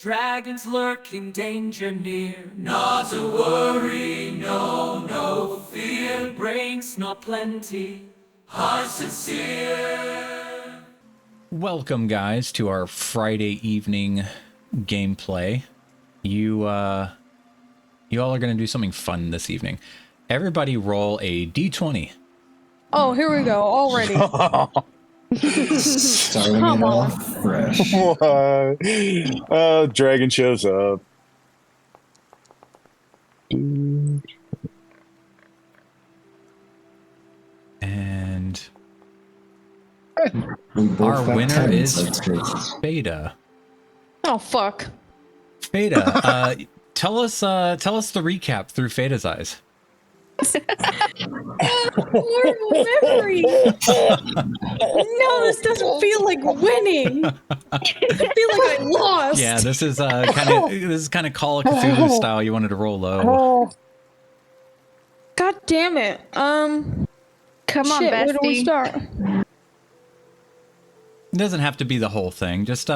Dragons lurking, danger near. Not to worry, no fear. Brings not plenty, heart sincere. Welcome, guys, to our Friday evening gameplay. You all are going to do something fun this evening. Everybody roll a d20. Oh, here we go, already. Starting it off fresh. Dragon shows up. And We both our got winner 10, is so it's great. Fada. Oh, fuck. Fada, tell us the recap through Fada's eyes. Horrible memory. No, this doesn't feel like winning. I feel like I lost. Yeah, this is kind of Call of Cthulhu style. You wanted to roll low. God damn it. Come on, Shit, where do we bestie. start? It doesn't have to be the whole thing. Just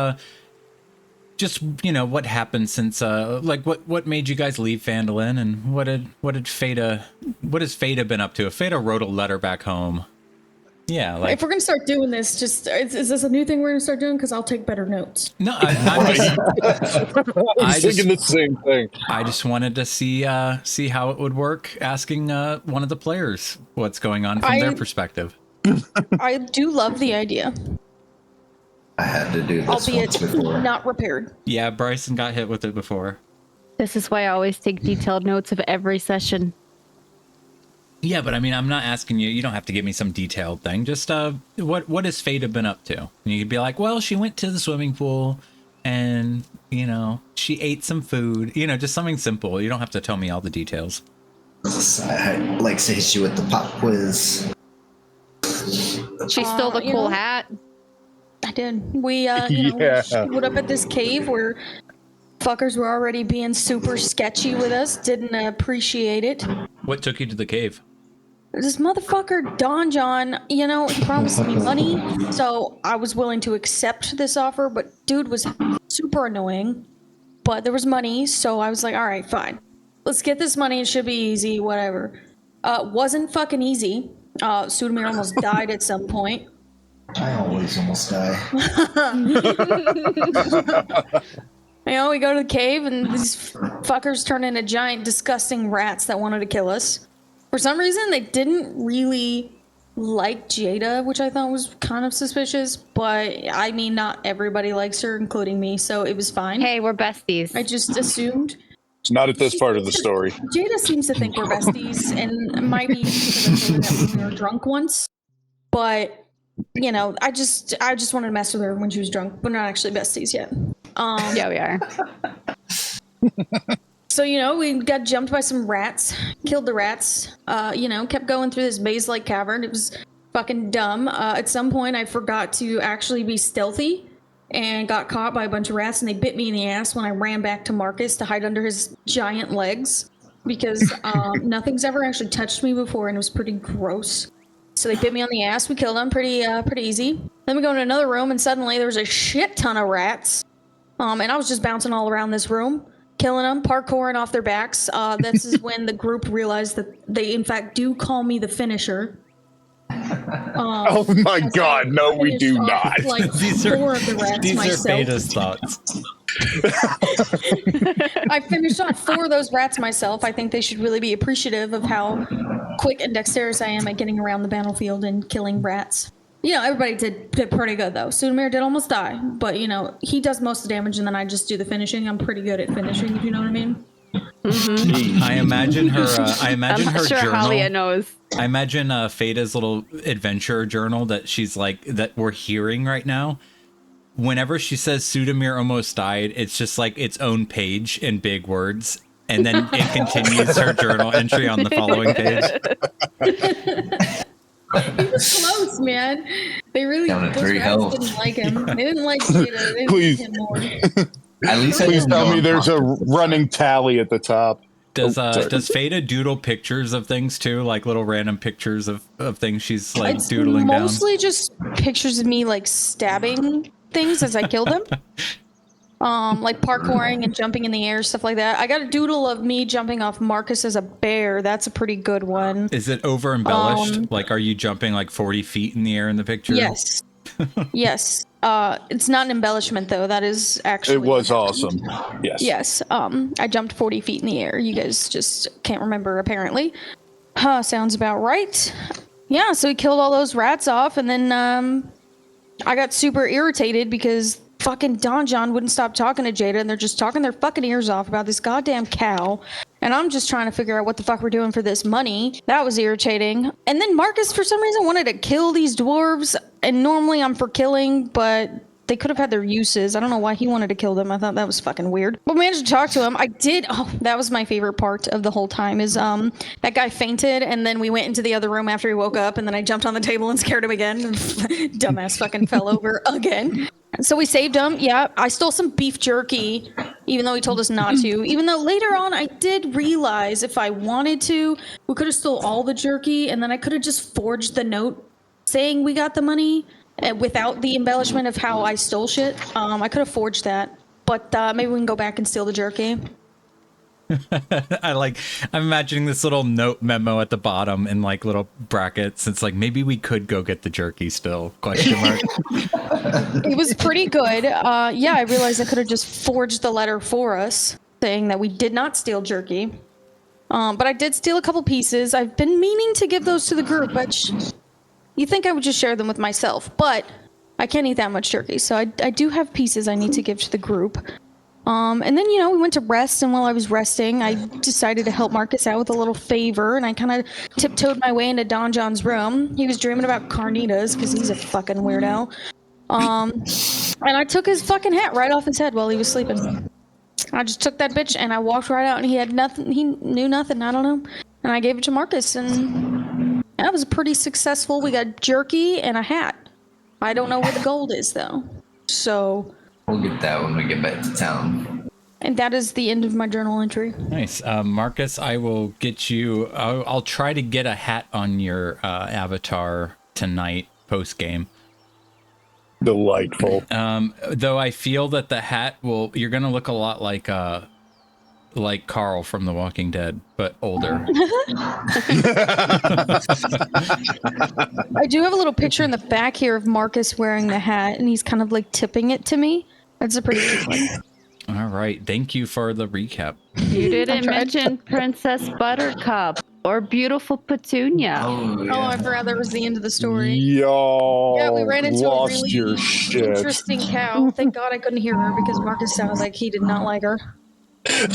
you know, what happened since like what made you guys leave Phandalin, and what has Fada been up to? If Fada wrote a letter back home. Yeah, like If we're gonna start doing this, just is this a new thing we're gonna start doing? Because I'll take better notes. no, I'm Thinking the same thing. I just wanted to see how it would work, asking one of the players what's going on from their perspective. I do love the idea, I had to do this once albeit before. not repaired. Yeah, Bryson got hit with it before. This is why I always take detailed notes of every session. Yeah, but I mean, I'm not asking you. You don't have to give me some detailed thing. Just what has Fada been up to? And you could be like, well, she went to the swimming pool, and you know, she ate some food. You know, just something simple. You don't have to tell me all the details. I like to hit you with the pop quiz. She stole the you cool know- hat. I did. We Yeah. showed up at this cave where fuckers were already being super sketchy with us. Didn't appreciate it. What took you to the cave? This motherfucker, Don Jon, you know, he promised me money, so I was willing to accept this offer, but dude was super annoying. But there was money, so I was like, all right, fine. Let's get this money. It should be easy, whatever. Wasn't fucking easy. Sudamir almost died at some point. I always almost die. You know, we go to the cave, and these fuckers turn into giant, disgusting rats that wanted to kill us. For some reason, they didn't really like Jada, which I thought was kind of suspicious. But, I mean, not everybody likes her, including me, so it was fine. Hey, we're besties. I just assumed. It's not at this part of the story. Jada seems to think we're besties, and it might be because I told her that when we were drunk once. But, you know, I just wanted to mess with her when she was drunk. We're not actually besties yet. Yeah, we are. So, you know, we got jumped by some rats, killed the rats, you know, kept going through this maze-like cavern. It was fucking dumb. At some point, I forgot to actually be stealthy and got caught by a bunch of rats, and they bit me in the ass when I ran back to Marcus to hide under his giant legs because nothing's ever actually touched me before, and it was pretty gross. So they bit me on the ass. We killed them pretty easy. Then we go in another room, and suddenly there was a shit ton of rats. And I was just bouncing all around this room, killing them, parkouring off their backs. This is when the group realized that they, in fact, do call me the finisher. Oh my god, no, we do not. Like four of the rats These myself. are Fada's thoughts. I finished off 4 of those rats myself. I think they should really be appreciative of how quick and dexterous I am at getting around the battlefield and killing rats. You know, everybody did pretty good, though. Sudamir did almost die, but, you know, he does most of the damage, and then I just do the finishing. I'm pretty good at finishing, if you know what I mean. I imagine her. I'm not sure journal. Halia knows. I imagine Fada's little adventure journal that she's like that we're hearing right now. Whenever she says Sudamir almost died, it's just like its own page in big words, and then it continues her journal entry on the following page. He was close, man. They really Down at those 3 rats health. didn't like him. They didn't like Jada. They Please. liked him more. At least I Please didn't tell go me there's a imposter. running tally at the top. Does sorry. does Fada doodle pictures of things too, like little random pictures of things she's like It's doodling down? mostly just pictures of me like stabbing things as I kill them. like parkouring and jumping in the air, stuff like that. I got a doodle of me jumping off Marcus as a bear. That's a pretty good one. Is it over embellished? Like, are you jumping like 40 feet in the air in the picture? Yes. Yes. It's not an embellishment though. That is actually. It was awesome. Yes. Yes. I jumped 40 feet in the air. You guys just can't remember apparently. Sounds about right. Yeah. So we killed all those rats off, and then I got super irritated because fucking Don Jon wouldn't stop talking to Jada, and they're just talking their fucking ears off about this goddamn cow. And I'm just trying to figure out what the fuck we're doing for this money. That was irritating. And then Marcus, for some reason, wanted to kill these dwarves. And normally I'm for killing, but they could have had their uses. I don't know why he wanted to kill them. I thought that was fucking weird. But managed to talk to him. I did. Oh, that was my favorite part of the whole time is that guy fainted, and then we went into the other room after he woke up, and then I jumped on the table and scared him again. Dumbass fucking fell over again. So we saved him. Yeah, I stole some beef jerky, even though he told us not to. Even though later on I did realize if I wanted to, we could have stole all the jerky, and then I could have just forged the note saying we got the money without the embellishment of how I stole shit. I could have forged that, but maybe we can go back and steal the jerky. I'm imagining this little note memo at the bottom in like little brackets. It's like, maybe we could go get the jerky still, question mark. It was pretty good. Yeah, I realized I could have just forged the letter for us saying that we did not steal jerky. But I did steal a couple pieces. I've been meaning to give those to the group, but you think I would just share them with myself, but I can't eat that much jerky. So I do have pieces I need to give to the group. And then, we went to rest, and while I was resting, I decided to help Marcus out with a little favor, and I kind of tiptoed my way into Don Jon's room. He was dreaming about carnitas, because he's a fucking weirdo. And I took his fucking hat right off his head while he was sleeping. I just took that bitch, and I walked right out, and he had nothing, he knew nothing, I don't know. And I gave it to Marcus, and that was pretty successful. We got jerky and a hat. I don't know where the gold is, though. So... We'll get that when we get back to town. And that is the end of my journal entry. Nice. Marcus, I will get you... I'll try to get a hat on your avatar tonight, post-game. Delightful. Though I feel that the hat will... You're going to look a lot like Carl from The Walking Dead, but older. I do have a little picture in the back here of Marcus wearing the hat, and he's kind of like tipping it to me. That's a pretty cute one. All right. Thank you for the recap. You didn't mention Princess Buttercup or Beautiful Petunia. Oh, I forgot that was the end of the story. Y'all Yeah, we ran into a lost really your shit. interesting cow. Thank God I couldn't hear her because Marcus sounded like he did not like her. Yeah,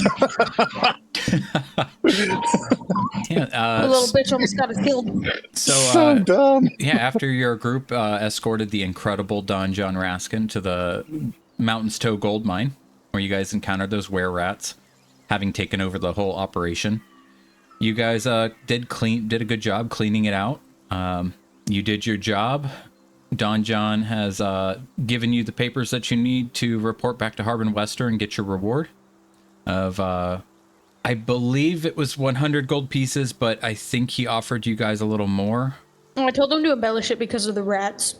The little bitch almost got us killed. So dumb. Yeah, after your group escorted the incredible Don Jon Raskin to the Mountain's Toe gold mine, where you guys encountered those were-rats, having taken over the whole operation. You guys did a good job cleaning it out. You did your job. Don Jon has given you the papers that you need to report back to Harbin Wester and get your reward of, I believe it was 100 gold pieces, but I think he offered you guys a little more. I told him to embellish it because of the rats.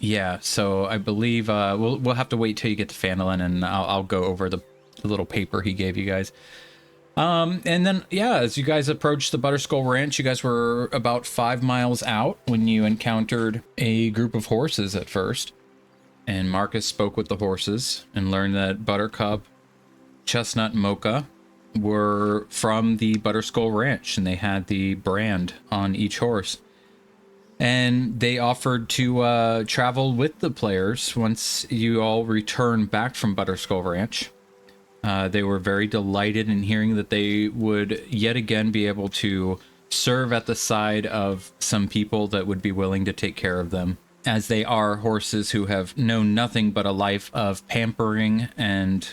Yeah, so I believe we'll have to wait till you get to Phandalin, and I'll go over the little paper he gave you guys. And then, yeah, as you guys approached the Butterskull Ranch, you guys were about 5 miles out when you encountered a group of horses at first. And Marcus spoke with the horses and learned that Buttercup, Chestnut, and Mocha were from the Butterskull Ranch, and they had the brand on each horse. And they offered to travel with the players once you all return back from Butterskull Ranch. They were very delighted in hearing that they would yet again be able to serve at the side of some people that would be willing to take care of them, as they are horses who have known nothing but a life of pampering and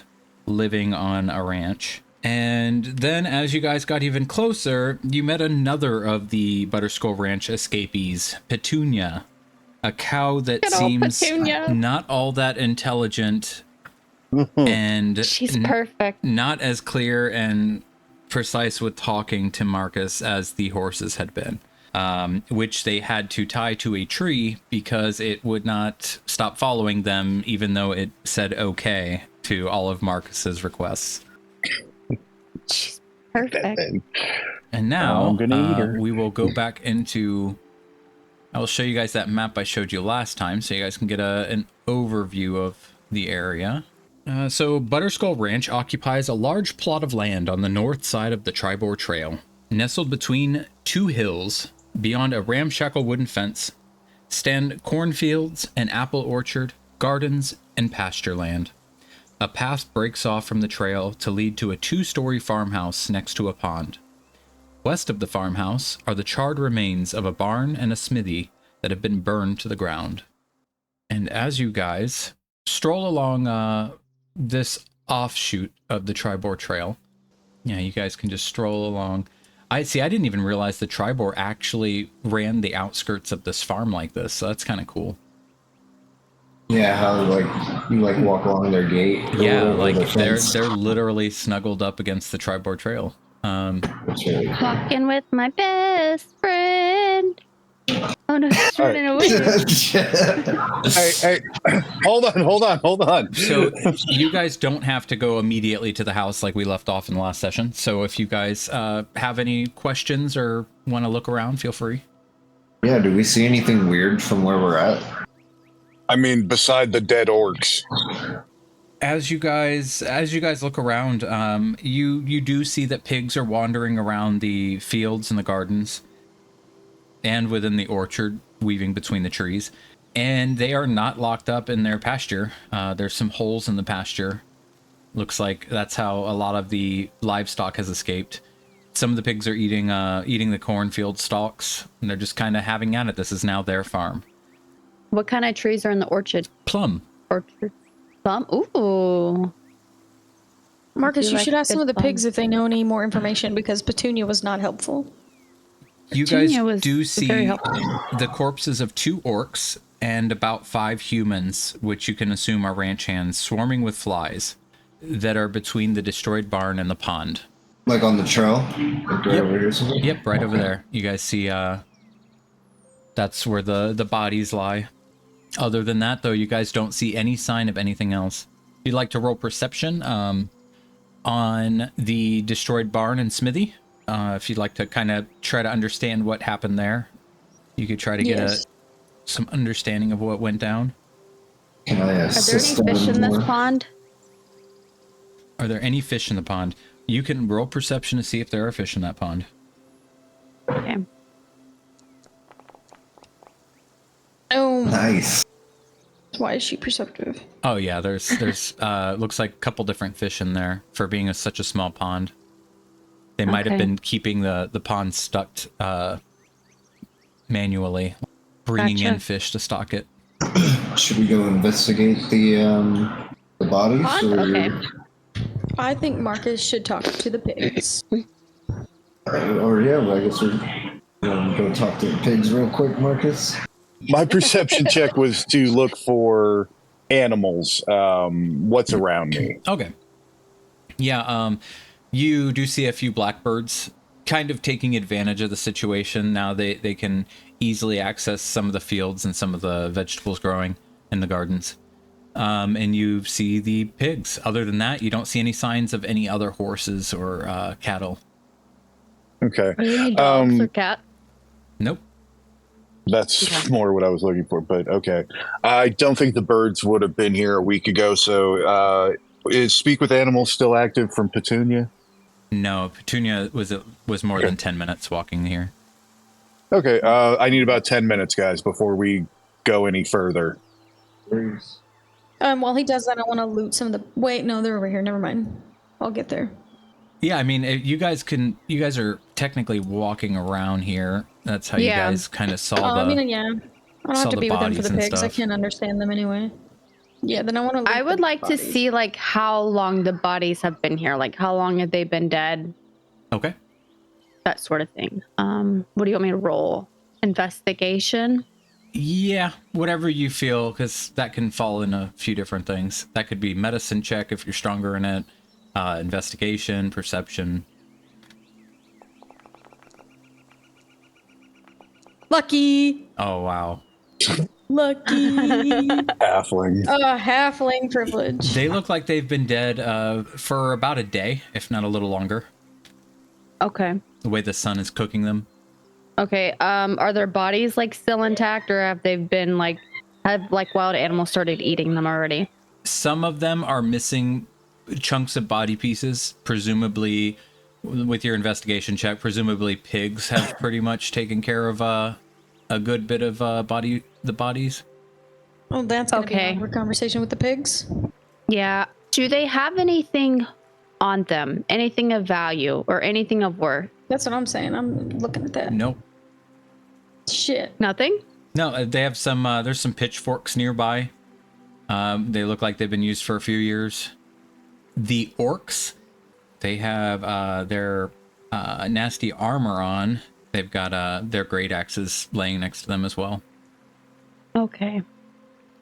living on a ranch. And then as you guys got even closer, you met another of the Butterskull Ranch escapees, Petunia, a cow that seems not all that intelligent and she's perfect. Not as clear and precise with talking to Marcus as the horses had been, which they had to tie to a tree because it would not stop following them, even though it said okay to all of Marcus's requests. Perfect. And now I'm gonna eat her. we will go back into. I will show you guys that map I showed you last time, so you guys can get an overview of the area. So Butterskull Ranch occupies a large plot of land on the north side of the Tribor Trail, nestled between two hills. Beyond a ramshackle wooden fence stand cornfields, an apple orchard, gardens, and pasture land. A path breaks off from the trail to lead to a 2-story farmhouse next to a pond. West of the farmhouse are the charred remains of a barn and a smithy that have been burned to the ground. And as you guys stroll along this offshoot of the Tribor Trail, yeah, you guys can just stroll along. I didn't even realize the Tribor actually ran the outskirts of this farm like this, so that's kind of cool. Yeah, how you walk along their gate. Yeah, or like the they're fence. literally snuggled up against the Tribor Trail. That's really cool. Walking with my best friend. Oh no, he's running away. Hey, hold on. So you guys don't have to go immediately to the house like we left off in the last session. So if you guys have any questions or want to look around, feel free. Yeah, do we see anything weird from where we're at? I mean, beside the dead orcs. As you guys look around, you do see that pigs are wandering around the fields and the gardens and within the orchard, weaving between the trees. And they are not locked up in their pasture. There's some holes in the pasture. Looks like that's how a lot of the livestock has escaped. Some of the pigs are eating the cornfield stalks, and they're just kind of having at it. This is now their farm. What kind of trees are in the orchard? Plum. Orchard. Plum? Ooh. Marcus, you like should ask some good of the plum. pigs if they know any more information because Petunia was not helpful. You guys Petunia was do very see helpful. the corpses of 2 orcs and about 5 humans, which you can assume are ranch hands, swarming with flies that are between the destroyed barn and the pond. Like on the trail? Like right over here somewhere? Yep, right over there. You guys see that's where the bodies lie. Other than that, though, you guys don't see any sign of anything else. If you'd like to roll perception on the destroyed barn and smithy, if you'd like to kind of try to understand what happened there, you could try to get some understanding of what went down. Can I Are there assist any fish them in this more? pond? Are there any fish in the pond? You can roll perception to see if there are fish in that pond. Okay. Oh, Nice. why is she perceptive? Oh yeah, there's looks like a couple different fish in there for being such a small pond. They might have Okay. been keeping the pond stocked manually, bringing in Gotcha. fish to stock it. Should we go investigate the bodies? Pond? Or, Okay. I think Marcus should talk to the pigs. or yeah, well, I guess we go talk to the pigs real quick, Marcus. My perception check was to look for animals. What's around me? Okay. Yeah, you do see a few blackbirds kind of taking advantage of the situation. Now they can easily access some of the fields and some of the vegetables growing in the gardens. And you see the pigs. Other than that, you don't see any signs of any other horses or cattle. Okay. Are there any dogs or cat? Nope. That's more what I was looking for, but okay. I don't think the birds would have been here a week ago, so is Speak with Animals still active from Petunia? No, Petunia was more than 10 minutes walking here. Okay, I need about 10 minutes, guys, before we go any further. While he does that, I want to loot some of the. Wait, no, they're over here. Never mind. I'll get there. Yeah, I mean, you guys are technically walking around here. That's how Yeah. you guys kind of saw I the. mean, yeah. I don't saw have to the be with them for bodies the and pigs. I stuff. can't understand them anyway. Yeah, then I want to. I would like to see like how long the bodies have been here. Like how long have they been dead? Okay. That sort of thing. What do you want me to roll? Investigation? Yeah, whatever you feel, because that can fall in a few different things. That could be medicine check if you're stronger in it, investigation, perception. Lucky. Oh, wow. Lucky. Halfling. Halfling privilege. They look like they've been dead for about a day, if not a little longer. Okay. The way the sun is cooking them. Okay. Are their bodies like still intact, or have they been like wild animals started eating them already? Some of them are missing chunks of body pieces, presumably with your investigation check, presumably pigs have pretty much taken care of a good bit of the bodies. Oh, that's gonna be Okay. an awkward conversation with the pigs. Yeah. Do they have anything on them? Anything of value or anything of worth? That's what I'm saying. I'm looking at that. Nope. Shit. Nothing? No, they have some, there's some pitchforks nearby. They look like they've been used for a few years. The orcs, they have their nasty armor on. They've got their great axes laying next to them as well. Okay.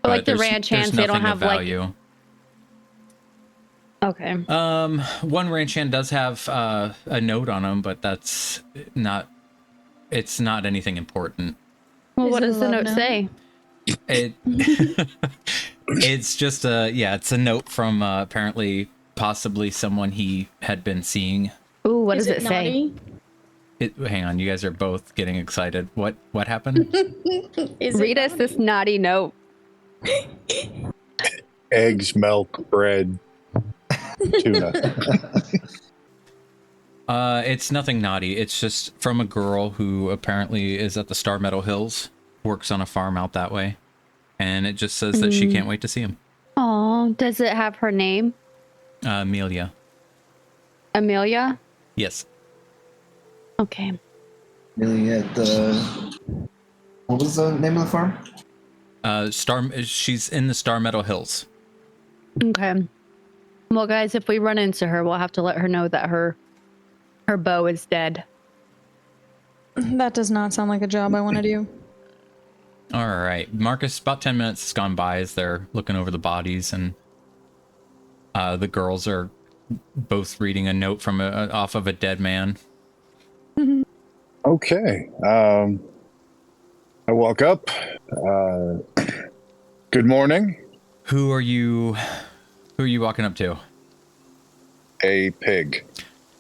But like the ranch hands, they don't have value. Okay. One ranch hand does have a note on them, but that's not. It's not anything important. Well, what Is it does the a note love say? It. It's just it's a note from apparently possibly someone he had been seeing. Ooh, what Is does it say? naughty? Hang on, you guys are both getting excited. What happened? Is Read it us this naughty note. Eggs, milk, bread, tuna. It's nothing naughty. It's just from a girl who apparently is at the Star Meadow Hills, works on a farm out that way, and it just says that she can't wait to see him. Oh, does it have her name? Amelia. Amelia? Yes. Okay. Really at the. What was the name of the farm? She's in the Star Meadow Hills. Okay. Well, guys, if we run into her, we'll have to let her know that her bow is dead. That does not sound like a job I want to do. All right, Marcus. About 10 minutes has gone by as they're looking over the bodies, and the girls are both reading a note from off of a dead man. Okay. I walk up. Good morning. Who are you walking up to? A pig.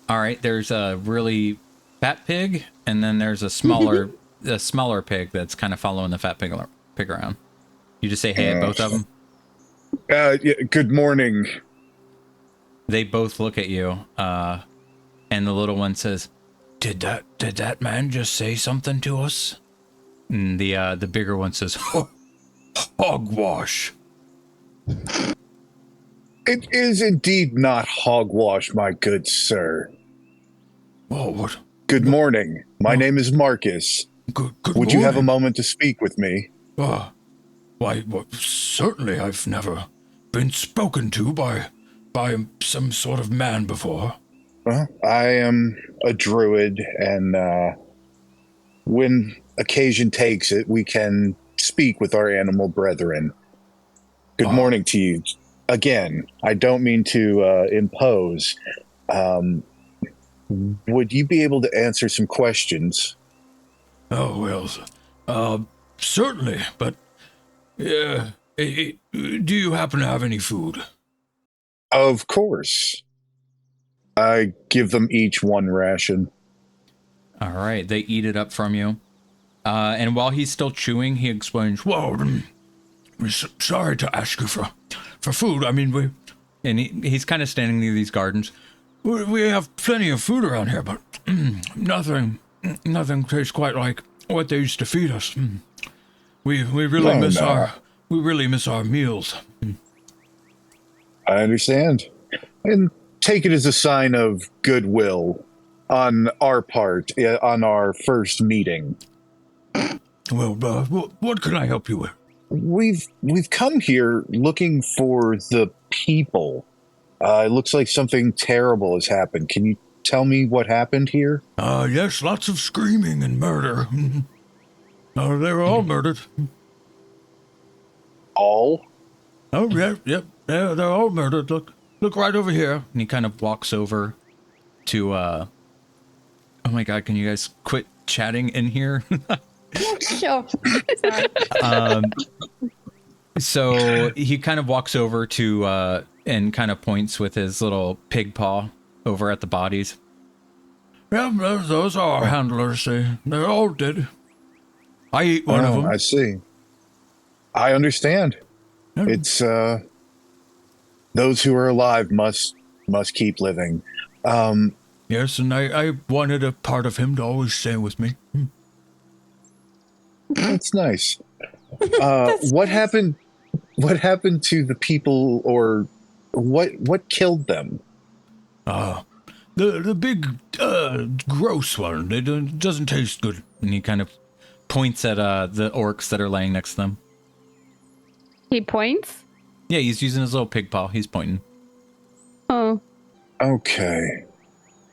All right, there's a really fat pig, and then there's a smaller pig that's kind of following the fat pig around. You just say hey at both of them. Yeah, good morning. They both look at you, and the little one says, "Did that man just say something to us?" And the bigger one says, "Hogwash." It is indeed not hogwash, my good sir. Oh, what? Good morning. My name is Marcus. Good Would you have a moment to speak with me? Why, well, certainly I've never been spoken to by some sort of man before. Well, I am a druid, and when occasion takes it, we can speak with our animal brethren. Good morning to you. Again, I don't mean to impose. Would you be able to answer some questions? Oh, well, certainly, but do you happen to have any food? Of course. I give them each one ration. All right, they eat it up from you. And while he's still chewing, he explains, well, we're sorry to ask you for food. I mean, he's kind of standing near these gardens. We have plenty of food around here, but nothing tastes quite like what they used to feed us. We really miss our meals. I understand. And take it as a sign of goodwill on our part, on our first meeting. Well, what can I help you with? We've come here looking for the people. It looks like something terrible has happened. Can you tell me what happened here? Yes, lots of screaming and murder. They were all murdered. All? Oh, yep. They're all murdered. Look right over here. And he kind of walks over to, oh my God, can you guys quit chatting in here? Sure. So he kind of walks over to and kind of points with his little pig paw over at the bodies. Yeah, those are our handlers. They're all dead. I ate one of them. I see. I understand. Yeah. It's those who are alive must keep living. Yes, and I wanted a part of him to always stay with me. That's nice. What happened? What happened to the people, or what killed them? The big gross one. It doesn't taste good. And he kind of points at the orcs that are laying next to them. He points? Yeah, he's using his little pig paw. He's pointing. Oh. Okay.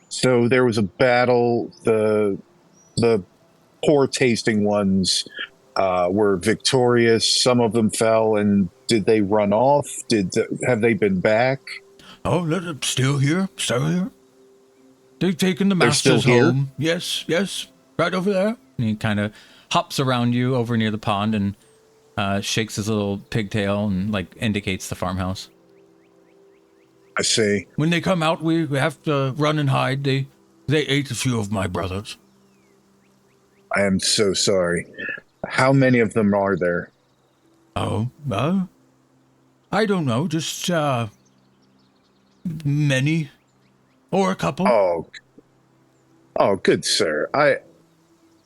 So there was a battle. The poor tasting ones were victorious. Some of them fell, and did they run off? Have they been back? Oh, they're still here. Still here. They've taken the They're masters still here? home. Yes, right over there. And he kind of hops around you over near the pond and shakes his little pigtail and like indicates the farmhouse. I see. When they come out, we have to run and hide. They ate a few of my brothers. I am so sorry. How many of them are there? Oh, I don't know. Just many, or a couple. Oh, good sir.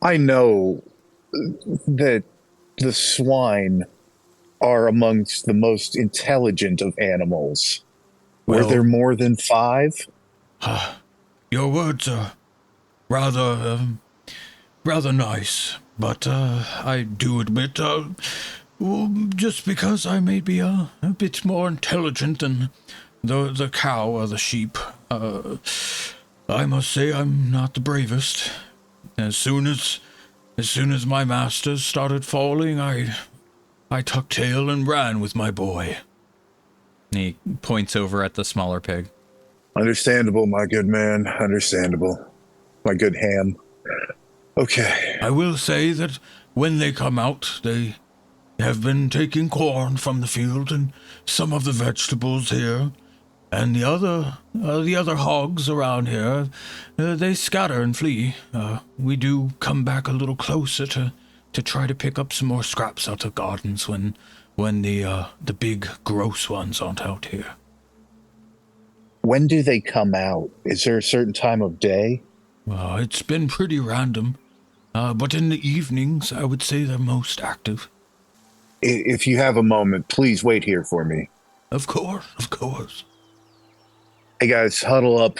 I know that the swine are amongst the most intelligent of animals. Were Well, there more than 5? Your words are rather nice, but I do admit, just because I may be a bit more intelligent than the cow or the sheep, I must say I'm not the bravest. As soon as my masters started falling, I tucked tail and ran with my boy. And he points over at the smaller pig. Understandable, my good man. Understandable. My good ham. Okay. I will say that when they come out, they have been taking corn from the field and some of the vegetables here, and the other hogs around here, they scatter and flee. We do come back a little closer to try to pick up some more scraps out of gardens when the big gross ones aren't out here. When do they come out? Is there a certain time of day? It's been pretty random, but in the evenings, I would say they're most active. If you have a moment, please wait here for me. Of course. Hey guys, huddle up.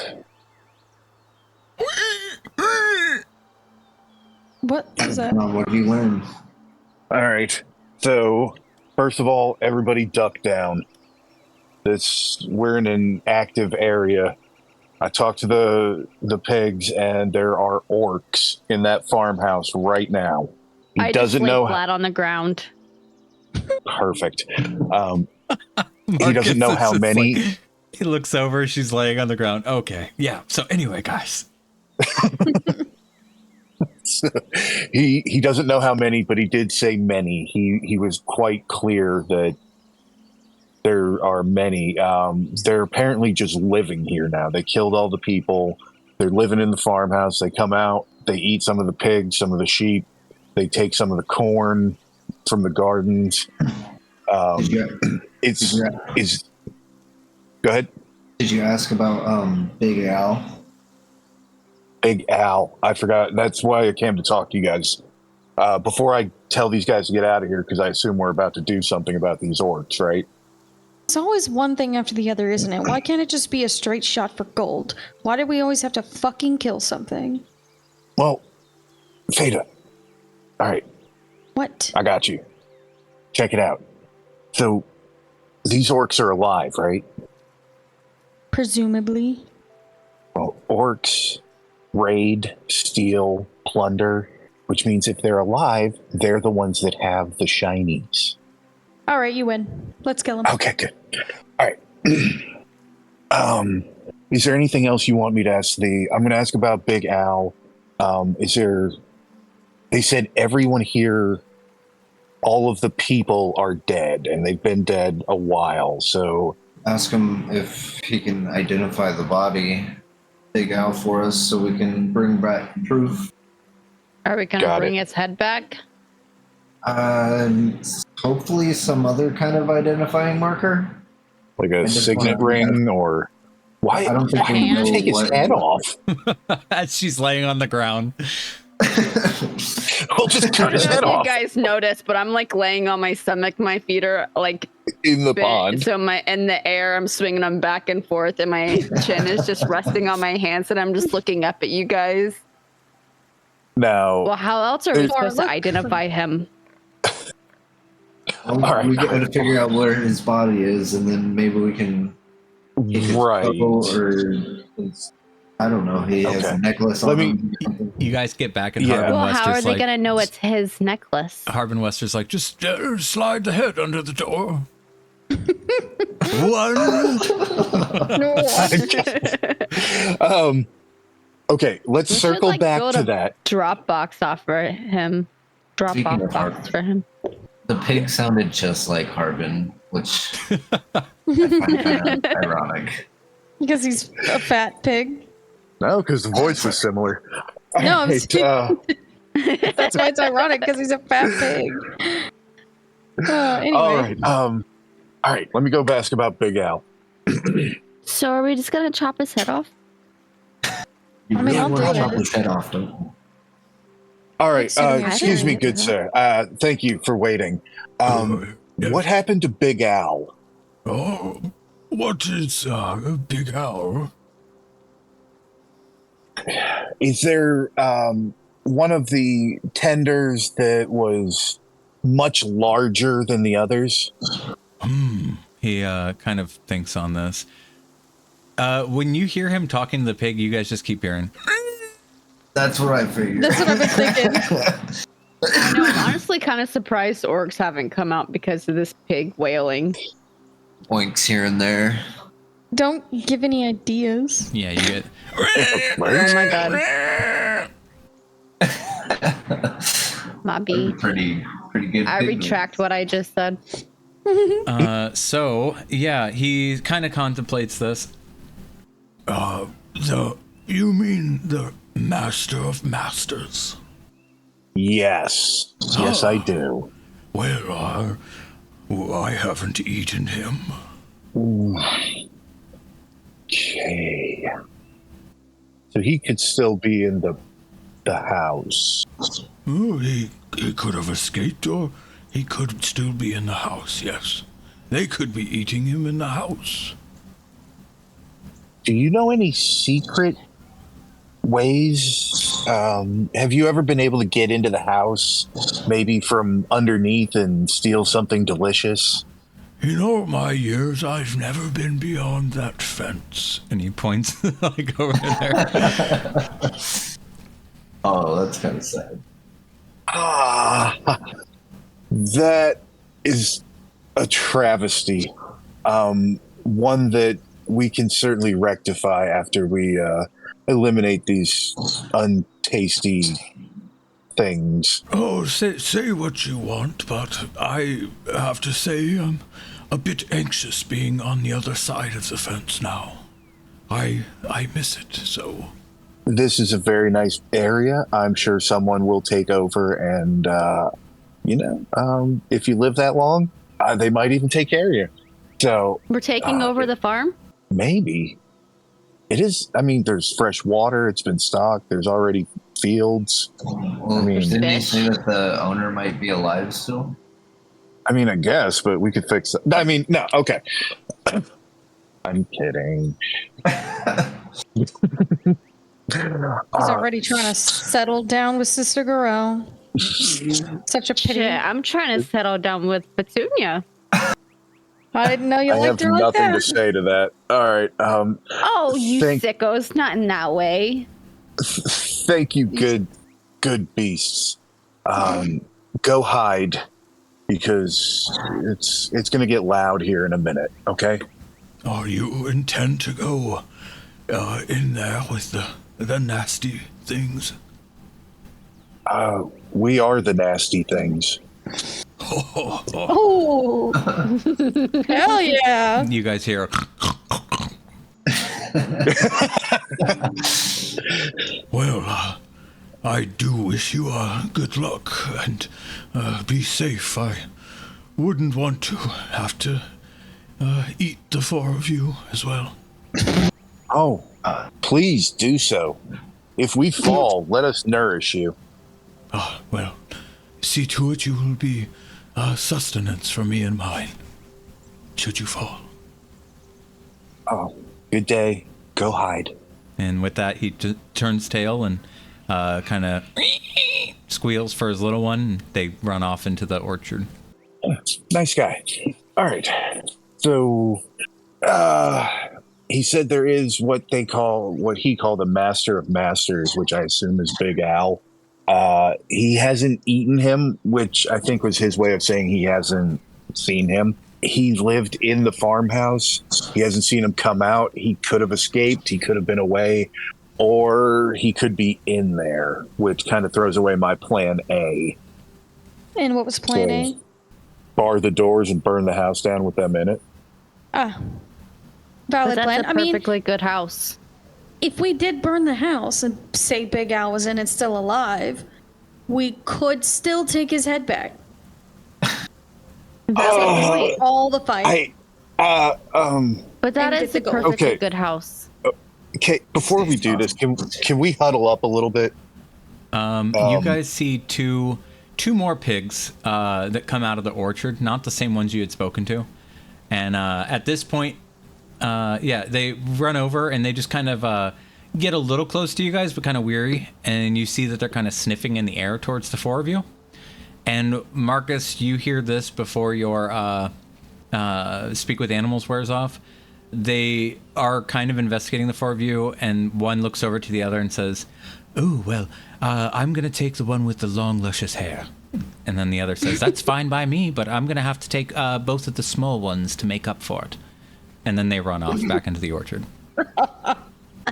What is that? What do you learn? All right. So, first of all, everybody duck down. We're in an active area. I talked to the pigs, and there are orcs in that farmhouse right now. I doesn't just lay know flat on the ground. Perfect. He doesn't know how many. He looks over. She's laying on the ground. Okay, yeah. So anyway, guys. He doesn't know how many, but he did say many. He was quite clear that there are many. They're apparently just living here now. They killed all the people. They're living in the farmhouse. They come out. They eat some of the pigs, some of the sheep. They take some of the corn from the gardens. Go ahead. Did you ask about Big Al? Big Al. I forgot. That's why I came to talk to you guys. Before I tell these guys to get out of here, because I assume we're about to do something about these orcs, right? It's always one thing after the other, isn't it? Why can't it just be a straight shot for gold? Why do we always have to fucking kill something? Well, Fada. All right. What? I got you. Check it out. So, these orcs are alive, right? Presumably. Well, orcs raid, steal, plunder, which means if they're alive, they're the ones that have the shinies. All right, you win. Let's kill him. Okay, good. All right. Is there anything else you want me to ask I'm going to ask about Big Al. Is there They said everyone here, all of the people are dead, and they've been dead a while. So Ask him if he can identify the body, Big Al, for us, so we can bring back proof. Are we gonna bring its head back? Hopefully some other kind of identifying marker. like a signet ring, or why? I don't think Why we did you know take his what- head off? As she's laying on the ground. We'll just cut his I head don't know if off you guys noticed, but I'm like laying on my stomach. My feet are like in the bent, pond. so my in the air, I'm swinging them back and forth, and my chin is just resting on my hands, and I'm just looking up at you guys. Now, Well, how else are we There's- supposed to identify him? All right. We got to figure out where his body is, and then maybe we can take his right. photo, or his, I don't know. He has Okay. a necklace Let on me- him. or something. You guys get back, and Yeah. Harbin Well, Wester's how are they like, gonna know it's his necklace? Harbin Wester's like, just slide the head under the door. One. Okay, let's We should, circle like, back build to a that. Drop-box off for him. Speaking Drop-off of box Harbin. for him. The pig sounded just like Harbin, which I find kind of ironic. Because he's a fat pig. No, because the voice was similar. No, I'm Alright, That's why it's ironic, because he's a fat pig. Anyway. all right. Let me go ask about Big Al. So are we just gonna chop his head off? You I mean, really I'll want to do chop it. his head off, don't you? All right. Considering I Excuse me, didn't good do sir. Thank you for waiting. Yeah. What happened to Big Al? Oh, what is Big Al? Is there one of the tenders that was much larger than the others? He kind of thinks on this. When you hear him talking to the pig, you guys just keep hearing. That's what I figured. That's what I've been thinking. No, I'm honestly kind of surprised orcs haven't come out because of this pig wailing. Oinks here and there. Don't give any ideas. Yeah, you get. Oh my god. Mobby. Pretty good. I pig retract what I just said. So yeah, he kind of contemplates this. You mean the Master of Masters? Yes. Yes, I do. Well, I haven't eaten him. Okay. So he could still be in the house. Oh, he could have escaped, or he could still be in the house. Yes, they could be eating him in the house. Do you know any secret ways? Have you ever been able to get into the house, maybe from underneath, and steal something delicious? In all my years, I've never been beyond that fence. And he points like over there. Oh, that's kind of sad. That is a travesty. One that we can certainly rectify after we eliminate these untasty things. Oh, say what you want, but I have to say I'm a bit anxious being on the other side of the fence now. I miss it so. This is a very nice area. I'm sure someone will take over, and if you live that long, they might even take care of you. So We're taking over the farm? maybe it is. I mean, there's fresh water. It's been stocked. There's already fields. Well, I mean- didn't you Fish. say that the owner might be alive still? I mean, I guess, but we could fix it. I mean, no, okay. I'm kidding. He's already trying to settle down with Sister Gorel. Such a pity. Shit, I'm trying to settle down with Petunia. I didn't know you I have liked her like nothing to that. say to that. All right. Oh, you Thank- sickos, not in that way. Thank you, good beasts. Go hide, because it's going to get loud here in a minute. Okay. Oh, you intend to go in there with the nasty things? We are the nasty things. Oh, hell yeah! You guys hear? Well, I do wish you good luck and be safe. I wouldn't want to have to eat the four of you as well. Oh, please do so. If we fall, let us nourish you. Well, see to it you will be sustenance for me and mine, should you fall. Oh, good day. Go hide. And with that, he turns tail and kind of squeals for his little one. And they run off into the orchard. Nice guy. All right. So, he said there is what he called the Master of Masters, which I assume is Big Al. He hasn't eaten him, which I think was his way of saying he hasn't seen him. He lived in the farmhouse. He hasn't seen him come out. He could have escaped. He could have been away, or he could be in there, which kind of throws away my plan A. And what was plan A? Bar the doors and burn the house down with them in it. Valid But plan. that's a perfectly good house. If we did burn the house and say Big Al was in it still alive, we could still take his head back. All the fight. But that And is get a the gold. perfectly Okay. good house. Okay, before we do this, can we huddle up a little bit? You guys see two more pigs that come out of the orchard, not the same ones you had spoken to. And at this point, they run over and they just kind of get a little close to you guys, but kind of weary. And you see that they're kind of sniffing in the air towards the four of you. And Marcus, you hear this before your Speak with Animals wears off. They are kind of investigating the four of you, and one looks over to the other and says, "Oh, well, I'm going to take the one with the long, luscious hair." And then the other says, "That's fine by me, but I'm going to have to take both of the small ones to make up for it." And then they run off back into the orchard.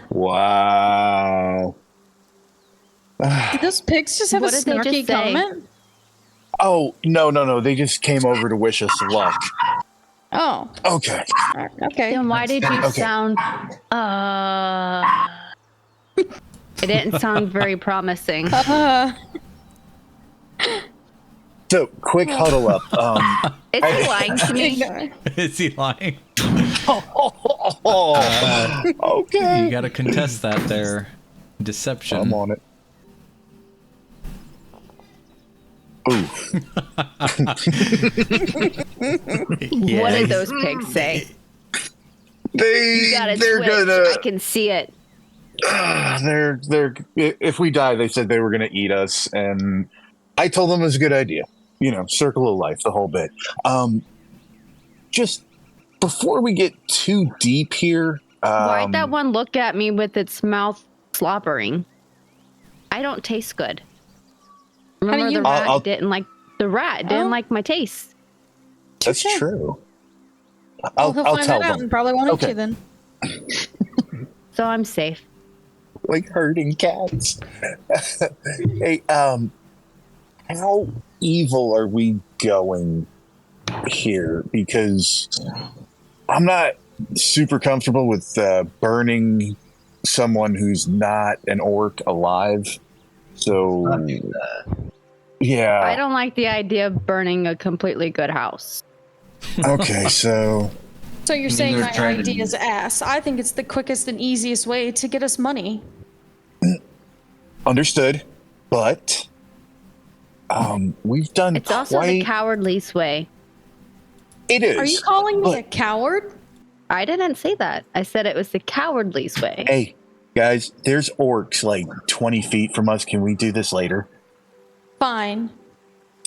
Wow. Did those pigs just have What a did they snarky just say? comment? Oh, no. They just came over to wish us luck. Oh, Okay. okay. Then why did you sound it didn't sound very promising. So, quick huddle up. Is he lying to me? Is he lying? Okay. You got to contest that there. Deception. I'm on it. Ooh. What did those pigs say? You gotta They're switch. gonna. I can see it. They're. If we die, they said they were gonna eat us, and I told them it was a good idea. Circle of life, the whole bit. Just before we get too deep here. Why'd that one look at me with its mouth slobbering? I don't taste good. Remember you- the rat I'll- didn't like my taste. That's Touche. true. Well, he'll I'll find tell that out them. and probably won't eat Okay. you then. So I'm safe. Like herding cats. Hey, how evil are we going here? Because I'm not super comfortable with burning someone who's not an orc alive. So, Not do that. yeah. I don't like the idea of burning a completely good house. Okay, so So you're saying Neither my tried to idea is use- ass. I think it's the quickest and easiest way to get us money. understood. But we've done It's also the quite. cowardliest way. It is. Are you calling me but- a coward? I didn't say that. I said it was the cowardliest way. Hey, guys, there's orcs like 20 feet from us. Can we do this later? Fine.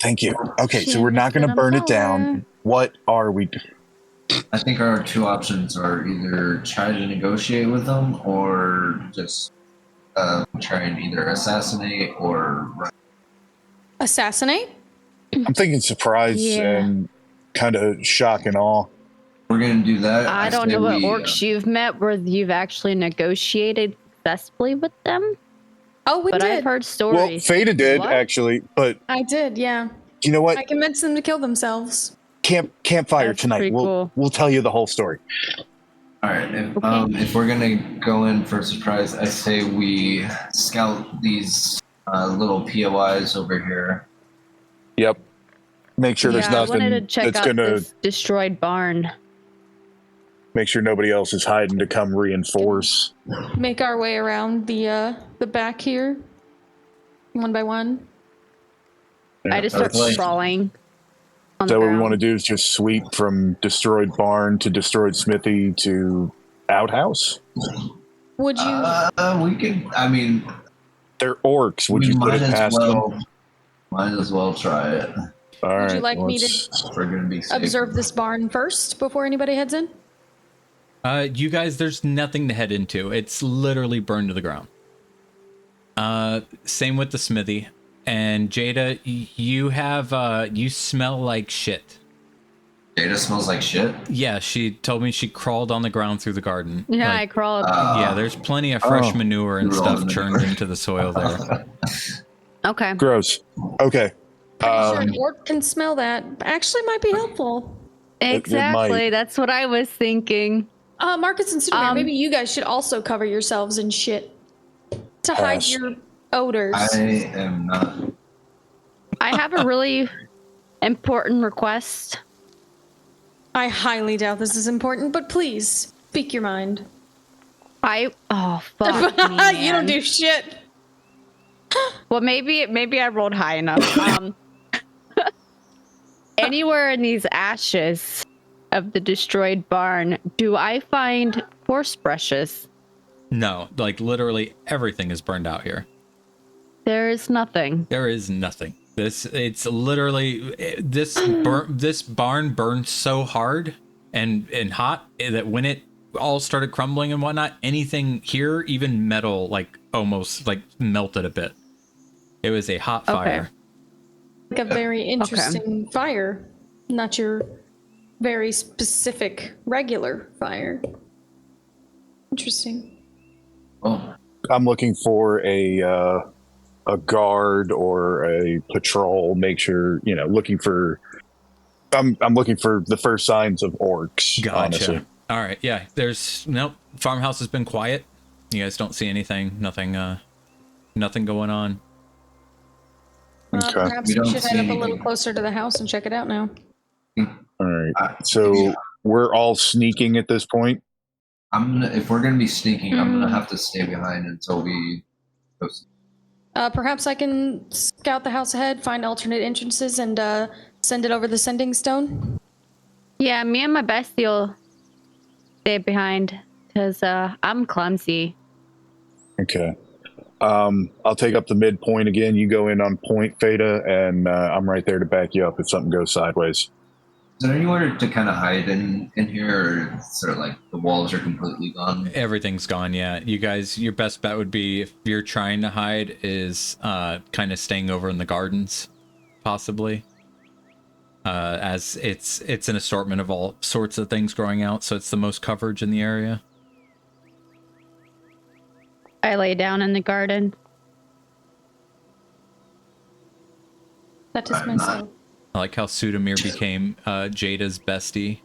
Thank you. Okay, so She we're not going to burn it understood down. them What are we? I think our two options are either try to negotiate with them or just try and either assassinate or run. Assassinate? I'm thinking surprise Yeah. and kind of shock and awe. We're gonna do that. I don't say know what we, orcs you've met where you've actually negotiated successfully with them. Oh, we but did. I've heard Well, stories. Feta did What? actually, but I did, yeah. you know what? I convinced them to kill themselves. Campfire That's tonight. pretty cool. We'll tell you the whole story. All right. Okay. If we're gonna go in for a surprise, I say we scout these little POIs over here. Yep. Make sure there's I wanted to nothing check that's out gonna this destroyed barn. make sure nobody else is hiding to come reinforce. Make our way around the back here, one by one. I just start Like- crawling. On So the what we ground. want to do is just sweep from destroyed barn to destroyed smithy to outhouse. Would you? We can. I mean, They're orcs. Would we you put might it as past well. them? Might as well try it. All Would right. you like me to If we're gonna be safe. observe this barn first before anybody heads in? You guys, there's nothing to head into. It's literally burned to the ground. Same with the smithy. And Jada, you have you smell like shit. Data smells like shit. Yeah, she told me she crawled on the ground through the garden. Yeah, Like, I crawled. yeah, there's plenty of fresh Oh. manure and You're all stuff in the churned manure. into the soil there. Okay. Gross. Okay. Pretty sure Um, an orc can smell that. Actually, might be helpful. Exactly. might. That's what I was thinking. Marcus and Superman, Um, maybe you guys should also cover yourselves in shit to hide Pass. your odors. I am not. I have a really important request. I highly doubt this is important, but please speak your mind. Oh fuck me, You don't man. do shit. Well, maybe I rolled high enough. Anywhere in these ashes of the destroyed barn, do I find horse brushes? No, like literally everything is burned out here. There is nothing. There is nothing. It's literally this barn burned so hard and hot that when it all started crumbling and whatnot, anything here, even metal, like almost like melted a bit. It was a hot fire. Like a very interesting fire, not your very specific regular fire. Interesting. Oh, I'm looking for a guard or a patrol. Make sure looking for. I'm looking for the first signs of orcs. Gotcha. Honestly. All right. Yeah. There's nope. Farmhouse has been quiet. You guys don't see anything. Nothing going on. Okay. Perhaps We we don't should see head up a little anything. closer to the house and check it out now. All right. I- So we're all sneaking at this point. if we're gonna be sneaking, I'm gonna have to stay behind until we. Perhaps I can scout the house ahead, find alternate entrances, and send it over the sending stone. Yeah, me and my bestie will stay behind because I'm clumsy. Okay. I'll take up the midpoint again. You go in on point, Feta, and I'm right there to back you up if something goes sideways. Is there anywhere to kind of hide in here, or sort of like the walls are completely gone? Everything's gone. Yeah. You guys, your best bet would be if you're trying to hide is kind of staying over in the gardens, possibly. As it's an assortment of all sorts of things growing out, so it's the most coverage in the area. I lay down in the garden. That is myself. I like how Sudamir became Jada's bestie.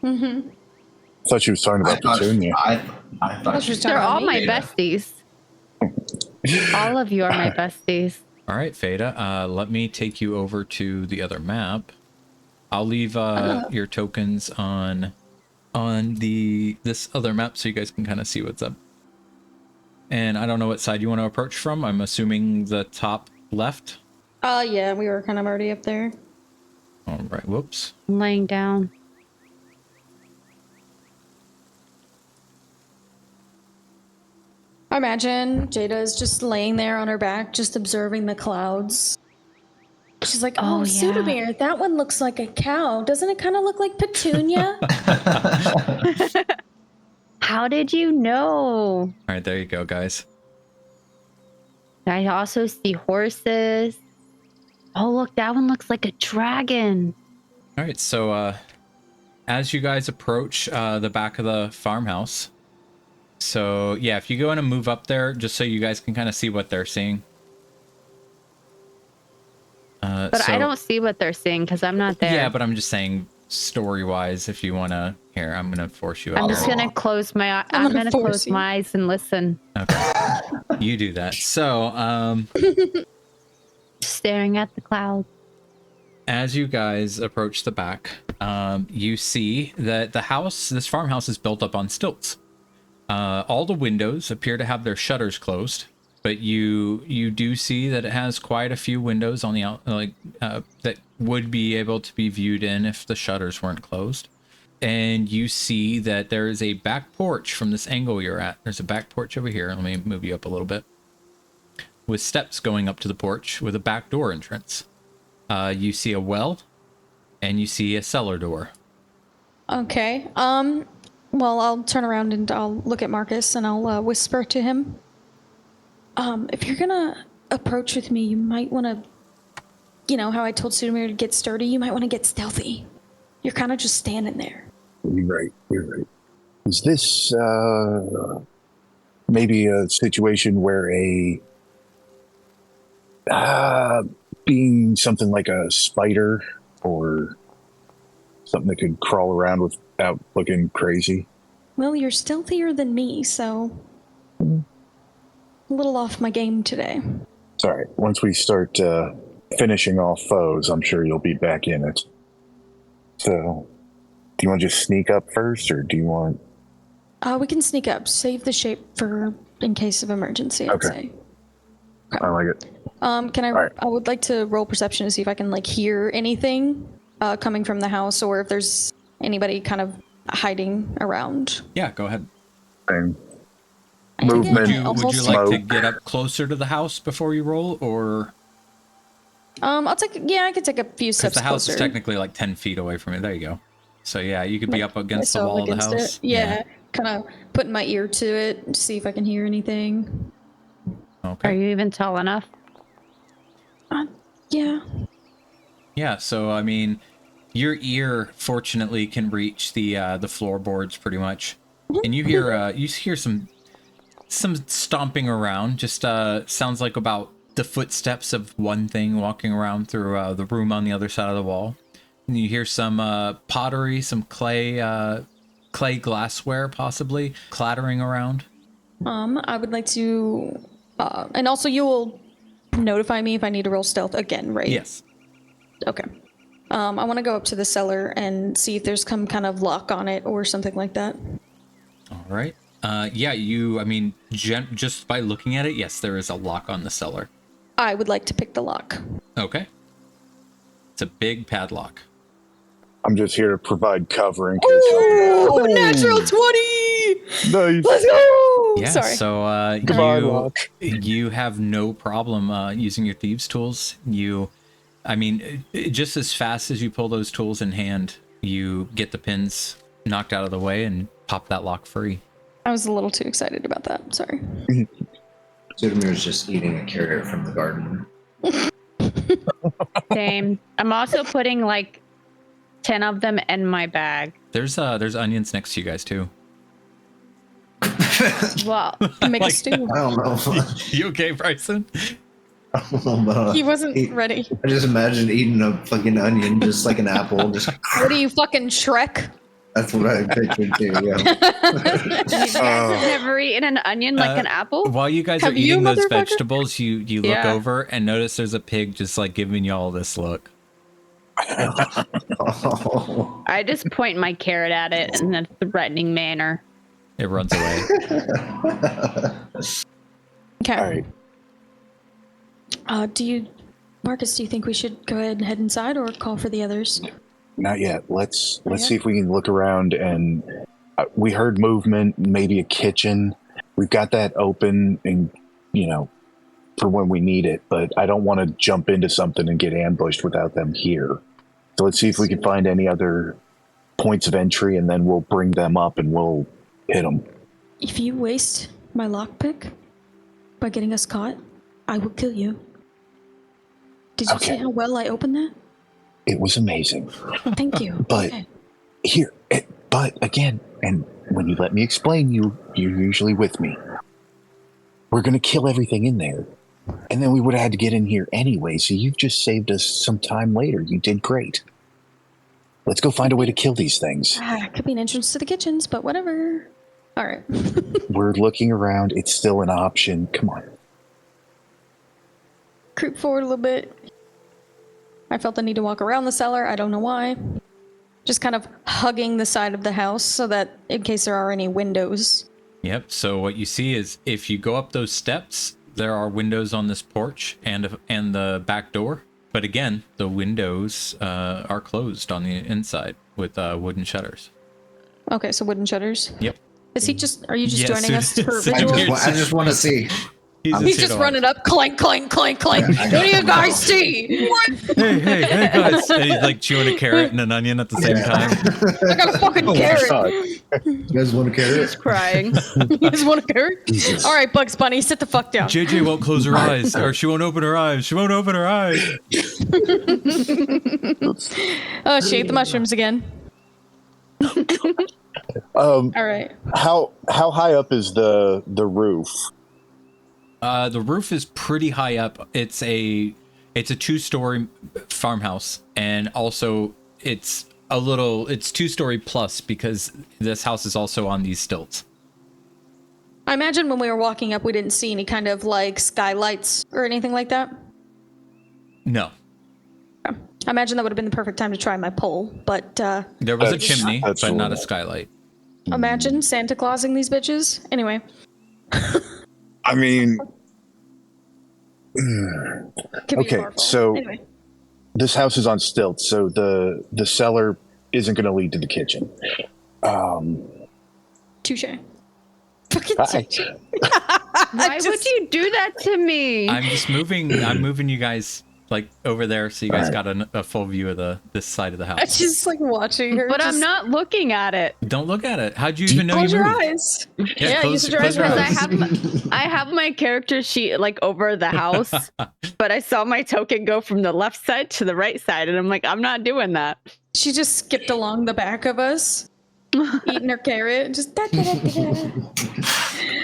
Mm-hmm. I thought she was talking about Petunia. I thought she was They're all my Data. besties. All of you are my besties. All right, Feta. Let me take you over to the other map. I'll leave your tokens on this other map so you guys can kind of see what's up. And I don't know what side you want to approach from. I'm assuming the top left. Yeah, we were kind of already up there. All right. Whoops. I'm laying down. I imagine Jada is just laying there on her back, just observing the clouds. She's like, "Oh, Oh, yeah. Sudamir, that one looks like a cow. Doesn't it kind of look like Petunia?" How did you know? All right. There you go, guys. I also see horses. Oh, look, that one looks like a dragon. All right. So as you guys approach the back of the farmhouse, So yeah, if you go in and move up there, just so you guys can kind of see what they're seeing. But I don't see what they're seeing because I'm not there. Yeah, but I'm just saying story-wise, if you want to... Here, I'm going to force you I'm up just there. going to close my I'm going to close my eyes and listen. Okay. You do that. So, staring at the clouds. as you guys approach the back, you see that this farmhouse is built up on stilts. All the windows appear to have their shutters closed, but you do see that it has quite a few windows on the out, that would be able to be viewed in if the shutters weren't closed. And you see that there is a back porch from this angle you're at. There's a back porch over here. Let me move you up a little bit. With steps going up to the porch with a back door entrance. You see a well, and you see a cellar door. Okay. Well, I'll turn around and I'll look at Marcus and I'll whisper to him. If you're gonna approach with me, you might want to, you know how I told Sudamir to get sturdy? You might want to get stealthy. You're kind of just standing there. You're right. Is this maybe a situation where being something like a spider or something that could crawl around without looking crazy? Well, you're stealthier than me, so a little off my game today. It's all right. Once we start finishing off foes, I'm sure you'll be back in it. So, do you want to just sneak up first, or do you want... We can sneak up. Save the shape for in case of emergency, I'd say. I like it. Can I... Right. I would like to roll perception to see if I can, hear anything coming from the house, or if there's anybody kind of hiding around. Yeah, go ahead. And Would movement. you like to get up closer to the house before you roll, or... I could take a few steps the house closer. is technically 10 feet away from it. There you go. So yeah, you could be up against the wall of the house. Yeah, kind of putting my ear to it to see if I can hear anything. Okay. Are you even tall enough? Yeah. Yeah, so I mean, your ear fortunately can reach the floorboards pretty much, and you hear some stomping around. Just sounds like about the footsteps of one thing walking around through the room on the other side of the wall. And you hear some pottery, some clay glassware possibly clattering around. I would like to, and also you will notify me if I need to roll stealth again, right? Yes. Okay. I want to go up to the cellar and see if there's some kind of lock on it or something like that. All right. Just by looking at it, yes, there is a lock on the cellar. I would like to pick the lock. Okay. It's a big padlock. I'm just here to provide cover in case. Oh, natural 20! Nice. Let's go! Yeah, Sorry. so you have no problem using your thieves' tools. Just as fast as you pull those tools in hand, you get the pins knocked out of the way and pop that lock free. I was a little too excited about that. Sorry. Sudamir's just eating a carrot from the garden. Same. I'm also putting 10 of them in my bag. There's onions next to you guys too. Well, Make a stew. I don't know. You okay, Bryson? I don't know, but, He wasn't ready. I just imagine eating a fucking onion just like an apple. Just What are you, fucking Shrek? that's what I pictured too. Yeah. you guys have never eaten an onion like an apple? While you guys are Have you, eating those motherfucker? vegetables, you look Yeah. over and notice there's a pig just giving you all this look. Oh. I just point my carrot at it in a threatening manner. It runs away. Okay. All right. Marcus, do you think we should go ahead and head inside or call for the others? Not yet. Let's see if we can look around. And we heard movement, maybe a kitchen. We've got that open, and for when we need it. But I don't want to jump into something and get ambushed without them here. So let's see if we can find any other points of entry, and then we'll bring them up and we'll hit them. If you waste my lockpick by getting us caught, I will kill you. Did you see how well I opened that? It was amazing. Thank you. But Okay. but again, and when you let me explain, you're usually with me. We're going to kill everything in there. And then we would have had to get in here anyway, so you've just saved us some time later. You did great. Let's go find a way to kill these things. Could be an entrance to the kitchens, but whatever. All right. We're looking around. It's still an option. Come on. Creep forward a little bit. I felt the need to walk around the cellar. I don't know why. Just kind of hugging the side of the house so that in case there are any windows. Yep. So what you see is if you go up those steps, there are windows on this porch and the back door. But again, the windows are closed on the inside with wooden shutters. Okay, so wooden shutters. Yep. Are you just Yes, joining us for so ritual? I just want to see. He's just running up, clank, clank, clank, clank. What do you guys see? Hey, guys. And he's like chewing a carrot and an onion at the same time. I got a fucking carrot. You guys want a carrot? He's crying. You guys want a carrot? All right, Bugs Bunny, sit the fuck down. JJ won't close her eyes, or she won't open her eyes. She won't open her eyes. Oh, she ate the mushrooms again. All right. How high up is the roof? The roof is pretty high up. It's a 2-story farmhouse, and also it's 2-story plus because this house is also on these stilts. I imagine when we were walking up, we didn't see any kind of like skylights or anything like that. No. I imagine that would have been the perfect time to try my pole, but There was a chimney, but cool. not a skylight. imagine Santa Clausing these bitches. Anyway. I mean, Could be okay, our fault. so Anyway. this house is on stilts, so the cellar isn't going to lead to the kitchen. Touche. Fucking Hi. touche. Why would you do that to me? I'm moving you guys like over there so you guys got a full view of this side of the I'm house. just like watching her. But just I'm not looking at it. Don't look at it. How'd you even know Close you your moved? eyes. Yeah, close use your eyes. your Because I have my character sheet like over the house, but I saw my token go from the left side to the right side, and I'm like, I'm not doing that. She just skipped along the back of us, eating her carrot. Just da, da, da,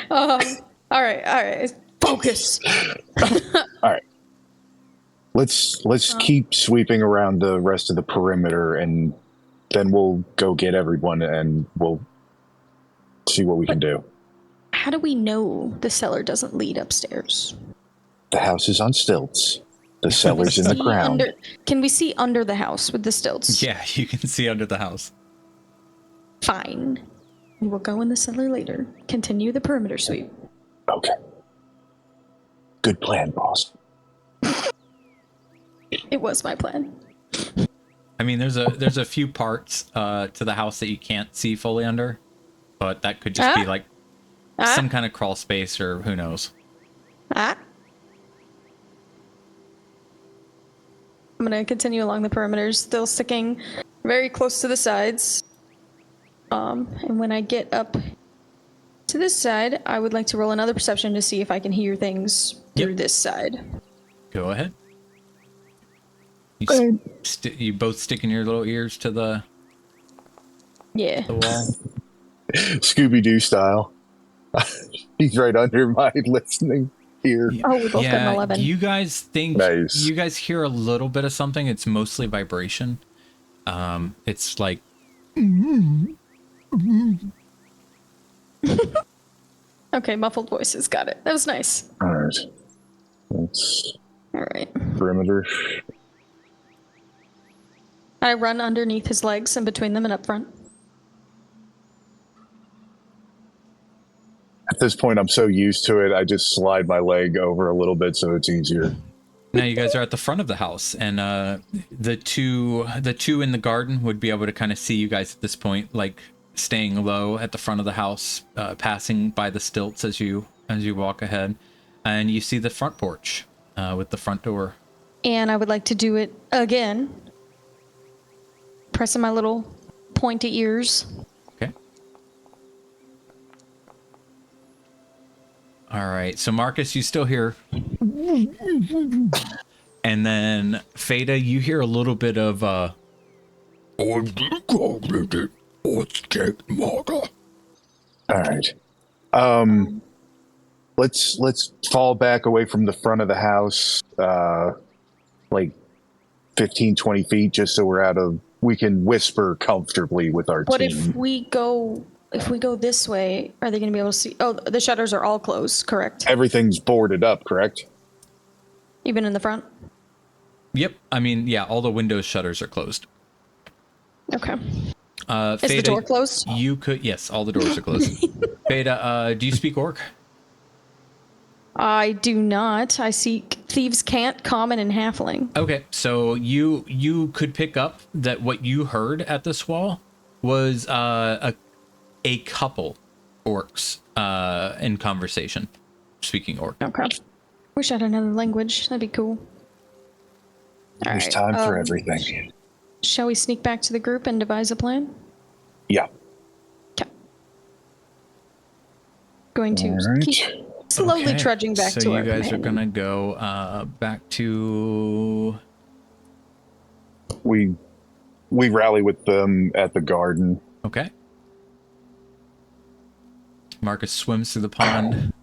da. All right. Focus. All right. Let's keep sweeping around the rest of the perimeter, and then we'll go get everyone, and we'll see what we can do. How do we know the cellar doesn't lead upstairs? The house is on stilts. The cellar's in the See ground. Can we see under the house with the stilts? Yeah, you can see under the house. Fine. We will go in the cellar later. Continue the perimeter sweep. Okay. Good plan, boss. It was my plan. I mean, there's a few parts to the house that you can't see fully under, but that could just be like some kind of crawl space or who knows. I'm gonna continue along the perimeters, still sticking very close to the sides. And when I get up to this side, I would like to roll another perception to see if I can hear things through this side. Go ahead. You both sticking your little ears to the Yeah. wall. Scooby-Doo style. He's right under my listening ear. Oh, we both got an 11. You guys think Nice. you guys hear a little bit of something. It's mostly vibration. It's like Okay, muffled voices. Got it. That was nice. All right. That's All right. perimeter. I run underneath his legs and between them and up front. At this point, I'm so used to it, I just slide my leg over a little bit so it's easier. now you guys are at the front of the house, and the two in the garden would be able to kind of see you guys at this point, like staying low at the front of the house, passing by the stilts as you walk ahead, and you see the front porch with the front door. And I would like to do it again. Pressing my little pointy ears. Okay. All right. So Marcus, you still hear, and then Fada, you hear a little bit of All right. Let's fall back away from the front of the house, like 15, 20 feet, just so we can whisper comfortably with our What team. if we go this way? Are they going to be able to see? Oh, the shutters are all closed, correct? Everything's boarded up, correct? Even in the front? Yep. I mean, yeah, all the windows shutters are closed. Okay. Is the door closed? Yes, all the doors are closed. Beta, do you speak Orc? I do not. I seek thieves' cant, common, and halfling. Okay, so you could pick up that what you heard at this wall was a couple orcs in conversation, speaking Orc. Okay. Wish I had another language. That'd be cool. There's time for everything. Shall we sneak back to the group and devise a plan? Yeah. Okay. Going to keep slowly trudging back to so our you guys are companion. gonna go back to. We rally with them at the garden. Okay. Marcus swims through the pond.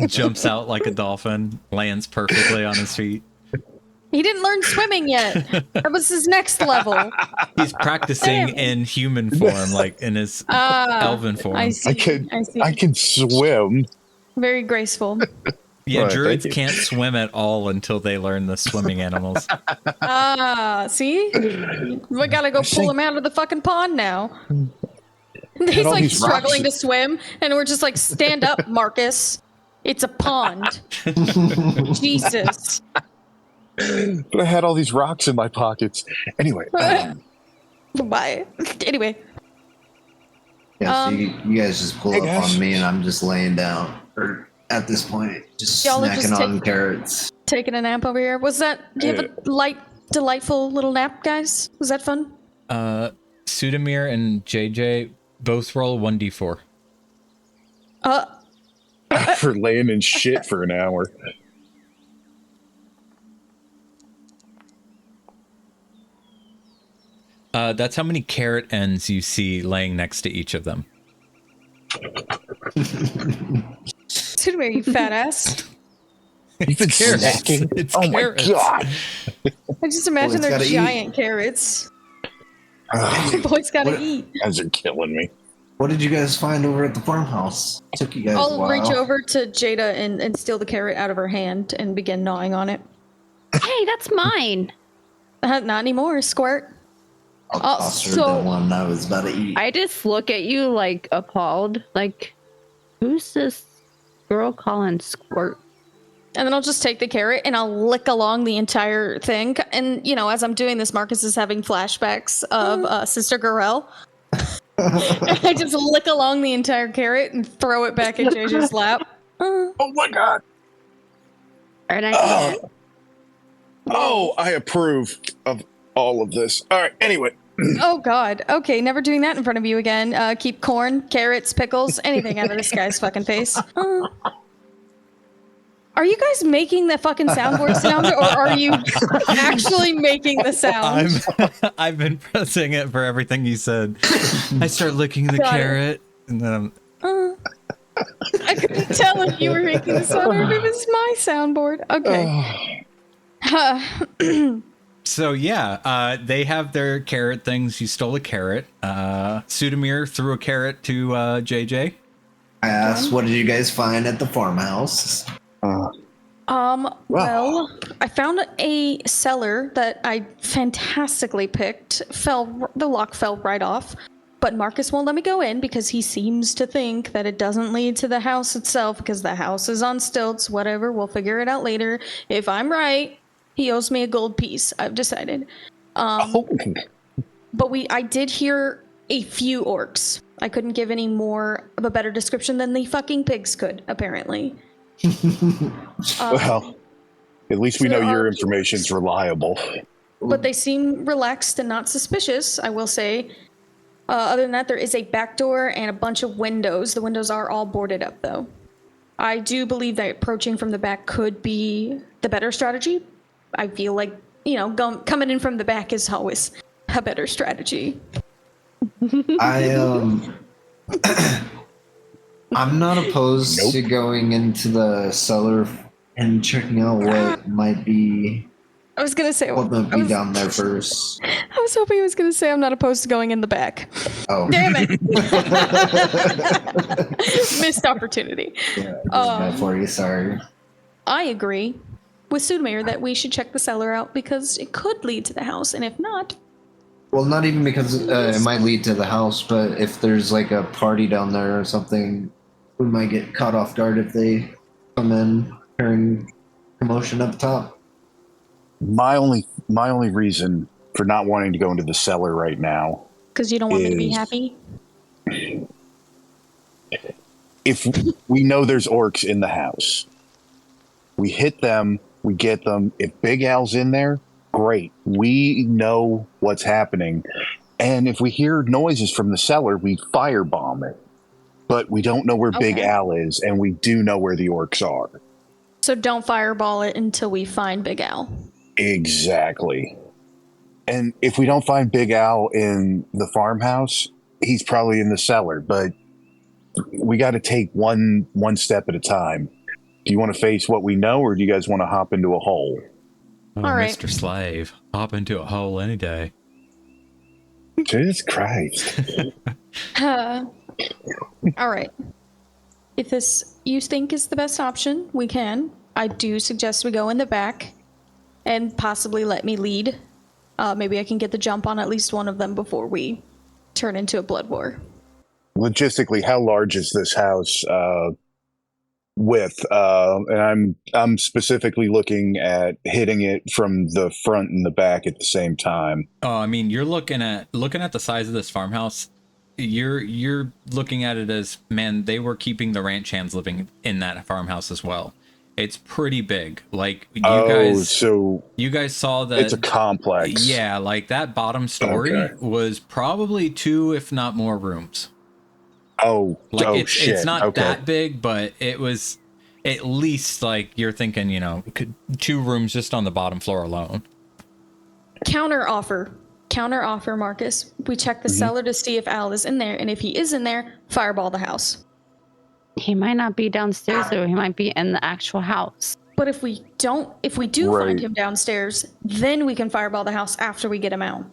Jumps out like a dolphin, lands perfectly on his feet. He didn't learn swimming yet. That was his next level. He's practicing in human form, like in his elven form. I see. I can swim. Very graceful. Yeah, Right, druids thank you. can't swim at all until they learn the swimming animals. See? We gotta go pull him out of the fucking pond now. He's all like these struggling rocks. to swim, and we're just like, stand up, Marcus. It's a pond. Jesus. But I had all these rocks in my pockets. Anyway. Bye. Anyway. Yeah, so you guys just pull Hey, up guys. on me and I'm just laying down. Or at this point, just Y'all are snacking just on carrots. Taking a nap over here. Was that, do you have a light, delightful little nap, guys? Was that fun? Sudamir and JJ both roll 1d4. For laying in shit for an hour. That's how many carrot ends you see laying next to each of them. Sudamir, you fat ass. You've been carrots. snacking? It's Oh carrots. my god. I just imagine it's they're gotta eat. giant carrots. Ugh, Boys gotta What- eat. you guys are killing me. What did you guys find over at the farmhouse? Took you guys a I'll while. reach over to Jada and steal the carrot out of her hand and begin gnawing on it. Hey, that's mine. Not anymore, Squirt. I'll toss her so- the one I was about to eat. I just look at you like appalled. Like, who's this girl calling Squirt? And then I'll just take the carrot and I'll lick along the entire thing. And, you know, as I'm doing this, Marcus is having flashbacks of Sister Gorel. I just lick along the entire carrot and throw it back in JJ's lap. Oh my god. And I Oh, I approve of all of this. All right, anyway. Oh, God. Okay, never doing that in front of you again. Keep corn, carrots, pickles, anything out of this guy's fucking face. Are you guys making the fucking soundboard sound, or are you actually making the sound? I've been pressing it for everything you said. I start licking the Got it. carrot, and then I'm I couldn't tell if you were making the sound or if it was my soundboard. Okay. So yeah, they have their carrot things. You stole a carrot. Sudamir threw a carrot to JJ. I asked, what did you guys find at the farmhouse? Well, I found a cellar that I fantastically picked. The lock fell right off, but Marcus won't let me go in because he seems to think that it doesn't lead to the house itself because the house is on stilts. Whatever, we'll figure it out later. If I'm right, he owes me a gold piece. I've decided. But I did hear a few orcs. I couldn't give any more of a better description than the fucking pigs could, apparently. Well, at least we so know there your are information's reliable. But they seem relaxed and not suspicious, I will say. Other than that, there is a back door and a bunch of windows. The windows are all boarded up, though. I do believe that approaching from the back could be the better strategy. I feel like, you know, coming in from the back is always a better strategy. I'm not opposed to going into the cellar and checking out what might be I was gonna say down there first. I was hoping he was gonna say I'm not opposed to going in the back. Oh, Damn it! Missed opportunity. yeah, I did that for you. Sorry. I agree with Sudamir that we should check the cellar out because it could lead to the house, and if not, Well, not even because it might lead to the house, but if there's like a party down there or something, we might get caught off guard if they come in hearing commotion up top. My only reason for not wanting to go into the cellar right now, because you don't want me to be is- happy. if we know there's orcs in the house, we hit them, we get them. If Big Al's in there, great. We know what's happening. And if we hear noises from the cellar, we firebomb it. But we don't know where Big Okay. Al is, and we do know where the orcs are. So don't fireball it until we find Big Al. Exactly. And if we don't find Big Al in the farmhouse, he's probably in the cellar. But we got to take one step at a time. Do you want to face what we know, or do you guys want to hop into a hole? Oh, All right. Mr. Slave, hop into a hole any day. Jesus Christ. All right. If this you think is the best option, we can. I do suggest we go in the back and possibly let me lead. Maybe I can get the jump on at least one of them before we turn into a blood war. Logistically, how large is this house width? And I'm specifically looking at hitting it from the front and the back at the same time. Oh, I mean, you're looking at the size of this farmhouse. You're looking at it as, man, they were keeping the ranch hands living in that farmhouse as well. It's pretty big. Like you guys saw that it's a complex. Yeah, like that bottom story was probably 2, if not more, rooms. Shit. It's not that big, but it was at least like you're thinking, 2 rooms just on the bottom floor alone. Counter offer, Marcus. We check the cellar to see if Al is in there, and if he is in there, fireball the house. He might not be downstairs, though. He might be in the actual house. But if we do find him downstairs, then we can fireball the house after we get him out.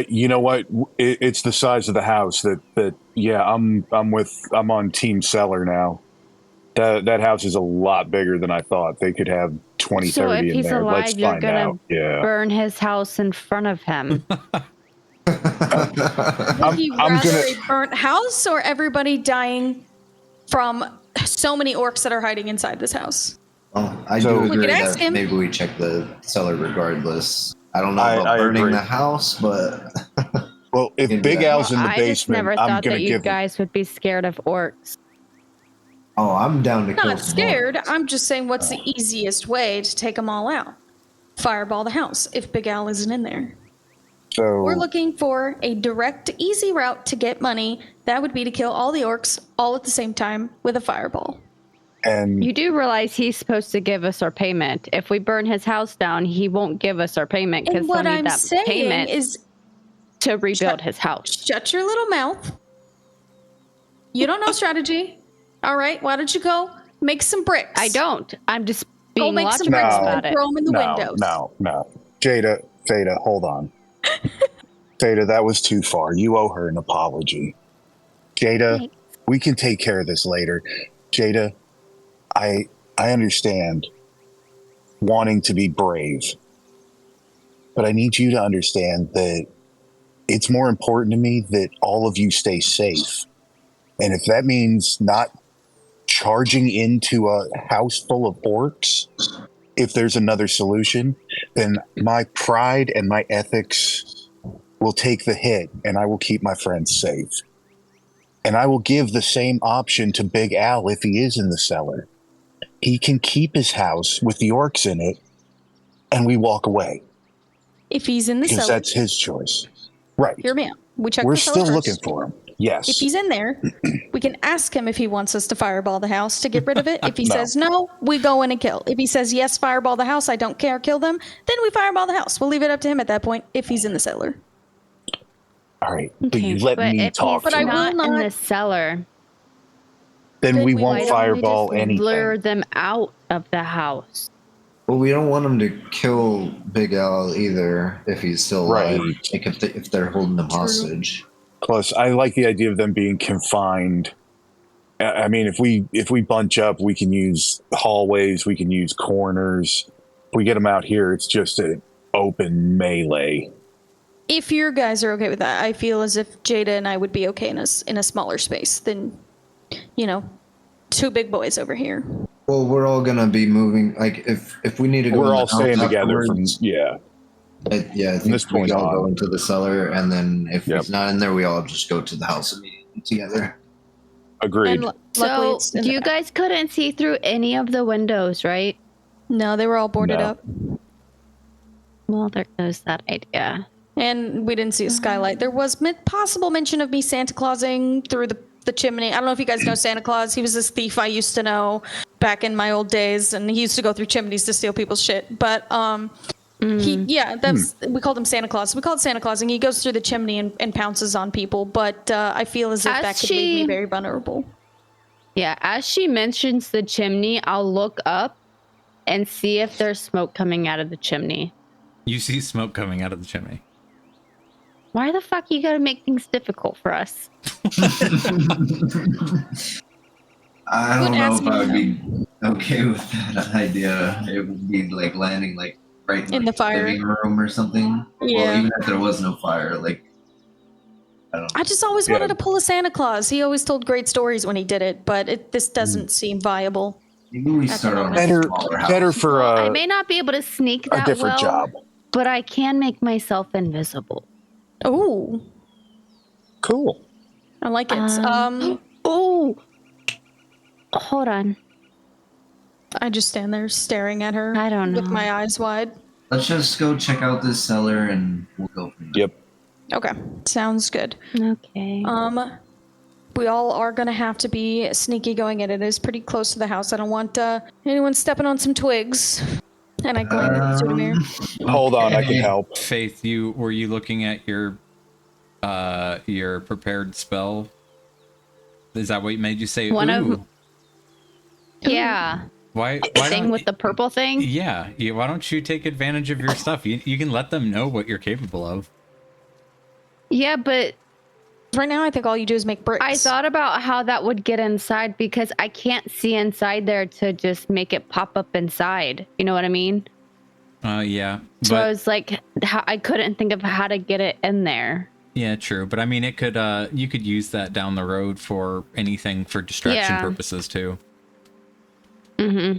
You know what? It's the size of the house that yeah, I'm on Team Cellar now. That house is a lot bigger than I thought. They could have 20, So 30 if in he's there. alive, Let's you're find gonna out. Yeah. burn his house in front of him. Would he rather a burnt house or everybody dying from so many orcs that are hiding inside this house? Well, I So- do We agree could ask that him. maybe we check the cellar regardless. I don't know about I burning agree. the house, but Well, if Maybe Big that. Al's in the I just basement, never I'm thought gonna that you give him. guys would be scared of orcs. oh, I'm down to kill Not some scared. orcs. I'm just saying, what's the easiest way to take them all out? Fireball the house if Big Al isn't in there. So We're looking for a direct, easy route to get money. That would be to kill all the orcs all at the same time with a fireball. and You do realize he's supposed to give us our payment. If we burn his house down, he won't give us our payment because And he'll what need I'm that saying payment is, to rebuild his house. shut your little mouth. You don't know strategy. All right, why don't you go make some bricks? I don't. I'm just Go being make some logical bricks No. about and it. throw them in the windows. No. Jada, hold on. Jada, that was too far. You owe her an apology. Jada, Thanks. we can take care of this later. Jada, I understand wanting to be brave, but I need you to understand that it's more important to me that all of you stay safe. And if that means not charging into a house full of orcs, if there's another solution, then my pride and my ethics will take the hit and I will keep my friends safe. And I will give the same option to Big Al if he is in the cellar. He can keep his house with the orcs in it and we walk away If he's in the because cellar, that's his choice. Right. hear me out. We check We're the cellar still first. looking for him. Yes. If he's in there, we can ask him if he wants us to fireball the house to get rid of it. If he No. says no, we go in and kill. If he says yes, fireball the house, I don't care, kill them, then we fireball the house. We'll leave it up to him at that point if he's in the cellar. All right. But Okay, you let but me if talk he's to I him. will not in not- the cellar, Then we Good, won't why don't we fireball just anything. lure them out of the house? Well, we don't want him to kill Big Al either if he's still alive. Right. Like if they're holding him hostage. Plus, I like the idea of them being confined. I mean, if we bunch up, we can use hallways, we can use corners. If we get them out here, it's just an open melee. If your guys are okay with that, I feel as if Jada and I would be okay in a smaller space than, two big boys over here. Well, we're all gonna be moving. Like if we need to go, We're in the all staying house together from afterwards, I think this we point all go on. into the cellar, and then if Yep. he's not in there, we all just go to the house immediately together. Agreed. And luckily, So it's in the you back. guys couldn't see through any of the windows, right? No, they were all boarded No. up, Well, there goes that idea. and we didn't see a skylight. There was possible mention of me Santa Clausing through the chimney. I don't know if you guys know Santa Claus. He was this thief I used to know back in my old days, and he used to go through chimneys to steal people's shit. But we called him Santa Claus. We called Santa Claus, and he goes through the chimney and pounces on people. But I feel as if As that could leave me she- very vulnerable. Yeah, as she mentions the chimney, I'll look up and see if there's smoke coming out of the chimney. You see smoke coming out of the chimney. Why the fuck you gotta make things difficult for us? I don't Good know if asking I would them. be okay with that idea. It would be like landing like right in In the like, fire. living room or something. Yeah. Well, even if there was no fire, like I don't know. I just always wanted to pull a Santa Claus. He always told great stories when he did it, but this doesn't seem viable. Maybe we At the start on a moment. smaller house. Better for I may not be able to sneak a that different well, job. but I can make myself invisible. Oh, Cool. I like it. Oh, hold on. I just stand there staring at her. I don't with know. my eyes wide. Let's just go check out this cellar and we'll go from there. Yep. Okay, sounds good. Okay. We all are gonna have to be sneaky going in. It is pretty close to the house. I don't want anyone stepping on some twigs. And I glance at Sudamir. Hold on, I can help. Faith, were you looking at your prepared spell? Is that what made you say One ooh? of- yeah. Why Thing don't with the purple thing? yeah, why don't you take advantage of your stuff? You can let them know what you're capable of. Yeah, but Right now, I think all you do is make bricks. I thought about how that would get inside because I can't see inside there to just make it pop up inside. You know what I mean? Yeah. So I But was like, I couldn't think of how to get it in there. yeah, true. But I mean, it could you could use that down the road for anything for distraction Yeah. purposes too. Mm-hmm.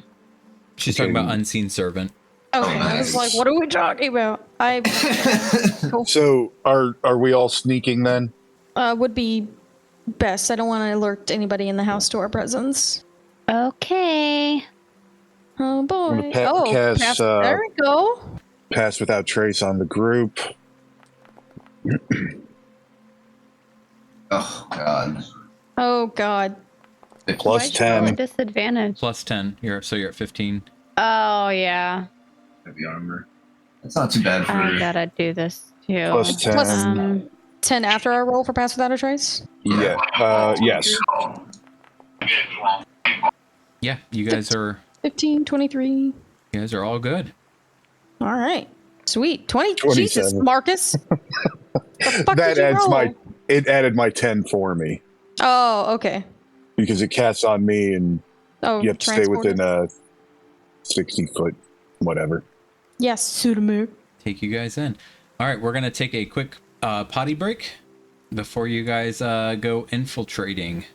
She's talking about unseen servant. Okay, I was like, what are we talking about? I So are we all sneaking then? would be best. I don't want to alert anybody in the house to our presence. Okay. Oh boy. I'm gonna cast, there we go. Pass without trace on the group. Oh God. Oh god. Plus Why'd you roll a 10. disadvantage. Plus 10. You're at 15. Oh yeah. Heavy armor. That's not too bad for. I gotta do this too. Plus 10. Plus- 10 after our roll for pass without a trace? Yeah. Yes. Yeah, you guys are 15, 23. you guys are all good. All right. Sweet. 20. 27. Jesus, Marcus. The fuck That did you adds roll? it added my 10 for me Oh, okay. because it casts on me and Oh, you have to stay transported. within 60 foot whatever. Yes, Sudamir. Take you guys in. All right, we're gonna take a quick potty break before you guys go infiltrating.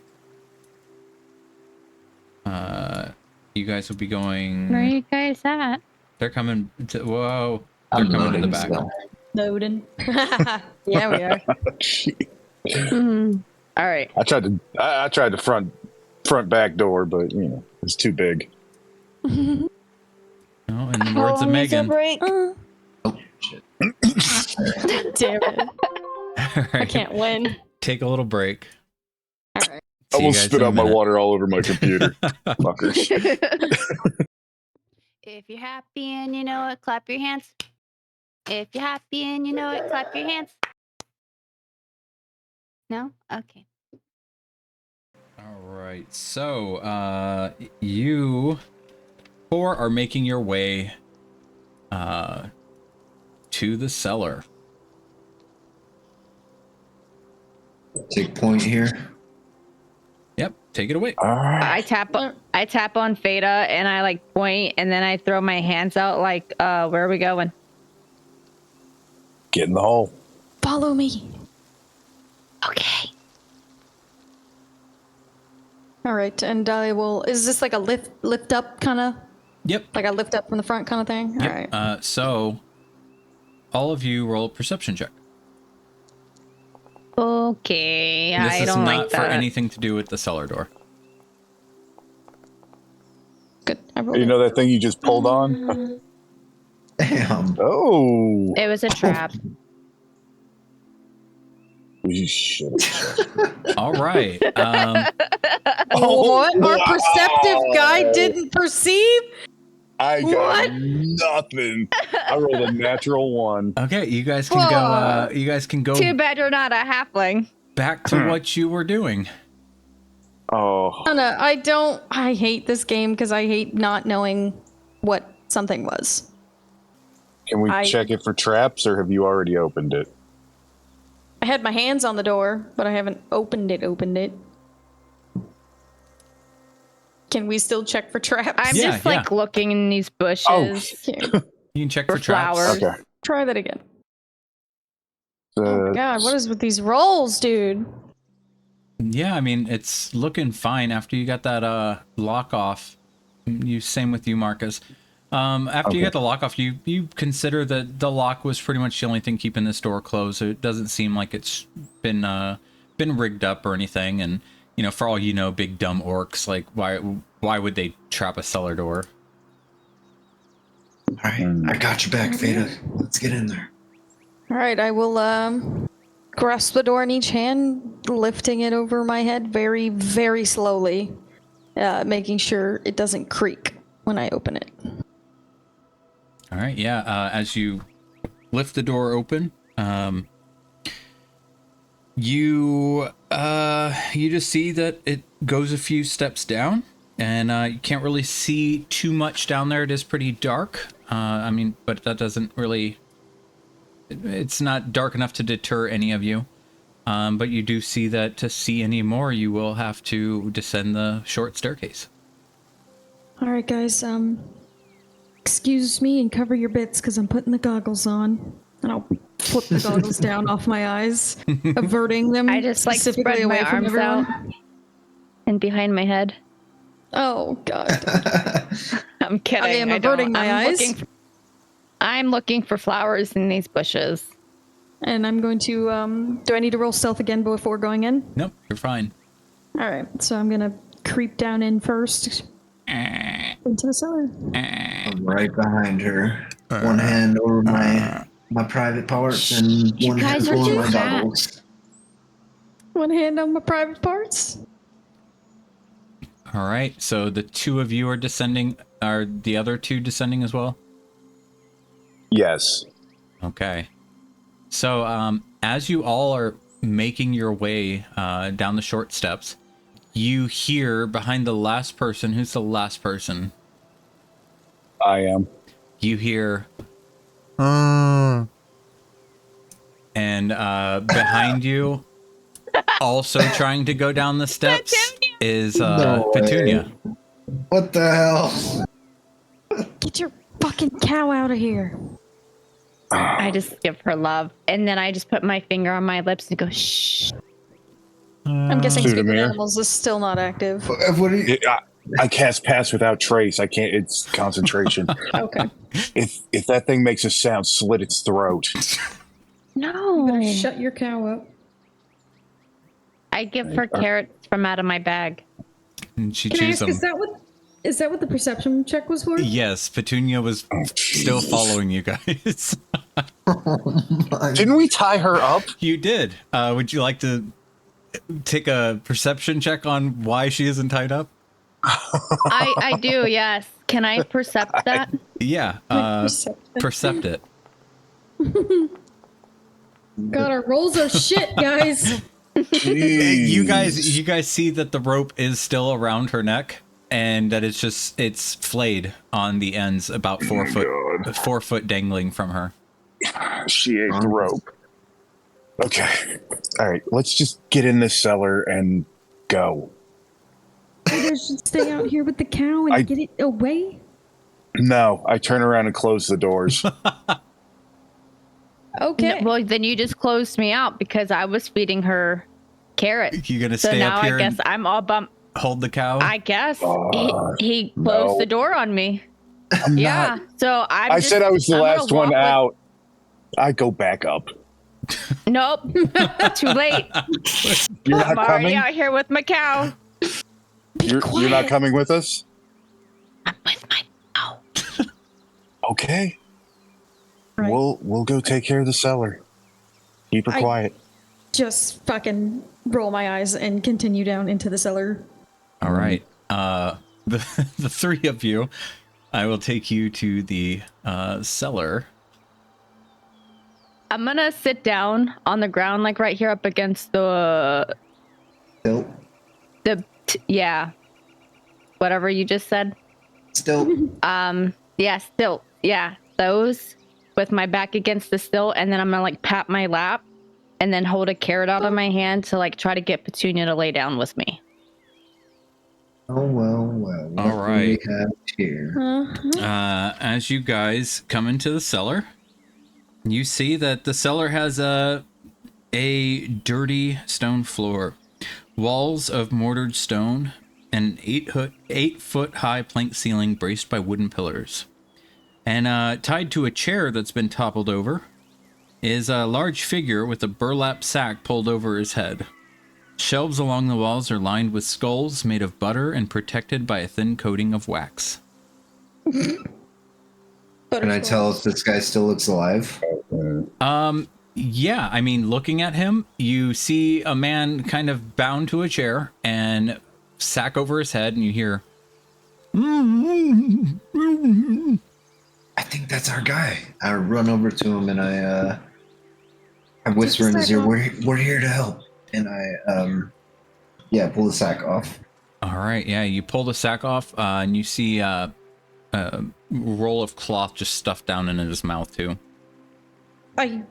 You guys will be going. Where are you guys at? They're coming to. Whoa! They're I'm coming to loading the back. still. Loading. Yeah, we are. All right. I tried the front back door, but it's too big. Oh, in the words of Megan. Uh, Oh shit. damn it. All I right, can't win. take a little break. All right. I See you will guys spit in a out my minute. water all over my computer. Fuckers. If you're happy and you know it, clap your hands. If you're happy and you know it, clap your hands. No? Okay. All right. So, you four are making your way to the cellar. Take point here. Yep. Take it away. I tap on Feta and I like point and then I throw my hands out like, where are we going? Get in the hole. Follow me. Okay. All right, and I will. Is this like a lift up kind of? Yep. Like a lift up from the front kind of thing? Yep. All right. So, all of you roll a perception check. Okay. This I is don't not like for that. anything to do with the cellar door. Good. I rolled You it. know that thing you just pulled on? Damn. Oh. It was a trap. You should. All right. What? Our wow. perceptive guy didn't perceive? I got What? nothing. I rolled a natural 1. Okay, you guys can go. You guys can go Too bad you're not a halfling. back to what you were doing. Oh. No, I don't. I hate this game because I hate not knowing what something was. Can we check it for traps, or have you already opened it? I had my hands on the door, but I haven't opened it. Can we still check for traps? I'm Yeah, just like looking in these bushes. Here, You can check For for traps. flowers. Okay. try that again. Oh my god, what is with these rolls, dude? Yeah, I mean it's looking fine after you got that lock off. Same with you, Marcus. After you got the lock off, you consider that the lock was pretty much the only thing keeping this door closed. It doesn't seem like it's been rigged up or anything. And you know, for all you know, big dumb orcs, like why would they trap a cellar door? All right, I got your back, Feta. Let's get in there. All right, I will grasp the door in each hand, lifting it over my head very, very slowly, making sure it doesn't creak when I open it. All right, yeah. As you lift the door open, you just see that it goes a few steps down, and you can't really see too much down there. It is pretty dark. I mean, but that doesn't really. It's not dark enough to deter any of you. But you do see that to see any more, you will have to descend the short staircase. All right, guys. Excuse me and cover your bits because I'm putting the goggles on, and I'll flip the goggles down off my eyes, averting them. I just like specifically spread my away from arms everyone. out and behind my head. Oh god. I'm kidding. Okay, I'm I don't. averting my eyes. I'm looking for flowers in these bushes. And I'm going to. Do I need to roll stealth again before going in? Nope, you're fine. All right, so I'm gonna creep down in first into the cellar. I'm right behind her. One hand over my private parts and You one hand guys are over too my fat. goggles. One hand on my private parts. All right, so the two of you are descending. Are the other two descending as well? Yes. Okay. So as you all are making your way down the short steps, you hear behind the last person. Who's the last person? I am. You hear. And behind you, also trying to go down the steps, is No way. Petunia. What the hell? Get your fucking cow out of here. I just give her love, and then I just put my finger on my lips and go shh. I'm guessing Shoot speak him with here. animals is still not active. What are you? I cast pass without trace. I can't. It's concentration. Okay. If that thing makes a sound, slit its throat. No. You better shut your cow up. I give her carrots from out of my bag. And she Can I chews ask, them. is that what the perception check was for? Yes, Petunia was still following you guys. Didn't we tie her up? You did. Would you like to take a perception check on why she isn't tied up? I do, yes. Can I percept that? Yeah, percept it. God, our rolls are shit, guys. You guys see that the rope is still around her neck, and that it's flayed on the ends, about 4 foot, God. 4 foot dangling from her. She ate the rope. Okay. All right. Let's just get in this cellar and go. You guys should stay out here with the cow and get it away. No, I turn around and close the doors. Okay. No, well, then you just closed me out because I was feeding her carrots. You gonna So stay now up here I guess and I'm all bummed. hold the cow? I guess he closed the door on me. I'm Yeah. not. So I said I was the last one out. I go back up. Nope. Too late. You're not I'm already coming? out here with my cow. You're not coming with us? I'm with my cow. Okay. Right. We'll go take care of the cellar. Keep her quiet. Just fucking roll my eyes and continue down into the cellar. All right. The three of you, I will take you to the cellar. I'm gonna sit down on the ground, like right here up against the Still. yeah, whatever you just said. Still. Yeah, still, yeah, those with my back against the still, and then I'm gonna like pat my lap, and then hold a carrot out of my hand to like try to get Petunia to lay down with me. Oh, well. What All right. do we have here? As you guys come into the cellar, you see that the cellar has a dirty stone floor, walls of mortared stone, and 8-foot high plank ceiling braced by wooden pillars. And tied to a chair that's been toppled over is a large figure with a burlap sack pulled over his head. Shelves along the walls are lined with skulls made of butter and protected by a thin coating of wax. Can I tell if this guy still looks alive? Yeah, I mean, looking at him, you see a man kind of bound to a chair and sack over his head, and you hear, I think that's our guy. I run over to him and I whisper in his ear, we're here to help. And I pull the sack off. all right, yeah, you pull the sack off, and you see a roll of cloth just stuffed down into his mouth, too. I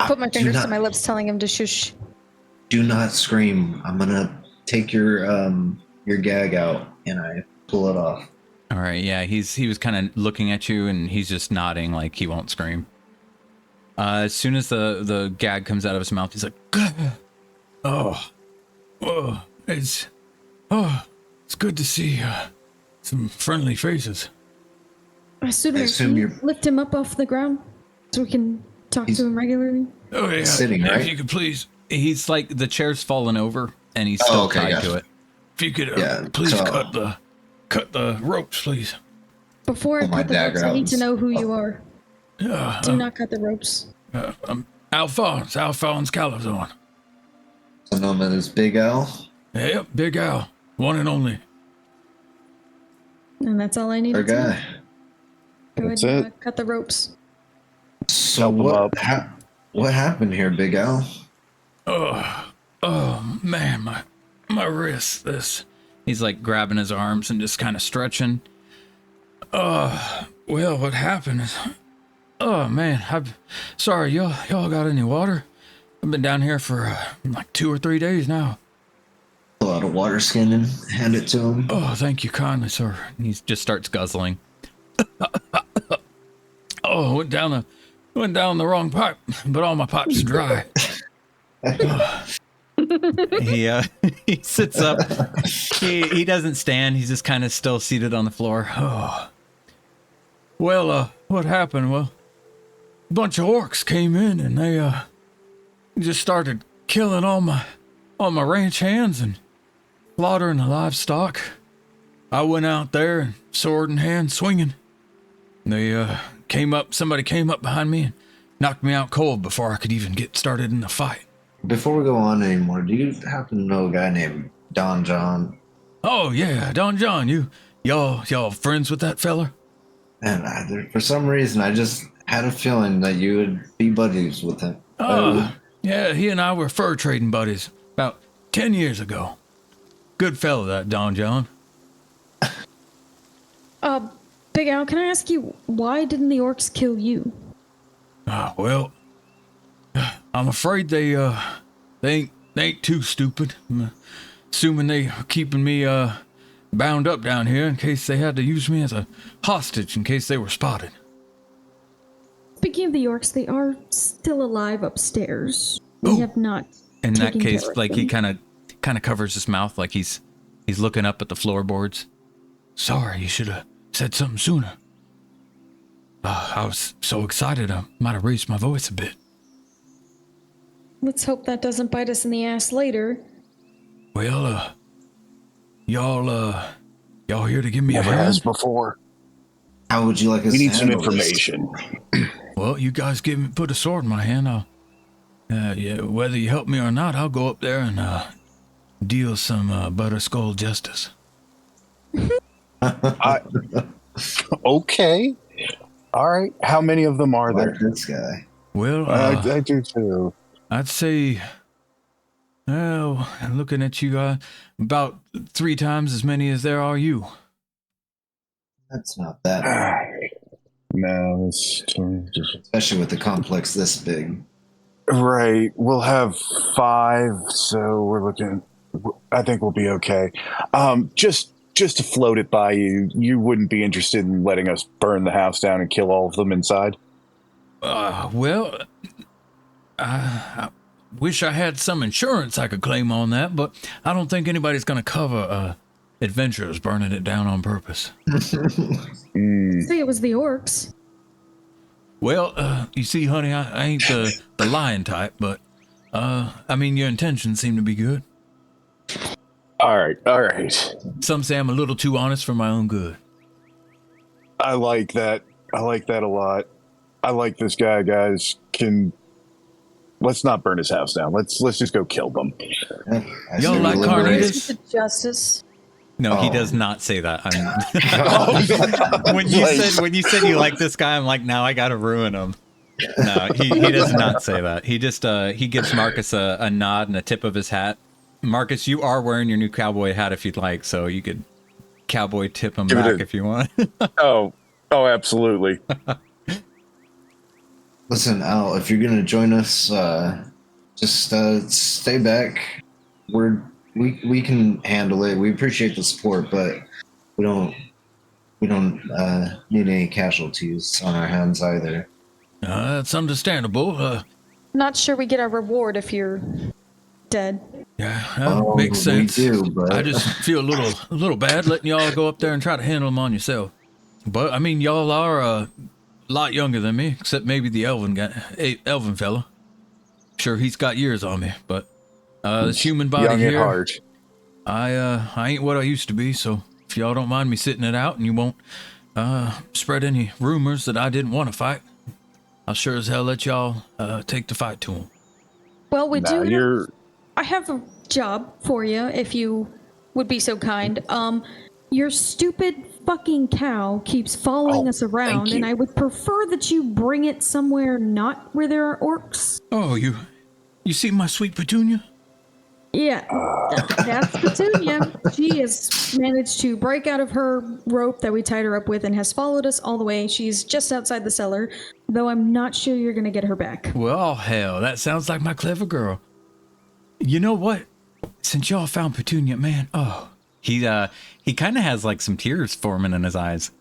put my fingers to my lips, telling him to shush. Do not scream. I'm gonna take your gag out, and I pull it off. All right, yeah, he was kind of looking at you, and he's just nodding like he won't scream. As soon as the gag comes out of his mouth, he's like, It's good to see some friendly faces. I assume you're lift him up off the ground so we can talk to him regularly. Oh yeah, sitting, right? If you could please, he's like, the chair's fallen over, and he's still tied to it. if you could, please cut the ropes, please. Before I Pull my cut the ropes, dagger I out need to and- know who you are. Do not cut the ropes. I'm Alfonse Kalazorn. So known as Big Al. Yep, Big Al, one and only. And that's all I need Our to know. guy. Go That's ahead and it. cut the ropes. So Help him up. what happened here, Big Al? Oh man, my wrist. This. He's like grabbing his arms and just kind of stretching. Well, what happened is, oh man, I'm sorry. Y'all got any water? I've been down here for like 2 or 3 days now. Pull out a water skin and hand it to him. Oh, thank you kindly, sir. He just starts guzzling. Oh, went down the wrong pipe, but all my pipes are dry. He sits up. He doesn't stand. He's just kind of still seated on the floor. Oh. Well, what happened? Well, a bunch of orcs came in and they just started killing all my ranch hands and slaughtering the livestock. I went out there, sword in hand, swinging. They somebody came up behind me and knocked me out cold before I could even get started in the fight. Before we go on anymore, do you happen to know a guy named Don Jon? Oh yeah, Don Jon, y'all friends with that fella? And for some reason, I just had a feeling that you would be buddies with him. Yeah, he and I were fur trading buddies about 10 years ago. Good fellow, that Don Jon. Big Al, can I ask you, why didn't the orcs kill you? Well, I'm afraid they ain't too stupid. I'm assuming they are keeping me bound up down here in case they had to use me as a hostage in case they were spotted. Speaking of the orcs, they are still alive upstairs. We have not. In that taken case, care of like them. he kind of covers his mouth, like he's looking up at the floorboards. Sorry, you should have said something sooner. I was so excited I might have raised my voice a bit. Let's hope that doesn't bite us in the ass later. Well, y'all here to give me Never a hand? has before. How would you like us We to need some handle this? information. Well, you guys put a sword in my hand. Yeah, whether you help me or not, I'll go up there and deal some Butterskull justice. Okay. All right. How many of them are Like there? this guy. Well, I do too. I'd say, well, looking at you, about 3 times as many as there are you. That's not that bad, No, it's especially with the complex this big. right. We'll have 5, so we're looking. I think we'll be okay. Just to float it by you, you wouldn't be interested in letting us burn the house down and kill all of them inside? Well, I wish I had some insurance I could claim on that, but I don't think anybody's going to cover adventurers burning it down on purpose. Say it was the orcs. Well, you see, honey, I ain't the lion type, but I mean, your intentions seem to be good. All right. Some say I'm a little too honest for my own good. I like that. I like that a lot. I like this guy, guys. Let's not burn his house down. Let's just go kill them. I Y'all say like we carnitas? liberate- Raise with justice. No, he Oh. does not say that. Oh, when you said you like this guy, I'm like, now I gotta ruin him. No, he does not say that. He just he gives Marcus a nod and a tip of his hat. Marcus, you are wearing your new cowboy hat if you'd like, so you could cowboy tip him Give it back a- if you want. oh, absolutely. Listen, Al, if you're gonna join us, just stay back. We can handle it. We appreciate the support, but we don't need any casualties on our hands either. That's understandable. Not sure we get our reward if you're dead. Yeah, that makes sense. We do, but I just feel a little bad letting y'all go up there and try to handle them on yourself. But I mean, y'all are a lot younger than me, except maybe the elven fella. Sure, he's got years on me, but this human body Young at here, heart. I ain't what I used to be. So if y'all don't mind me sitting it out and you won't spread any rumors that I didn't want to fight, I'll sure as hell let y'all take the fight to him. Well, we Nah, do. I have a job for you, if you would be so kind. Your stupid fucking cow keeps following us around, you. and I would prefer that you bring it somewhere not where there are orcs. Oh, you see my sweet Petunia? Yeah, that's Petunia. She has managed to break out of her rope that we tied her up with and has followed us all the way. She's just outside the cellar, though I'm not sure you're going to get her back. Well, hell, that sounds like my clever girl. You know what? Since y'all found Petunia, man, He kind of has like some tears forming in his eyes.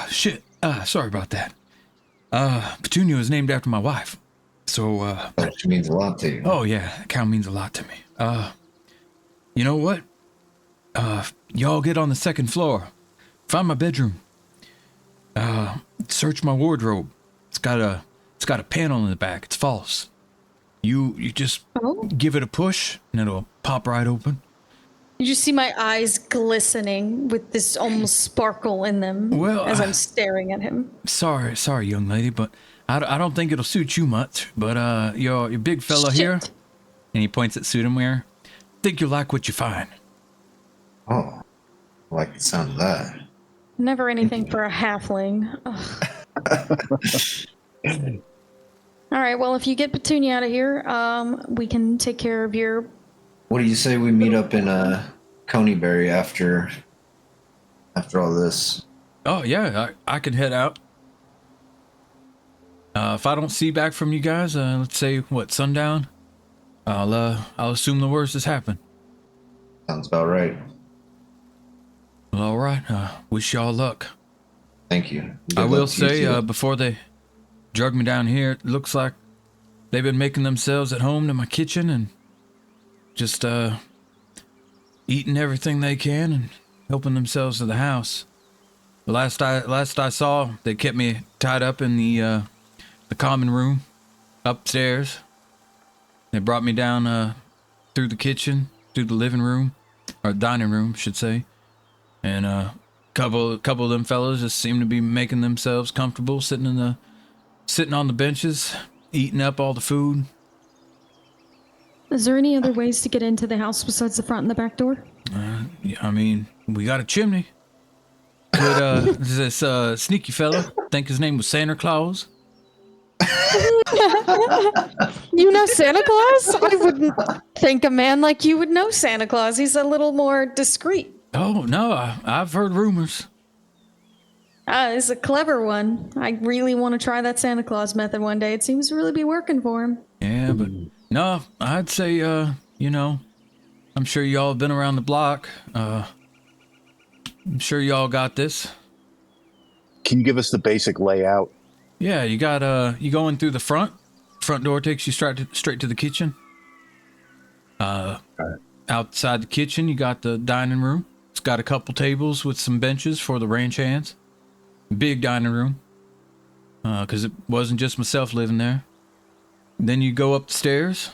shit. Sorry about that. Petunia was named after my wife. So, that means a lot to you. oh yeah, cow means a lot to me. You know what? Y'all get on the second floor. Find my bedroom. Search my wardrobe. It's got a panel in the back. It's false. You just Oh? give it a push and it'll pop right open. You just see my eyes glistening with this almost sparkle in them Well, as I'm staring at him. Sorry, young lady, but I don't think it'll suit you much. But your big fella here, Shit. And he points at Sudamir. think you'll like what you find. Oh, I like the sound of that. Never anything for a halfling. Ugh. All right. Well, if you get Petunia out of here, we can take care of your. What do you say we meet up in Coneyberry after all this? Oh yeah, I could head out. If I don't see back from you guys, let's say what, sundown, I'll assume the worst has happened. Sounds about right. Well, all right. Wish y'all luck. Thank you. I Good will luck to you say, too. before they drug me down here, it looks like they've been making themselves at home to my kitchen and just eating everything they can and helping themselves to the house. The last I saw, they kept me tied up in the common room upstairs. They brought me down through the kitchen, through the living room, or dining room, should say, and couple of them fellas just seem to be making themselves comfortable, sitting on the benches, eating up all the food. Is there any other ways to get into the house besides the front and the back door? Yeah, I mean, we got a chimney. Could this sneaky fella, think his name was Santa Claus? You know Santa Claus? I wouldn't think a man like you would know Santa Claus. He's a little more discreet. Oh no, I've heard rumors. It's a clever one. I really want to try that Santa Claus method one day. It seems to really be working for him. Yeah, but no, I'd say you know, I'm sure y'all have been around the block. I'm sure y'all got this. Can you give us the basic layout? Yeah, you got you go in through the front. Front door takes you straight to the kitchen. Outside the kitchen, you got the dining room. It's got a couple tables with some benches for the ranch hands. Big dining room. Because it wasn't just myself living there. Then you go up the stairs.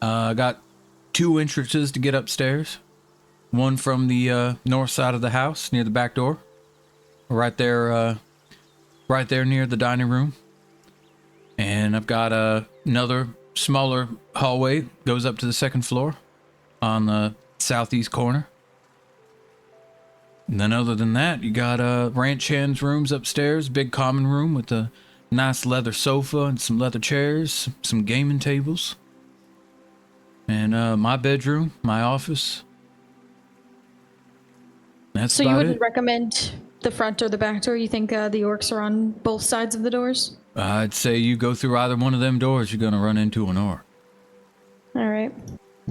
I got 2 entrances to get upstairs. One from the north side of the house near the back door. Right there near the dining room. And I've got another smaller hallway, goes up to the second floor on the southeast corner. And then other than that, you got ranch hands rooms upstairs, big common room with a nice leather sofa and some leather chairs, some gaming tables. And my bedroom, my office. That's So you about wouldn't it. recommend the front or the back door? You think the orcs are on both sides of the doors? I'd say you go through either one of them doors, you're gonna run into an orc. All right.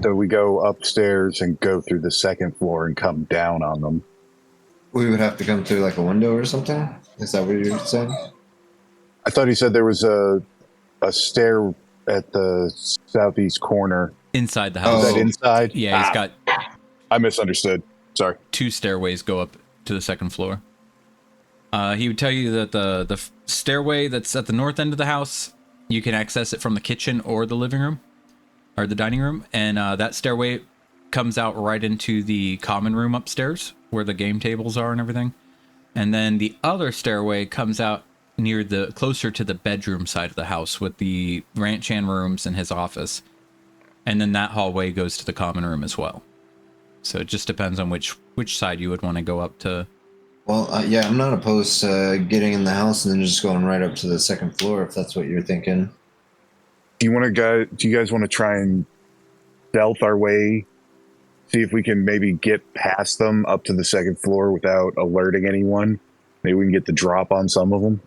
So we go upstairs and go through the second floor and come down on them. We would have to come through like a window or something? Is that what you're saying? I thought he said there was a stair at the southeast corner. Inside the Is house. that inside? Yeah, he's got I misunderstood. Sorry. 2 stairways go up to the second floor. He would tell you that the stairway that's at the north end of the house, you can access it from the kitchen or the living room or the dining room, and that stairway comes out right into the common room upstairs where the game tables are and everything. And then the other stairway comes out near the closer to the bedroom side of the house with the ranch hand rooms and his office. And then that hallway goes to the common room as well. So it just depends on which side you would want to go up to. Well, yeah, I'm not opposed to getting in the house and then just going right up to the second floor if that's what you're thinking. Do you guys want to try and stealth our way? See if we can maybe get past them up to the second floor without alerting anyone. Maybe we can get the drop on some of them.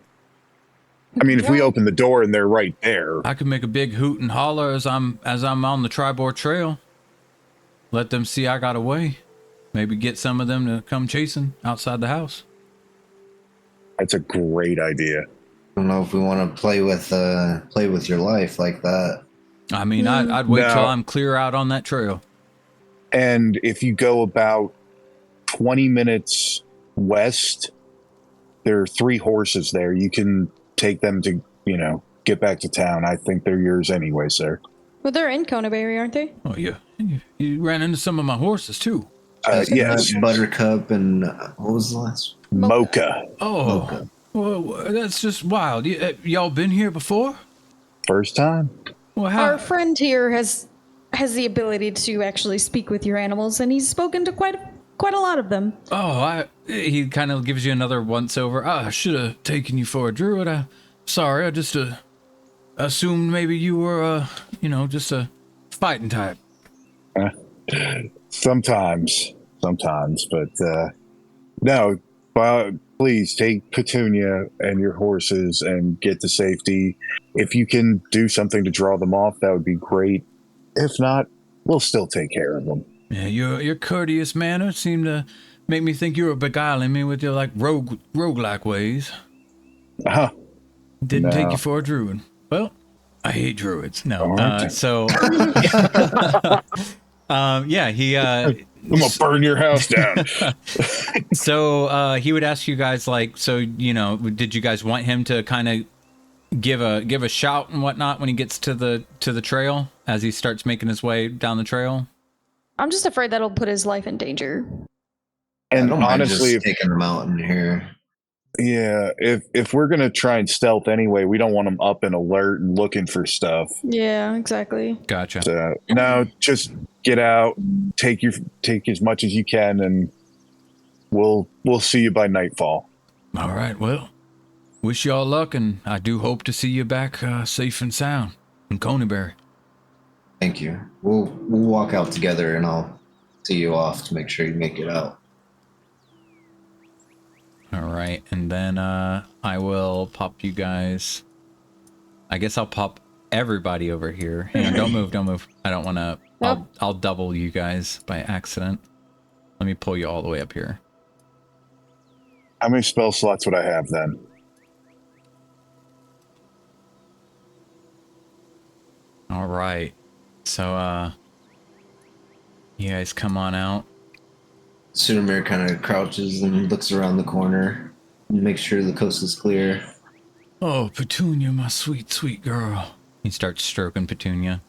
I mean, if we open the door and they're right there. I could make a big hoot and holler as I'm on the Tribord Trail. Let them see I got away. Maybe get some of them to come chasing outside the house. That's a great idea. I don't know if we want to play with your life like that. I mean, I'd wait No. till I'm clear out on that trail. And if you go about 20 minutes west, there are 3 horses there. You can take them to, get back to town. I think they're yours anyway, sir. Well, they're in Coneyberry, aren't they? Oh, yeah. You ran into some of my horses, too. Yes. Buttercup and what was the last? Mocha. Oh, Okay. well, that's just wild. Y'all been here before? First time. Well, Our friend here has the ability to actually speak with your animals, and he's spoken to quite a lot of them. Oh, he kind of gives you another once over. I should have taken you for a druid. Sorry, I just assumed maybe you were, just a fighting type. Sometimes, but no. Please take Petunia and your horses and get to safety. If you can do something to draw them off, that would be great. If not, we'll still take care of them. Yeah, your courteous manner seemed to make me think you were beguiling me with your roguelike ways. Didn't take you for a druid. Well, I hate druids. No. He I'm gonna burn your house down. So he would ask you guys did you guys want him to kind of give a shout and whatnot when he gets to the trail as he starts making his way down the trail? I'm just afraid that'll put his life in danger. And honestly, honestly, just taking them out in here. Yeah, if we're gonna try and stealth anyway, we don't want them up and alert and looking for stuff. Yeah, exactly. Gotcha. So, no, just get out, take as much as you can, and we'll see you by nightfall. All right. Well, wish you all luck, and I do hope to see you back safe and sound in Coneybury. Thank you. We'll walk out together, and I'll see you off to make sure you make it out. All right, and then I will pop you guys. I guess I'll pop everybody over here. Hang on, don't move. I don't want to. I'll double you guys by accident. Let me pull you all the way up here. How many spell slots would I have then? All right, so you guys come on out. Sudamir kind of crouches and looks around the corner and makes sure the coast is clear. Oh, Petunia, my sweet, sweet girl. He starts stroking Petunia.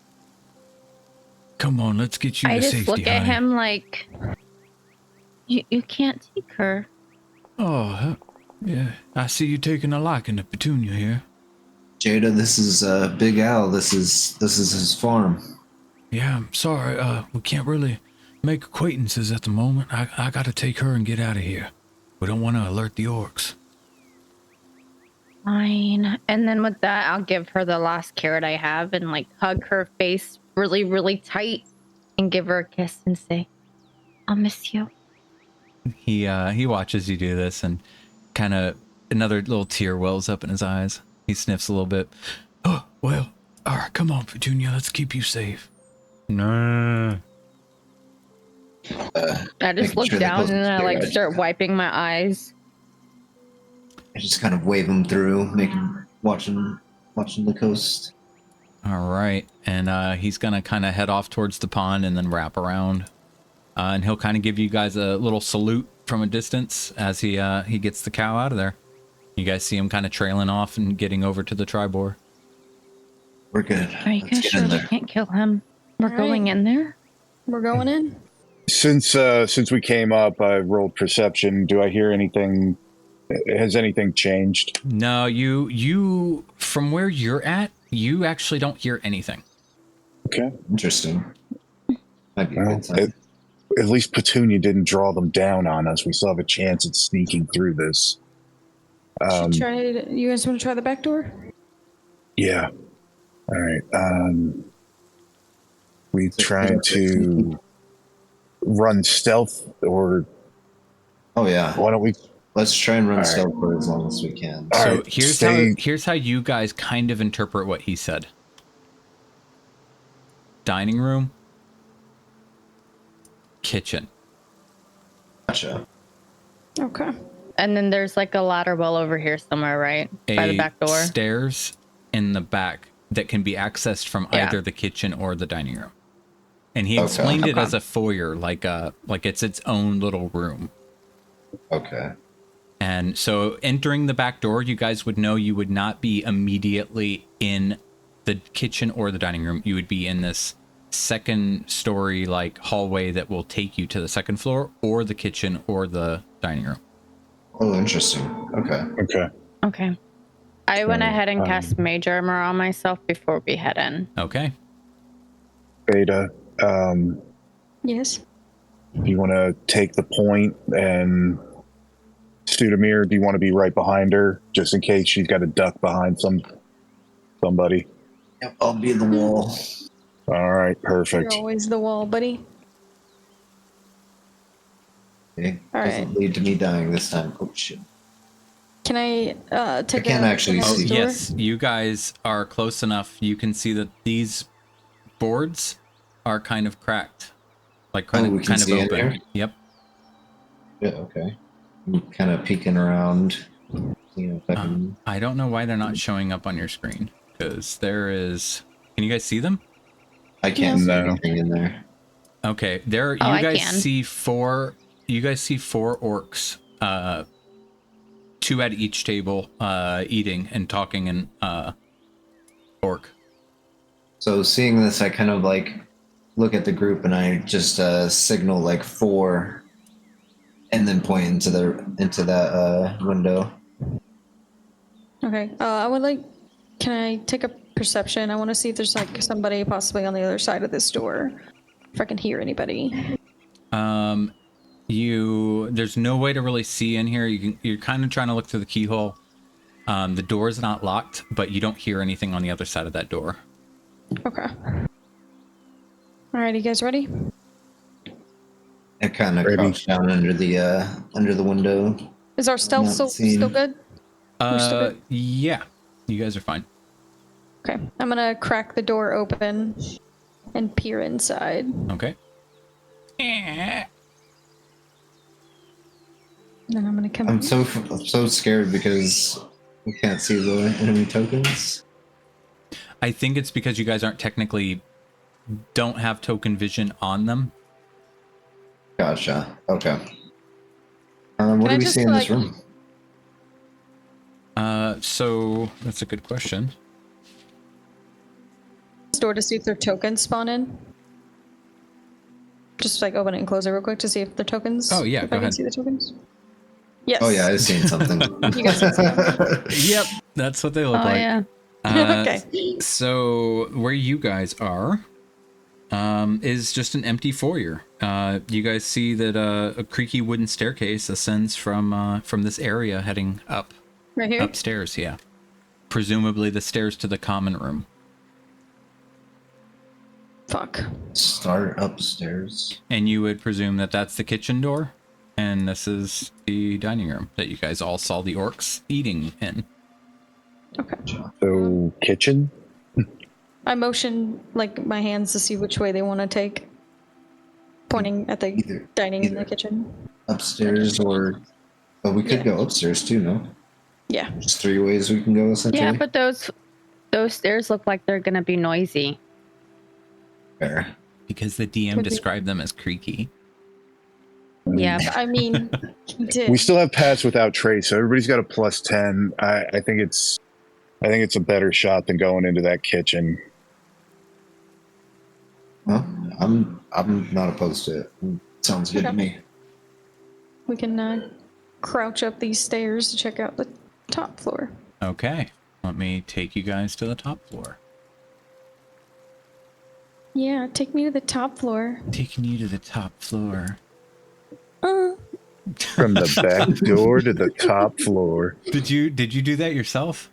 Come on, let's get you to safety, I just look at him like, you can't take her. Oh, yeah. I see you taking a liking to Petunia here. Jada, this is Big Al. This is his farm. Yeah, I'm sorry. We can't really make acquaintances at the moment. I gotta take her and get out of here. We don't want to alert the orcs. Fine. And then with that, I'll give her the last carrot I have and hug her face really, really tight and give her a kiss and say, I'll miss you. He watches you do this and kind of another little tear wells up in his eyes. He sniffs a little bit. Oh, well, all right, come on, Petunia. Let's keep you safe. No. I just look down and I start wiping my eyes. I just kind of wave him through, watching the coast. All right, and he's gonna kind of head off towards the pond and then wrap around, and he'll kind of give you guys a little salute from a distance as he gets the cow out of there. You guys see him kind of trailing off and getting over to the tribor. We're good. Are you guys sure we can't kill him? We're going in there? We're going in? Since we came up, I rolled perception. Do I hear anything? Has anything changed? No, you from where you're at, you actually don't hear anything. Okay. Interesting. Might be a good time. At least Petunia didn't draw them down on us. We still have a chance at sneaking through this. You guys want to try the back door? Yeah. All right. We trying to run stealth or? Oh yeah. Why don't we? Let's try and run stealth for as long as we can. So right, here's how you guys kind of interpret what he said. Dining room, kitchen. Gotcha. Okay. And then there's a ladder well over here somewhere, right? By the back door. Stairs in the back that can be accessed from either the kitchen or the dining room. And he explained it as a foyer, like it's its own little room. Okay. And so entering the back door, you guys would know you would not be immediately in the kitchen or the dining room. You would be in this second story hallway that will take you to the second floor or the kitchen or the dining room. Oh, interesting. Okay. I went ahead and cast mage armor on myself before we head in. Okay. Beta, Yes. you want to take the point, and Sudamir, do you want to be right behind her just in case she's got to duck behind somebody? Yep, I'll be the wall. All right, perfect. You're always the wall, buddy. Okay. All Doesn't right. lead to me dying this time. Oh shit. Can I take can't a actually look at the see. door? Yes, you guys are close enough. You can see that these boards are kind of cracked, like kind we of can see in open. here? Yep. Yeah, okay. I'm kind of peeking around. Seeing if I can... I don't know why they're not showing up on your screen, because there is. Can you guys see them? I can't see No. anything in there. Okay, there. Oh, You I guys can. see four. You guys see four orcs. 2 at each table, eating and talking in orc. So seeing this, I kind of like look at the group and I just signal like 4, and then point into that window. Okay. I would like. Can I take a perception? I want to see if there's like somebody possibly on the other side of this door. If I can hear anybody. There's no way to really see in here. You're kind of trying to look through the keyhole. The door is not locked, but you don't hear anything on the other side of that door. Okay. All right, you guys ready? I kind of Ready. crouch down under the window. Is our stealth Not still seen. good? We're still good? Yeah, you guys are fine. Okay. I'm gonna crack the door open and peer inside. Okay. Then I'm gonna come. I'm so scared because we can't see the enemy tokens. I think it's because you guys don't have token vision on them. Gotcha. Okay. What Can I do we just, see in this like- room? So that's a good question. this door to see if their tokens spawn in. Just like open it and close it real quick to see if the tokens. Oh, yeah, if go I can ahead. see the tokens. Yes. Oh yeah, I've seen something. You guys can see them. Yep, that's what they look Oh like. yeah. Okay. So where you guys are is just an empty foyer. You guys see that a creaky wooden staircase ascends from this area heading up Right here. upstairs. Yeah, presumably the stairs to the common room. Fuck. Start upstairs. And you would presume that that's the kitchen door, and this is the dining room that you guys all saw the orcs eating in. Okay. So, kitchen? I motion like my hands to see which way they want to take. Pointing at the dining in the kitchen. Upstairs or... But we could Yeah. go upstairs too, no? Yeah. There's 3 ways we can go, essentially. Yeah, but those stairs look like they're gonna be noisy. Fair. Because the DM Could be. described them as creaky. Yeah. I mean, he did. We still have pass without trace, so everybody's got a +10. I think it's a better shot than going into that kitchen. Well, I'm not opposed to it. Sounds good to Okay. me. We can crouch up these stairs to check out the top floor. Okay, let me take you guys to the top floor. Yeah, take me to the top floor. Taking you to the top floor. From the back door to the top floor. Did you do that yourself?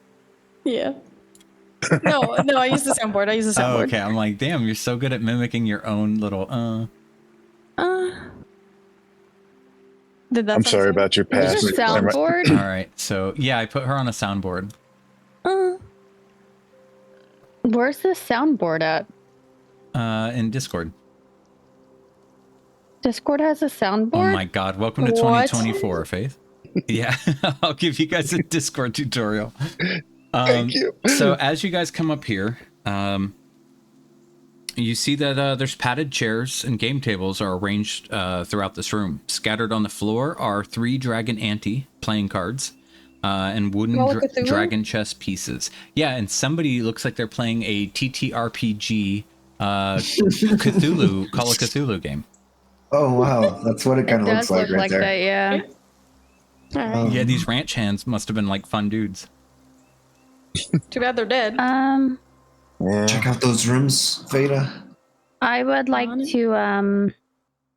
Yeah. No, I use the soundboard. Oh, okay. I'm like, damn, you're so good at mimicking your own little Did that I'm sound sorry so- about your Is pass. this a soundboard? All right. So, yeah, I put her on a soundboard. Where's the soundboard at? In Discord. Discord has a soundboard? Oh my god, welcome to What? 2024, Faith. Yeah, I'll give you guys a Discord tutorial. Thank you. So as you guys come up here, you see that there's padded chairs and game tables are arranged throughout this room. Scattered on the floor are 3 dragon ante playing cards and wooden Call of Cthulhu? dragon chess pieces. Yeah, and somebody looks like they're playing a TTRPG Cthulhu, Call of Cthulhu game. Oh wow, that's what it kind of looks Does like look right like there. that, yeah. Alright. Yeah, these ranch hands must have been like fun dudes. Too bad they're dead. Yeah. Check out those rooms, Veda. I would like On it? to go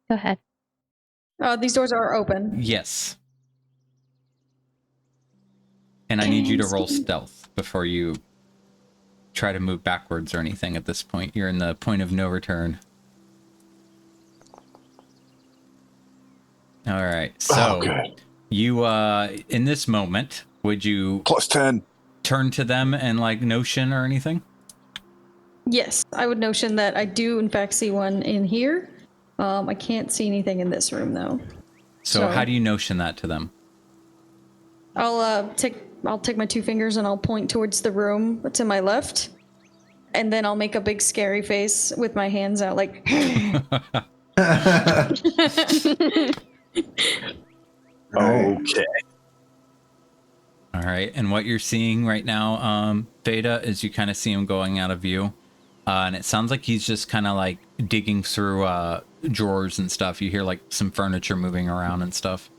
ahead. These doors are open. Yes. And I need you to roll Fancy. stealth before you try to move backwards or anything at this point. You're in the point of no return. All right. So Okay. you, in this moment, would you +10. turn to them and like notion or anything? Yes, I would notion that I do in fact see one in here. I can't see anything in this room though. So how do you notion that to them? I'll take my 2 fingers and I'll point towards the room to my left, and then I'll make a big scary face with my hands out, like. Okay. All right, and what you're seeing right now, Veda, is you kind of see him going out of view, and it sounds like he's just kind of like digging through drawers and stuff. You hear like some furniture moving around and stuff.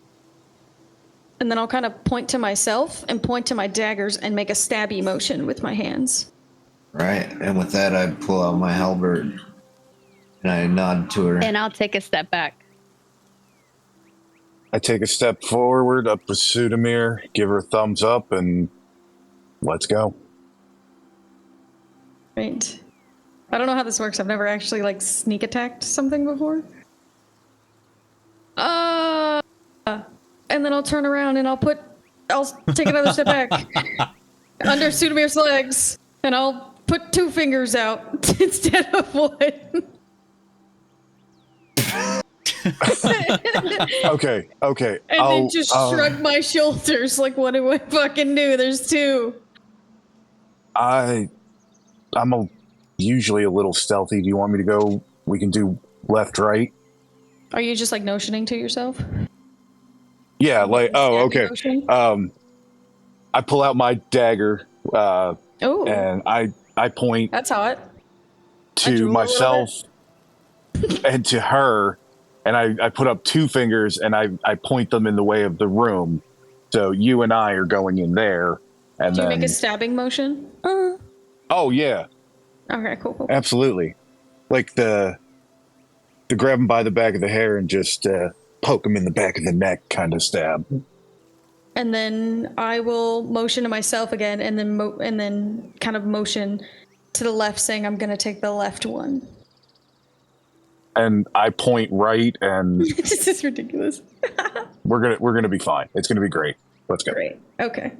And then I'll kind of point to myself and point to my daggers and make a stabby motion with my hands. Right, and with that, I pull out my halberd and I nod to her. And I'll take a step back. I take a step forward up to Sudamir, give her a thumbs up, and let's go. Right. I don't know how this works. I've never actually like sneak attacked something before. And then I'll turn around and I'll take another step back under Sudamir's legs, and I'll put 2 fingers out instead of 1. Okay. And then just shrug my shoulders like, what do I fucking do? There's 2. I'm usually a little stealthy. Do you want me to go? We can do left, right. Are you just like notioning to yourself? Yeah, like okay. Motion? I pull out my dagger. Oh, And I point that's hot. to myself and to her, and I put up 2 fingers and I point them in the way of the room. So you and I are going in there, and Do you then make a stabbing motion? oh yeah, Okay, cool. absolutely. Like the grab him by the back of the hair and just poke him in the back of the neck kind of stab. And then I will motion to myself again, and then kind of motion to the left, saying I'm gonna take the left one. And I point right, and This is ridiculous. we're gonna be fine. It's gonna be great. Let's go. Great. Okay.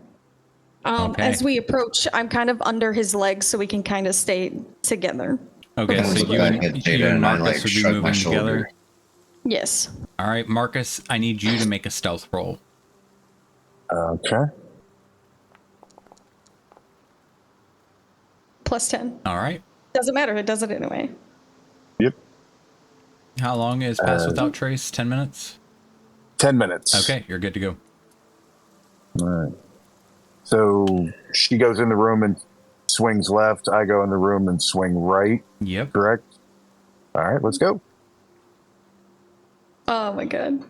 Okay. As we approach, I'm kind of under his legs so we can kind of stay together. Okay, I so look you back and, at you Jada and and I, Marcus like, would be shrug my moving shoulder. together. Yes. All right, Marcus, I need you to make a stealth roll. Okay. +10. All right. Doesn't matter. It does it anyway. Yep. How long is Pass Without Trace? 10 minutes? 10 minutes. Okay, you're good to go. All right. So she goes in the room and swings left. I go in the room and swing right. Yep. Correct? All right, let's go. Oh my god.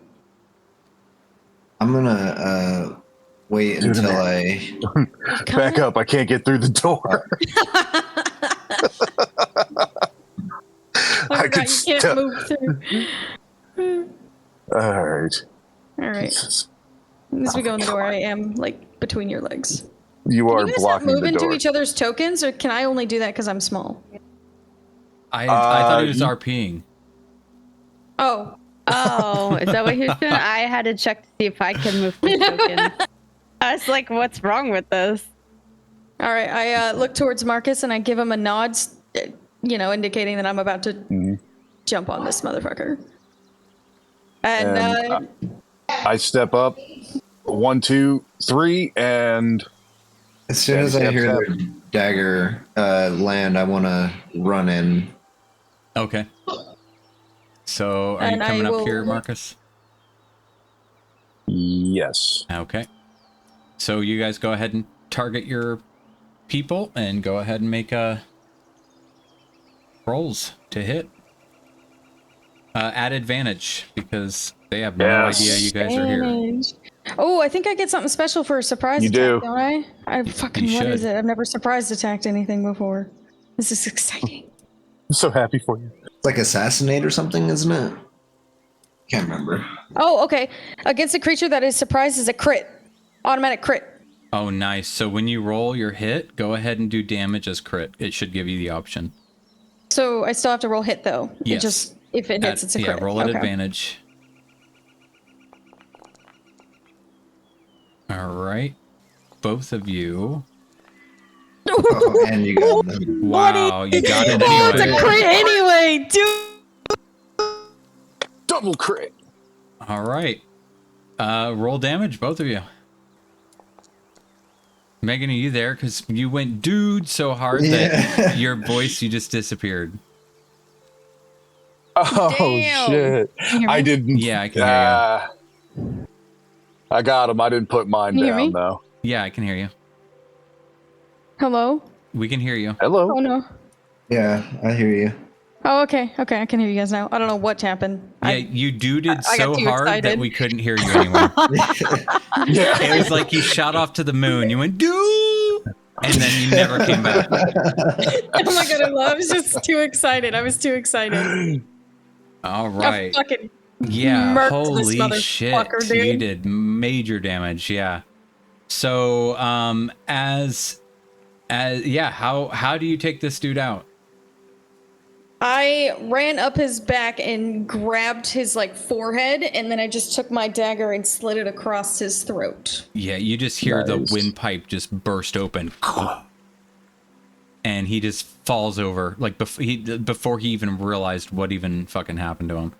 I'm gonna wait Dude, until man. I. Back up. I can't get through the door. I could forgot you can't move through. All right. All right. Jesus. As we go in the door, I am like between your legs. You Can are you guys not blocking move the into door. each other's tokens, or can I only do that because I'm small? I thought he was you- RPing. Oh. Oh, is that what he was doing? I had to check to see if I could move the token. I was like, what's wrong with this? All right. I look towards Marcus and I give him a nod, indicating that I'm about to jump on this motherfucker. And And, I step up. 1, 2, 3, and As soon as I Tap, hear tap. the dagger land, I want to run in. Okay. So are you And I coming up will- here, Marcus? yes. Okay. So you guys go ahead and target your people and go ahead and make rolls to hit. Add advantage because they have no Yes. idea you guys are here. Oh, I think I get something special for a surprise You attack, do. don't I? What You is should. it? I've never surprise attacked anything before. This is exciting. I'm so happy for you. It's like assassinate or something, isn't it? Can't remember. Oh, okay. Against a creature that is surprised is a crit. Automatic crit. Oh, nice. So when you roll your hit, go ahead and do damage as crit. It should give you the option. So I still have to roll hit though. Yes. It just if it hits, it's a crit. Yeah, roll at Okay. advantage. All right. Both of you. Oh, and you got them. Wow, you got it Oh, it's a anyway. crit anyway, dude. Double crit. All right. Roll damage, both of you. Megan, are you there? Because you went dude so hard that your voice, you just disappeared. Oh, Damn. shit. Can you hear I me? didn't. Yeah, I can hear I got him. I didn't put mine Can you hear down, me? though. Yeah, I can hear you. Hello? We can hear you. Hello. Oh no. Yeah, I hear you. Oh, okay. Okay, I can hear you guys now. I don't know what happened. Yeah, I you duded I got so too hard that excited. we couldn't hear you anymore. It was like you shot off to the moon. You went dude, and then you never came back. oh my god, I was just too excited. I was too excited. All I right. fucking Yeah, murked holy this shit. motherfucker, You dude. did major damage, yeah. So, how do you take this dude out? I ran up his back and grabbed his like forehead, and then I just took my dagger and slid it across his throat. Yeah, you just hear Nice. the windpipe just burst open. And he just falls over like before he even realized what even fucking happened to him.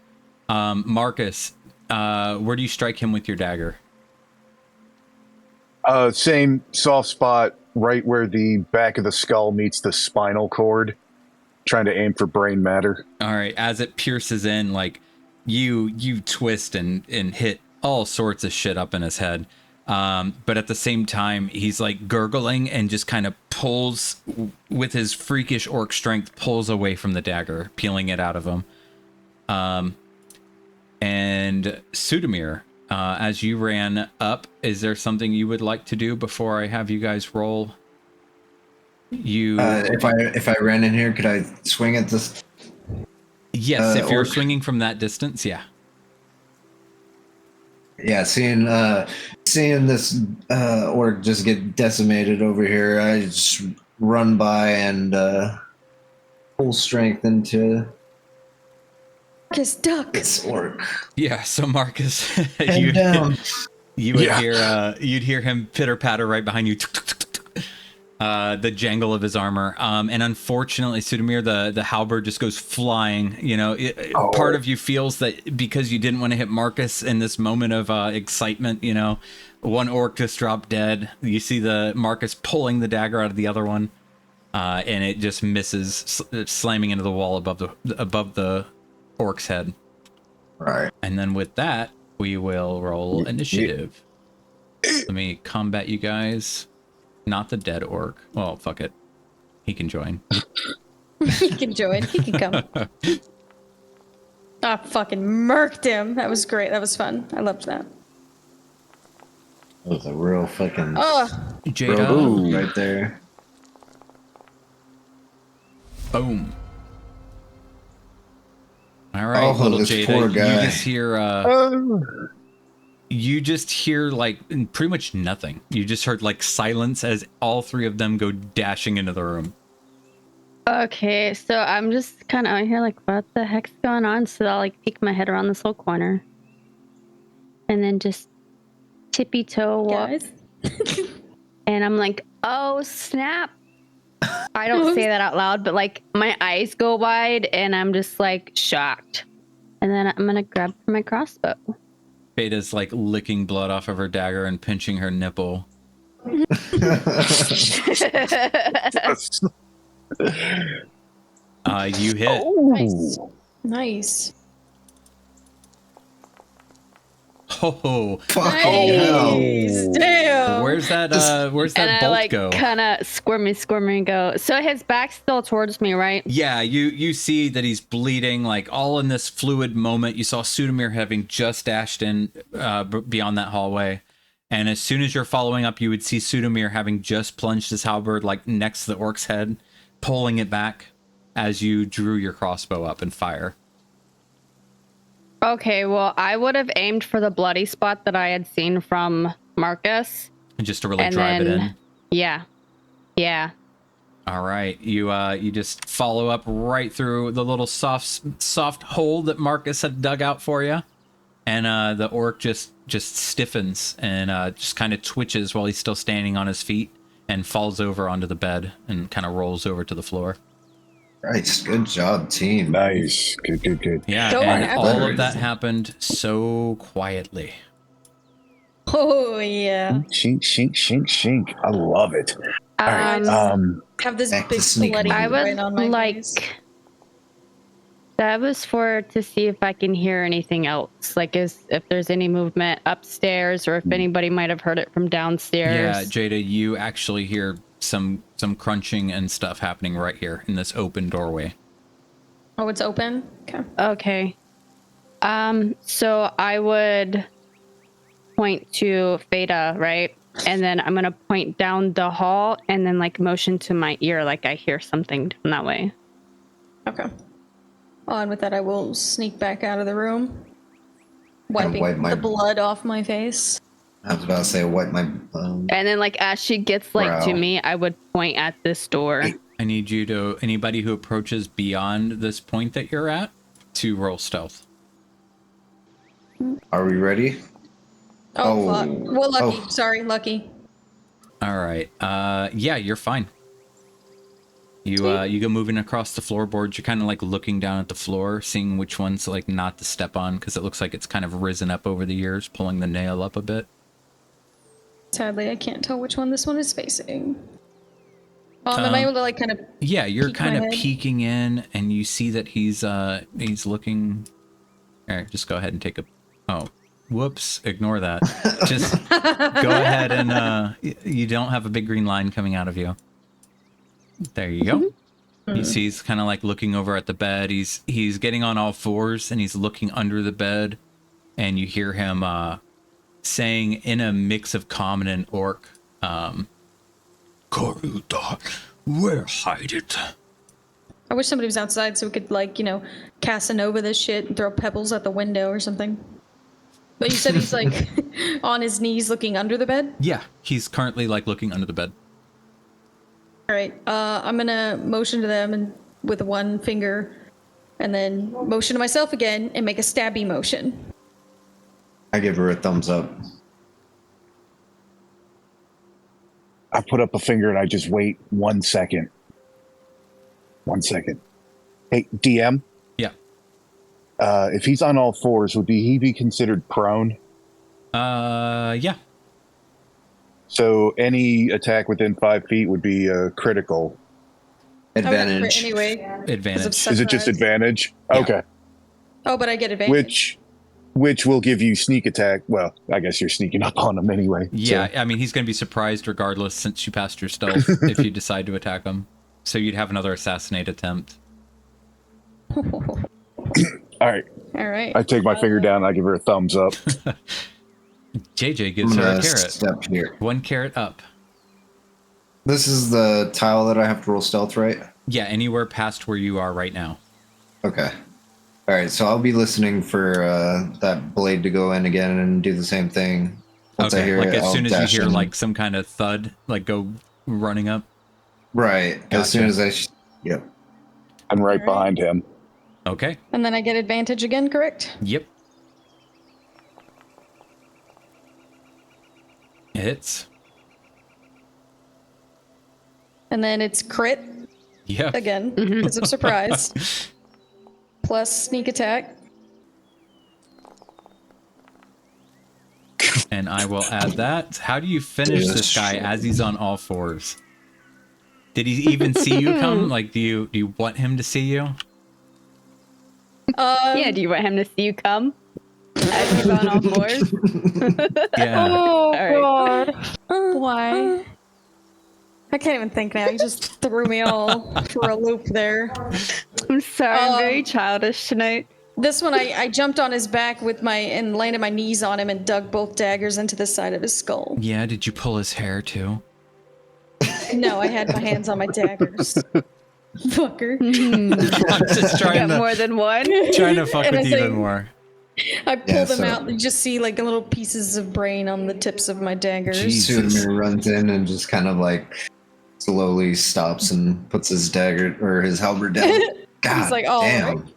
Marcus, where do you strike him with your dagger? Same soft spot right where the back of the skull meets the spinal cord. Trying to aim for brain matter. All right, as it pierces in, like you twist and hit all sorts of shit up in his head. But at the same time, he's like gurgling and just kind of pulls with his freakish orc strength, pulls away from the dagger, peeling it out of him. And Sudamir, as you ran up, is there something you would like to do before I have you guys roll? If I ran in here, could I swing at this? Yes, if you're orc? swinging from that distance, yeah. Yeah, seeing this orc just get decimated over here, I just run by and full strength into Marcus, duck. this orc. Yeah, so Marcus, Head down. you would Yeah. hear you'd hear him pitter patter right behind you. The jangle of his armor, and unfortunately, Sudamir, the halberd just goes flying. You know, part of you feels that because you didn't want to hit Marcus in this moment of excitement. You know, one orc just dropped dead. You see the Marcus pulling the dagger out of the other one, and it just misses, slamming into the wall above the orc's head. Right. And then with that, we will roll initiative. Let me combat you guys. Not the dead orc. Well, fuck it. He can join. He can join. He can come. I fucking murked him. That was great. That was fun. I loved that. That was a real fucking Oh, Jada. road right there. Boom. All right, Oh, little this Jada. poor guy. You just hear like pretty much nothing. You just heard like silence as all three of them go dashing into the room. Okay, so I'm just kind of out here like, what the heck's going on? So I'll like peek my head around this little corner. And then just tippy toe walk. guys. And I'm like, oh, snap. I don't say that out loud, but like my eyes go wide and I'm just like shocked. And then I'm going to grab my crossbow. Beta's like licking blood off of her dagger and pinching her nipple. You hit. Nice. Nice. Oh, Fucking hell. Nice. Damn. where's that And I bolt like go? kind of squirmy and go. So his back's still towards me, right? Yeah, you see that he's bleeding, like all in this fluid moment. You saw Sudamir having just dashed in beyond that hallway, and as soon as you're following up, you would see Sudamir having just plunged his halberd like next to the orc's head, pulling it back as you drew your crossbow up and fire. Okay, well, I would have aimed for the bloody spot that I had seen from Marcus. just to really And drive it then- in. Yeah. All right, you just follow up right through the little soft hole that Marcus had dug out for you, and the orc just stiffens and just kind of twitches while he's still standing on his feet and falls over onto the bed and kind of rolls over to the floor. Nice, good job, team. Nice. Good. Yeah, Go and on, all Albert. of that happened so quietly. Oh yeah. Shink. I love it. All right. Have this Back to big sneak bloody I would right on my like. face. That was to see if I can hear anything else, like if there's any movement upstairs or if anybody might have heard it from downstairs. Yeah, Jada, you actually hear some crunching and stuff happening right here in this open doorway. Oh, it's open? Okay. Okay. So I would point to Feta, right? And then I'm gonna point down the hall and then like motion to my ear like I hear something down that way. Okay. Oh, and with that, I will sneak back out of the room, wiping wipe my- the blood off my face. I was about to say, wipe my. And then like as she gets like to Wow. me, I would point at this door. I need you to, anybody who approaches beyond this point that you're at, to roll stealth. Are we ready? Oh, Oh. fuck. Well, lucky. Oh. Sorry, lucky. All right. Yeah, you're fine. You go moving across the floorboards. You're kind of like looking down at the floor, seeing which ones like not to step on, because it looks like it's kind of risen up over the years, pulling the nail up a bit. Sadly, I can't tell which one this one is facing. Am I able to like kind of? Yeah, you're peek kind my of head? peeking in, and you see that he's looking. All right, just go ahead and take a. Oh, whoops! Ignore that. Just go ahead and you don't have a big green line coming out of you. There you go. You see, he's kind of like looking over at the bed. He's getting on all fours and he's looking under the bed, and you hear him saying in a mix of common and orc. Koruda, where hide it? I wish somebody was outside so we could like Casanova this shit and throw pebbles at the window or something. But you said he's like on his knees looking under the bed. Yeah, he's currently like looking under the bed. All right. I'm gonna motion to them and with one finger, and then motion to myself again and make a stabby motion. I give her a thumbs up. I put up a finger and I just wait 1 second. 1 second. Hey, DM, Yeah. if he's on all fours, would he be considered prone? Yeah. So any attack within 5 feet would be critical. I'm gonna crit Advantage. anyway. 'cause of Advantage. Is it just surprise. advantage? Yeah. Okay. Oh, but I get advantage. Which will give you sneak attack. Well, I guess you're sneaking up on him anyway. Yeah, I mean, he's going to be surprised regardless since you passed your stealth if you decide to attack him. So you'd have another assassinate attempt. All right. All right. I take my finger down and I give her a thumbs up. JJ I'm gives her a gonna carrot. step here. 1 carrot up. This is the tile that I have to roll stealth, right? Yeah, anywhere past where you are right now. Okay. All right, so I'll be listening for that blade to go in again and do the same thing. Once I Okay, hear like it, as I'll soon as you dash hear in. like some kind of thud, like go running up. Right. As soon Gotcha. as yep. I'm right All right. behind him. Okay. And then I get advantage again, correct? Yep. It hits. And then it's crit Yep. again because of surprise. Plus sneak attack. And I will add that. How do you finish Yes. this guy as he's on all fours? Did he even see you come? Like, do you want him to see you? Yeah, do you want him to see you come? As he's on all fours? Yeah. Oh All god. Why? I can't even think now. You just threw me all for a loop there. I'm sorry, I'm very childish tonight. This one, I jumped on his back and landed my knees on him and dug both daggers into the side of his skull. Yeah, did you pull his hair too? No, I had my hands on my daggers. Fucker. I'm just You trying got to more than one? fuck And I with you say- even more. I pull Yeah, them so- out and just see like little pieces of brain on the tips of my daggers. Sudamir runs in and just kind of like slowly stops and puts his dagger or his halberd down. God like, "All damn.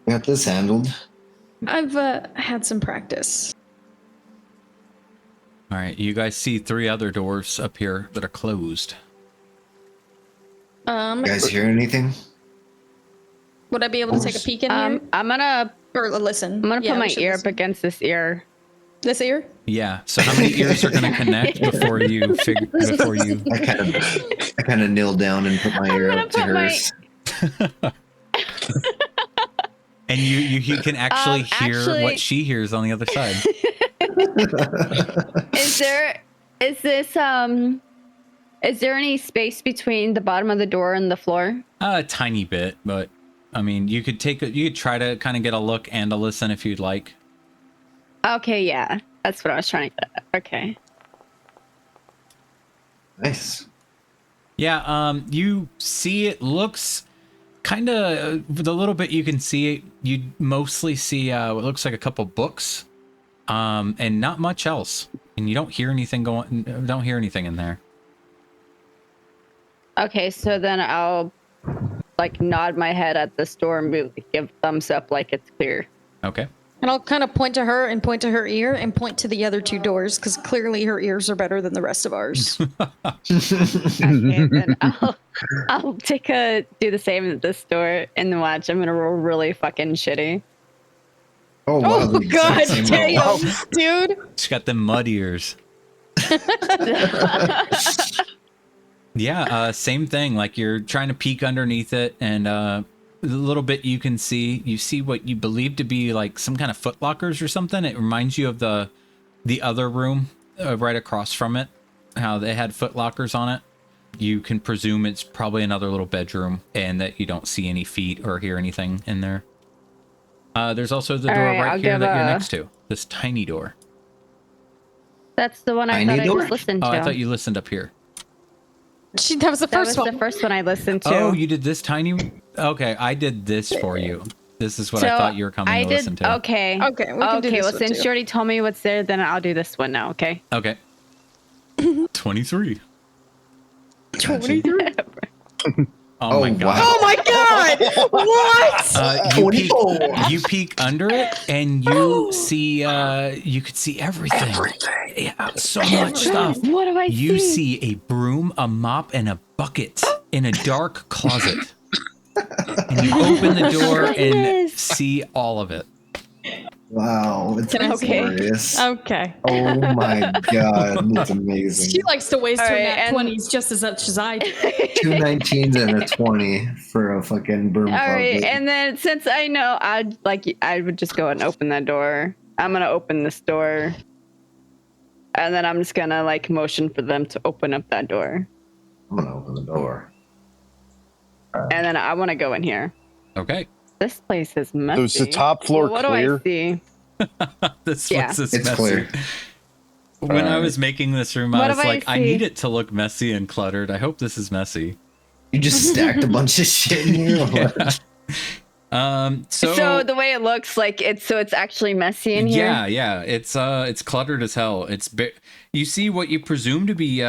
Got this handled. I've had some practice. All right, you guys see 3 other doors up here that are closed. You guys hear anything? Would I be able to take a peek in here? I'm gonna Or listen? I'm gonna Yeah, put we my should ear listen. up against this ear. This ear? Yeah. So how many ears are going to connect before you figure before you? I kind of kneel down and put my ear gonna up to put my- hers. And you can actually hear actually- what she hears on the other side. Is there any space between the bottom of the door and the floor? A tiny bit, but I mean, you could try to kind of get a look and a listen if you'd like. Okay, yeah. That's what I was trying to get at. Okay. Nice. Yeah, you see it looks kind of, the little bit you can see, you mostly see what looks like a couple books, and not much else. And you don't hear anything in there. Okay, so then I'll like nod my head at this door and give thumbs up like it's clear. Okay. And I'll kind of point to her and point to her ear and point to the other 2 doors because clearly her ears are better than the rest of ours. Okay, then I'll do the same at this door and then watch. I'm gonna roll really fucking shitty. Oh, wow, Oh, the exact God same damn, roll. dude. She's got them mud ears. Yeah, same thing. Like you're trying to peek underneath it, and the little bit you can see, you see what you believe to be like some kind of footlockers or something. It reminds you of the other room right across from it, how they had footlockers on it. You can presume it's probably another little bedroom, and that you don't see any feet or hear anything in there. There's also the door right here that you're next to. This tiny door. That's the one I Tiny thought I door? just listened to. Oh, I thought you listened up here. That was the That was first one. the first one I listened to. Oh, you did this tiny? Okay, I did this for you. This is what I thought you were coming to listen to. Okay. Okay, we can do this well, one since too. you already told me what's there, then I'll do this one now, okay? Okay. 23. 23? Oh my god. wow. Oh my God! What? You peek under it and you see you could see everything. Yeah, so much stuff. What do I You see? see a broom, a mop, and a bucket in a dark closet. And you open the door and Goodness. see all of it. Wow, it's Okay. glorious. Okay. Oh my god, it's amazing. She likes to waste All her right, nat and- 20s just as much as I do. 2 19s and a 20 for a fucking broom All right, closet. and then since I know I would just go and open that door. I'm gonna open this door. And then I'm just gonna like motion for them to open up that door. I'm gonna open the door. And then I wanna go in here. Okay. This place is messy. So is the top floor Well, what clear? do I see? This Yeah. was this It's messy. clear. When I Alright. was making this room, What I was do I like, I see? need it to look messy and cluttered. I hope this is messy. You just stacked a bunch of shit in here. or what? So the way it looks like it's actually messy in here. Yeah, it's cluttered as hell. You see what you presume to be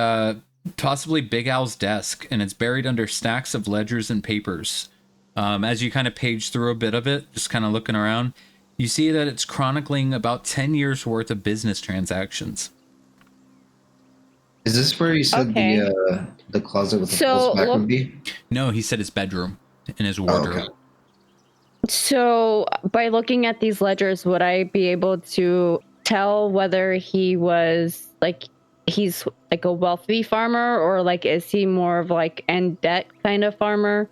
possibly Big Al's desk, and it's buried under stacks of ledgers and papers. As you kind of page through a bit of it, just kind of looking around, you see that it's chronicling about 10 years worth of business transactions. Is this where you said Okay. the closet with the So, false back look- would be? No, he said his bedroom in his Oh, wardrobe. okay. So by looking at these ledgers, would I be able to tell whether he's like a wealthy farmer, or like is he more of like in debt kind of farmer,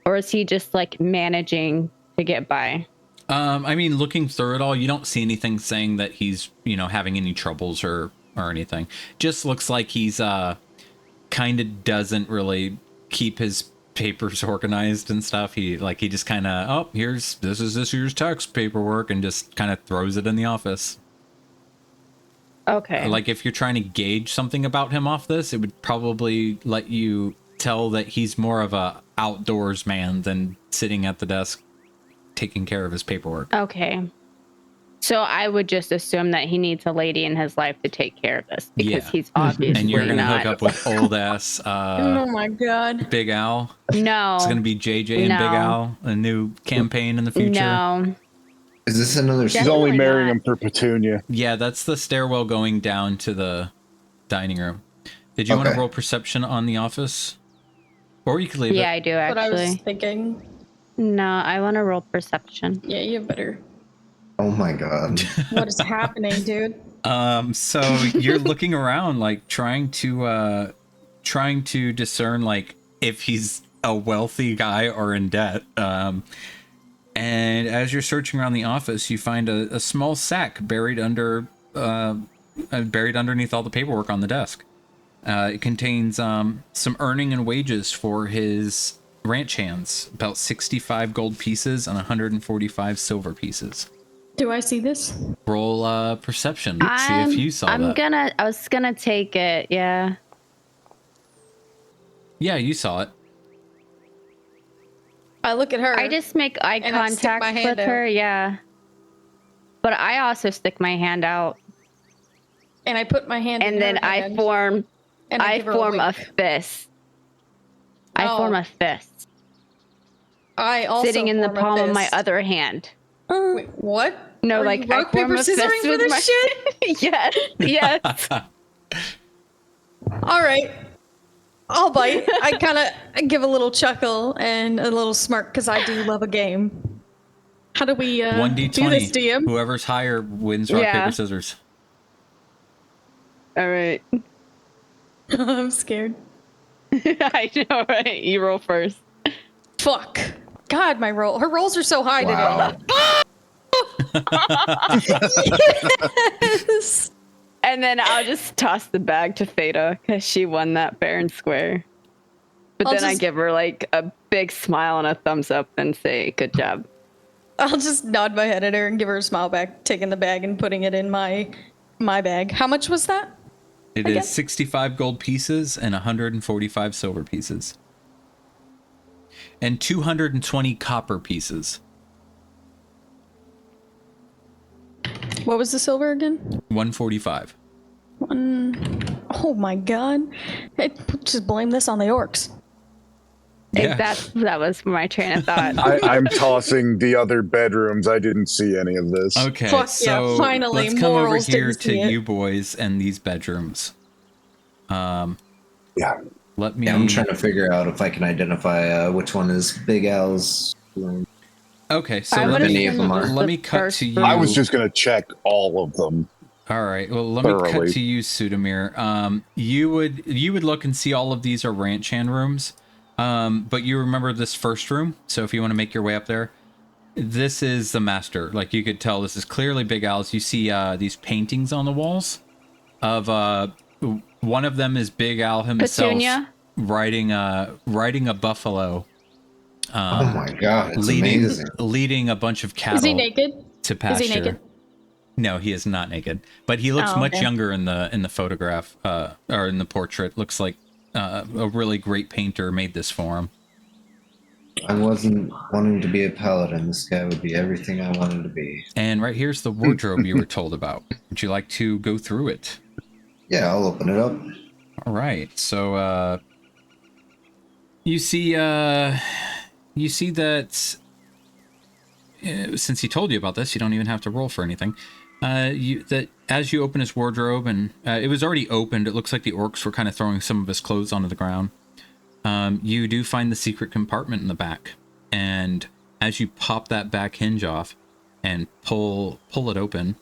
or is he just like managing to get by? I mean, looking through it all, you don't see anything saying that he's, having any troubles or anything. Just looks like he's kind of doesn't really keep his papers organized and stuff. He just kind of, this is this year's tax paperwork, and just kind of throws it in the office. Okay. Like if you're trying to gauge something about him off this, it would probably let you tell that he's more of a outdoors man than sitting at the desk taking care of his paperwork. Okay. So I would just assume that he needs a lady in his life to take care of this because he's obviously And you're gonna not. hook up with old ass oh my god. Big Al. No. It's gonna be JJ and Big Al, a new campaign in the future. No. Is this another? She's only Definitely marrying not. him for Petunia. Yeah, that's the stairwell going down to the dining room. Did you want to Okay. roll perception on the office? Or you could leave Yeah, it. I do What I was actually. thinking. No, I want to roll perception. Yeah, you better. Oh my god. What is happening, dude? So you're looking around, like trying to discern like if he's a wealthy guy or in debt. And as you're searching around the office, you find a small sack buried underneath all the paperwork on the desk. It contains some earning and wages for his ranch hands, about 65 gold pieces and 145 silver pieces. Do I see this? Roll perception. See if you saw that. I was gonna take it. Yeah. Yeah, you saw it. I look at her. I just make eye And I stick contact my with hand out. her. Yeah. But I also stick my hand out, and I put my hand in and then her I hand, form. and I give her form a wink. fist. I Oh. form a fist, I also sitting in the form a palm of my fist. other hand. Wait, what? No, Are like you rock, I form paper, a fist scissoring for with this my shit? yes, yes. All right. I'll bite. I give a little chuckle and a little smirk because I do love a game. How do we do 1d20. this, DM? Whoever's higher wins rock, Yeah. paper, scissors. All right. I'm scared. I know, right? You roll first. Fuck. God, her rolls are so high Wow. today. Yes. And then I'll just toss the bag to Theta because she won that fair and square. But I'll then I just- give her like a big smile and a thumbs up and say, "Good job." I'll just nod my head at her and give her a smile back, taking the bag and putting it in my bag. How much was that? It Okay. is 65 gold pieces and 145 silver pieces. And 220 copper pieces. What was the silver again? 145. Oh my god. Just blame this on the orcs. Yeah. That was my train of thought. I'm tossing the other bedrooms. I didn't see any of this. Okay, Fuck yeah, so finally, let's come over morals here didn't to see it. you boys and these bedrooms. Yeah. Let me. Yeah, I'm trying to figure out if I can identify which one is Big Al's room. Okay, so I let would me, assume assume it was let the me cut first to you. room. I was just going to check all of them. All right. Well, let me cut Thoroughly. to you, Sudamir. You would look and see all of these are ranch hand rooms, but you remember this first room. So if you want to make your way up there, this is the master. Like you could tell, this is clearly Big Al's. You see these paintings on the walls of one of them is Big Al himself Petunia? riding a buffalo, Oh my god, it's leading amazing. leading a bunch of cattle Is he naked? to Is pasture. he naked? No, he is not naked, but he looks Oh, much okay. younger in the photograph or in the portrait. Looks like a really great painter made this for him. I wasn't wanting to be a paladin. This guy would be everything I wanted to be. And right here's the wardrobe you were told about. Would you like to go through it? Yeah, I'll open it up. All right. So you see that since he told you about this, you don't even have to roll for anything. That as you open his wardrobe, and it was already opened, it looks like the orcs were kind of throwing some of his clothes onto the ground. You do find the secret compartment in the back, and as you pop that back hinge off and pull it open,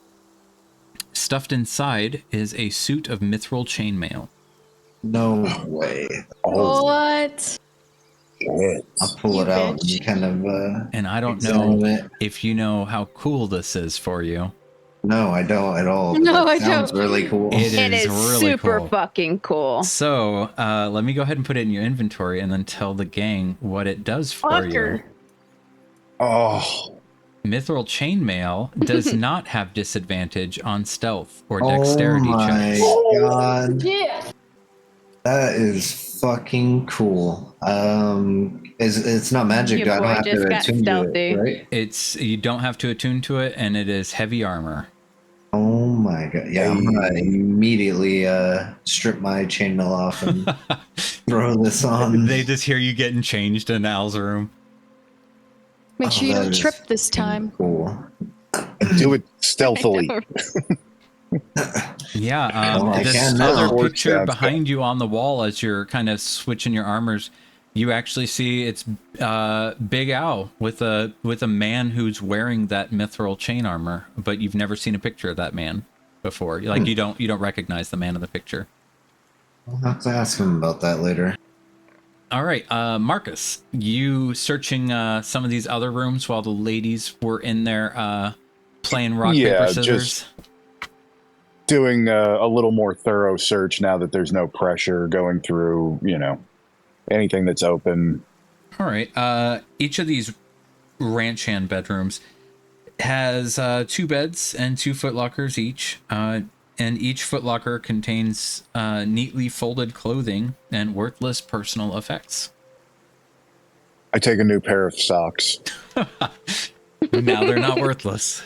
stuffed inside is a suit of mithril chainmail. No way. Oh, What? shit. I'll pull You it out bitch. and kind of And I don't know examine it. if you know how cool this is for you. No, I don't at all. No, but I it sounds don't. really cool. It is really super cool. fucking cool. So let me go ahead and put it in your inventory and then tell the gang what it does for you. Fucker. Oh, Mithril chainmail does not have disadvantage on stealth or dexterity oh my checks. god. Yeah. That is fucking cool. It's not magic. Your I don't boy have just to got attune to stealthy. it, right? You don't have to attune to it, and it is heavy armor. Oh my god! Yeah, I'm gonna immediately strip my chainmail off and throw this on. They just hear you getting changed in Al's room. Make sure you that don't is trip this time. Cool. Do it stealthily. Yeah, Well, I this can now. other Orcs picture down behind you on the wall as you're kind of switching your armors, you actually see it's Big Al with a man who's wearing that mithril chain armor, but you've never seen a picture of that man before. Like you don't recognize the man in the picture. I'll have to ask him about that later. All right, Marcus, you searching some of these other rooms while the ladies were in there playing rock paper scissors. Just doing a little more thorough search now that there's no pressure going through, anything that's open. All right. Each of these ranch hand bedrooms has 2 beds and 2 footlockers each. And each footlocker contains neatly folded clothing and worthless personal effects. I take a new pair of socks. Now they're not worthless.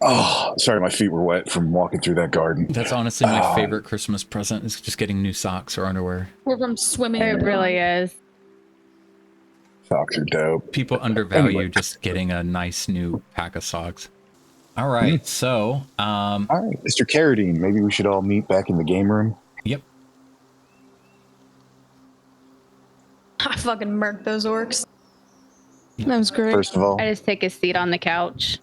Oh, sorry, my feet were wet from walking through that garden. That's honestly my favorite Christmas present is just getting new socks or underwear. Or from swimming. It really is. Socks are dope. People undervalue Anyway. just getting a nice new pack of socks. All right, so All right, Mr. Carradine, maybe we should all meet back in the game room. yep. I fucking murked those orcs. That was great. First of all, I just take a seat on the couch.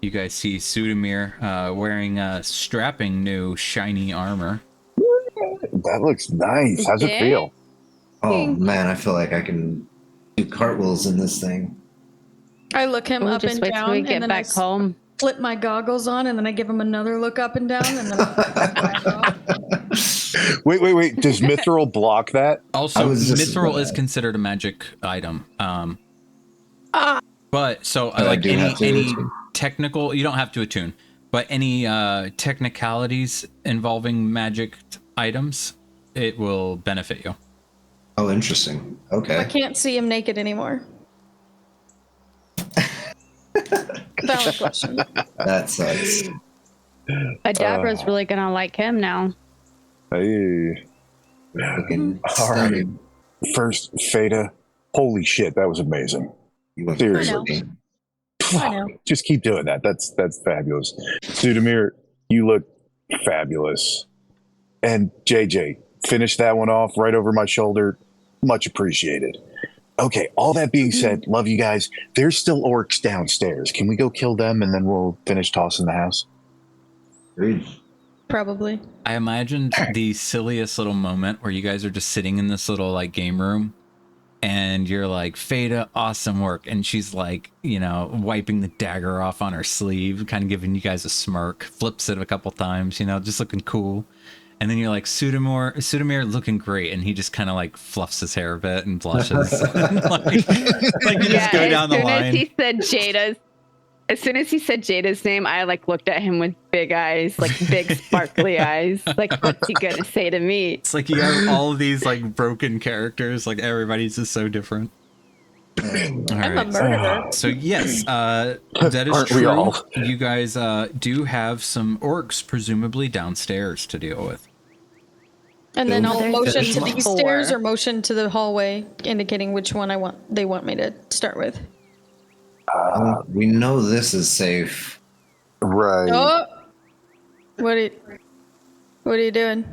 You guys see Sudamir wearing strapping new shiny armor. that looks nice. How's it feel? Oh man, I feel like I can do cartwheels in this thing. I look him We'll up just and wait down, till we and get then back home. flip my goggles on, and then I give him another look up and down, and then I back off. Wait. Does Mithril block that? Also, was just mithril about is that. considered a magic item. Ah. But so But I like do have to any attune. technical, you don't have to attune, but any technicalities involving magic items, it will benefit you. Oh, interesting. I Okay. can't see him naked anymore. Valid question. That sucks. Adabra's really gonna like him now. Hey. Fucking All right. stunning. First, Feta. Holy shit, that was amazing. You went Seriously. crazy. I know. Just keep doing that. That's fabulous. Sudamir, you look fabulous. And JJ, finish that one off right over my shoulder. Much appreciated. Okay, all that being said, love you guys. There's still orcs downstairs. Can we go kill them and then we'll finish tossing the house? Agreed. Probably. I imagined the silliest little moment where you guys are just sitting in this little like game room and you're like, Feta, awesome work. And she's like, wiping the dagger off on her sleeve, kind of giving you guys a smirk, flips it a couple times, just looking cool. And then you're like, Sudamir looking great. And he just kind of like fluffs his hair a bit and blushes. like you just go down the line. As soon as he said Jada's name, I like looked at him with big eyes, like big sparkly eyes. Like, what's he gonna say to me? It's like you have all of these like broken characters. Like everybody's just so different. All I'm a right. murderer. So yes, that is Aren't we true. all? You guys do have some orcs presumably downstairs to deal with. And then I'll There's motion to like these 4. stairs or motion to the hallway, indicating which one they want me to start with. We know this is safe. Right. Oh, what are you doing?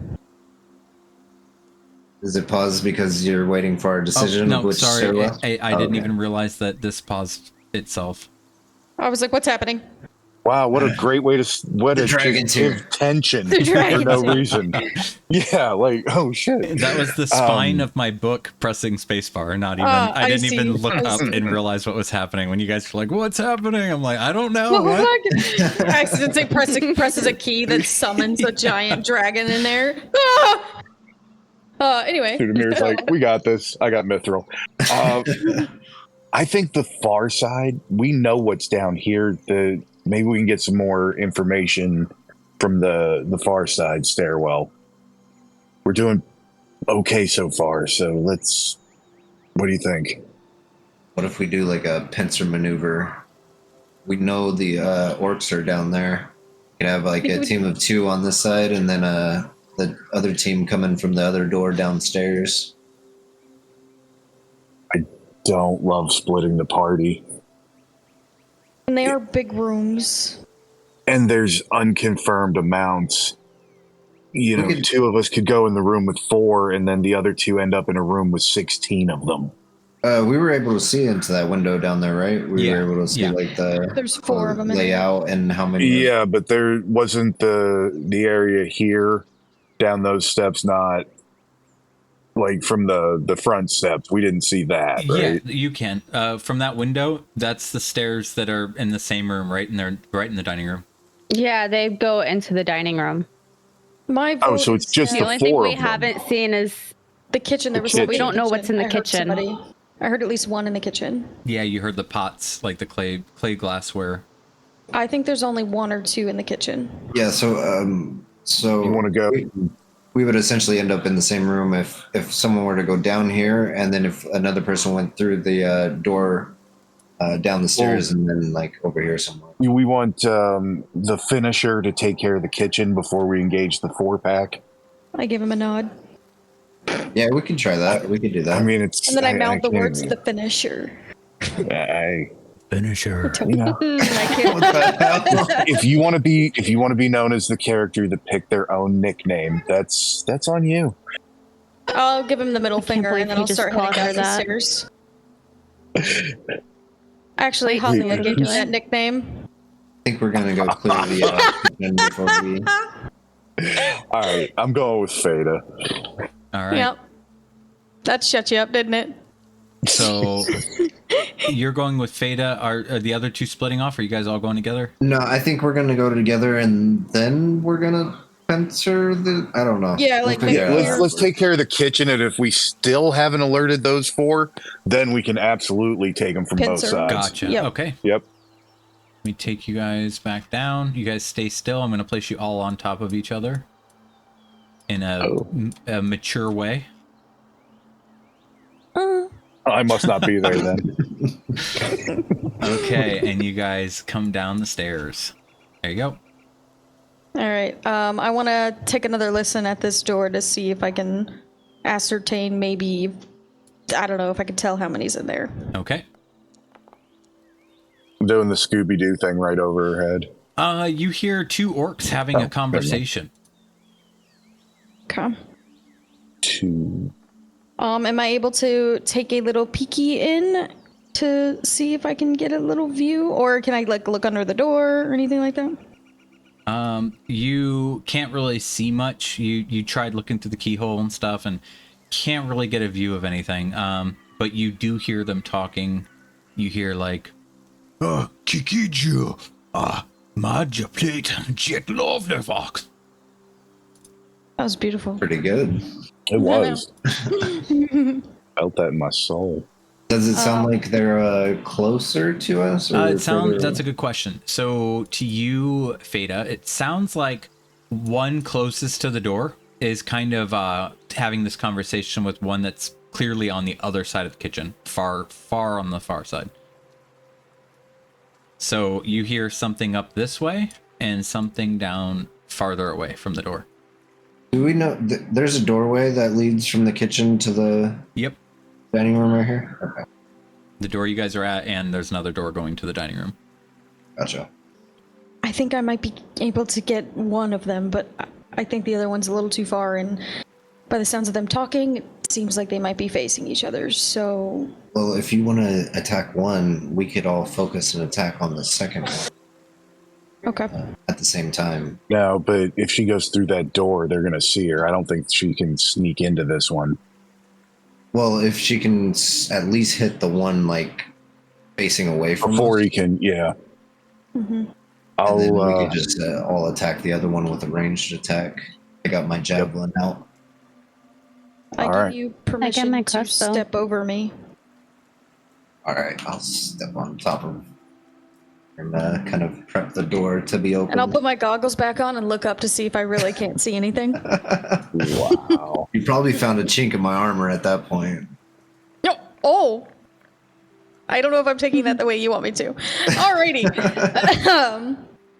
Is it paused because you're waiting for our decision? no, of which sorry, stairwell? I didn't Okay. even realize that this paused itself. I was like, what's happening? Wow, what a great way to The dragon's give here. tension The for dragon's no here. reason. Yeah, like, oh shit. That was the spine of my book pressing spacebar. Not even. I I didn't see. even look I up see. and realize what was happening. When you guys were like, "What's happening?" I'm like, "I don't know." What What? was that? I accidentally presses a key that summons a giant dragon in there. Ah! Anyway. Sudamir's like, we got this. I got Mithril. I think the far side, we know what's down here. Maybe we can get some more information from the far side stairwell. We're doing okay so far, so let's... What do you think? What if we do like a pincer maneuver? We know the orcs are down there. We could have like a team of 2 on this side, and then the other team coming from the other door downstairs. I don't love splitting the party. And they are big rooms. And there's unconfirmed amounts. You know, 2 of us could go in the room with 4, and then the other 2 end up in a room with 16 of them. We were able to see into that window down there, right? We were able to see like There's 4 of them in layout and how many. Yeah, but there wasn't the area here down those steps, not like from the front steps. We didn't see that, right? Yeah, you can. From that window, that's the stairs that are in the same room, right in the dining room. Yeah, they go into the dining room. My vote so it's just The only thing we haven't seen is the kitchen. There was kitchen. We don't know what's in the kitchen. I heard at least one in the kitchen. Yeah, you heard the pots, like the clay glassware. I think there's only 1 or 2 in the kitchen. Yeah, so You want to go? We would essentially end up in the same room if someone were to go down here, and then if another person went through the door down the stairs, and then like over here somewhere. We want the finisher to take care of the kitchen before we engage the 4-pack. I give him a nod. Yeah, we can try that. We can do that. I mean, it's... And then I mouth the words, the finisher. Finisher. You know, if you want to be known as the character that picked their own nickname, that's on you. I'll give him the middle finger, and then I'll start heading down the that. stairs. Actually, how do I give you that nickname? I think we're gonna go clear the kitchen before we. All right, I'm going with Feta. All right. Yep. That shut you up, didn't it? So you're going with Feta. Are the other 2 splitting off? Are you guys all going together? No, I think we're gonna go together, and then we're gonna pincer the. I don't know. Yeah, like Let's take care of the kitchen, and if we still haven't alerted those 4, then we can absolutely take them from both Pincer. sides. Gotcha. Yep. Okay. Yep. Let me take you guys back down. You guys stay still. I'm going to place you all on top of each other in a mature way. I must not be there then. Okay, and you guys come down the stairs. There you go. All right. I want to take another listen at this door to see if I can ascertain maybe, I don't know, if I can tell how many's in there. Okay. Doing the Scooby-Doo thing right over her head. You hear 2 orcs having a conversation. Okay. 2. Am I able to take a little peeky in to see if I can get a little view, or can I like look under the door or anything like that? You can't really see much. You tried looking through the keyhole and stuff, and can't really get a view of anything. But you do hear them talking. You hear like, Kikiju, Madja plate, jet lovely fox. That was beautiful. Pretty good. It was. Felt that in my soul. Does it sound like they're closer to us? Or that's a good question. So to you, Feta, it sounds like one closest to the door is kind of having this conversation with one that's clearly on the other side of the kitchen, far on the far side. So you hear something up this way and something down farther away from the door. Do we know there's a doorway that leads from the kitchen to the dining room right here? Okay. The door you guys are at, and there's another door going to the dining room. Gotcha. I think I might be able to get one of them, but I think the other one's a little too far, and by the sounds of them talking, it seems like they might be facing each other, so... Well, if you want to attack one, we could all focus and attack on the second one. Okay. At the same time. No, but if she goes through that door, they're going to see her. I don't think she can sneak into this one. Well, if she can at least hit the one, like, facing away from before us. he can, yeah. Mm-hmm. And then we could just all attack the other one with a ranged attack. I got my javelin out. I give you permission to step over me. All right, I'll step on top of and kind of prep the door to be open. And I'll put my goggles back on and look up to see if I really can't see anything. Wow. You probably found a chink in my armor at that point. No. Oh. I don't know if I'm taking that the way you want me to. Alrighty.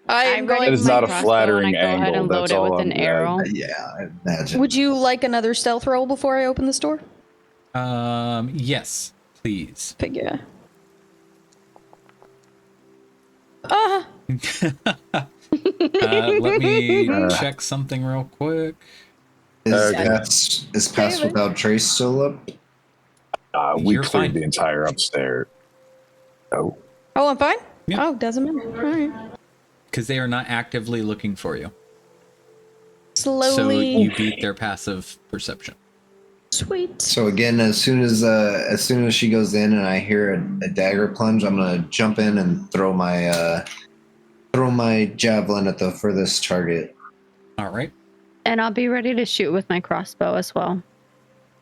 I'm going. That is not a crossbow flattering and I go ahead angle. and load That's it all with I'm an arrow. Yeah, I imagine. Would you like another stealth roll before I open this door? Yes, please. Figure. Let me check something real quick. Is Pass Without Trace still up? We You're cleared fine. the entire upstairs. Oh. Oh, I'm fine? Yeah. Oh, doesn't matter. All right. Because they are not actively looking for you. So Slowly. you beat their passive perception. Sweet. So again, as soon as she goes in and I hear a dagger plunge, I'm gonna jump in and throw my javelin at the furthest target. All right. And I'll be ready to shoot with my crossbow as well.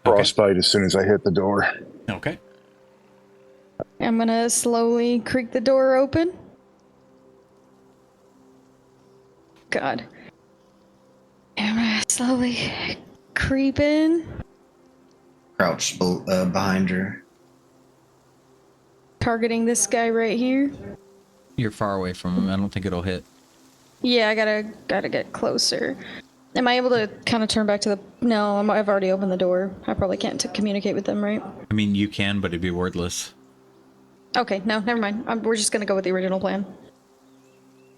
Frostbite as soon as I hit the door. Okay. I'm gonna slowly creak the door open. God. I'm gonna slowly creep in. Crouched behind her. Targeting this guy right here. You're far away from him. I don't think it'll hit. Yeah, I gotta get closer. Am I able to kind of turn back to the? No, I've already opened the door. I probably can't communicate with them, right? I mean, you can, but it'd be wordless. Okay, no, never mind. We're just gonna go with the original plan.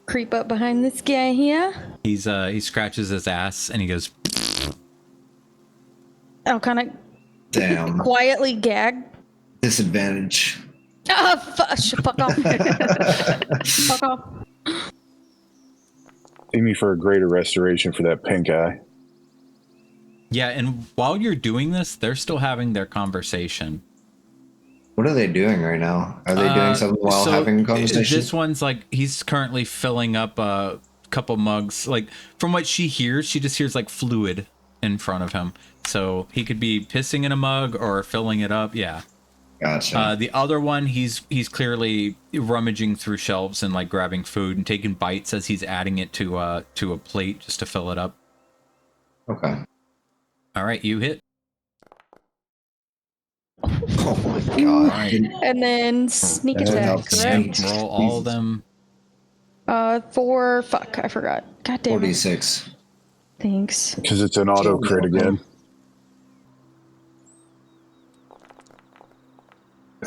Creep up behind this guy here. He scratches his ass and he goes, I'll kind of Damn. quietly gag. Disadvantage. Ah, fuck off. Fuck off. Aim me for a greater restoration for that pink eye. yeah. And while you're doing this, they're still having their conversation. What are they doing right now? Are they doing something while having a conversation? This one's like, he's currently filling up a couple mugs. Like, from what she hears, she just hears like fluid in front of him. So he could be pissing in a mug or filling it up. Yeah. Gotcha. The other one, he's clearly rummaging through shelves and like grabbing food and taking bites as he's adding it to a plate just to fill it up. Okay. All right, you hit. Oh my god. Right. And then sneak attack, correct? Roll all of them. Fuck, I forgot. God damn it. 46. Thanks. Because it's an auto crit again.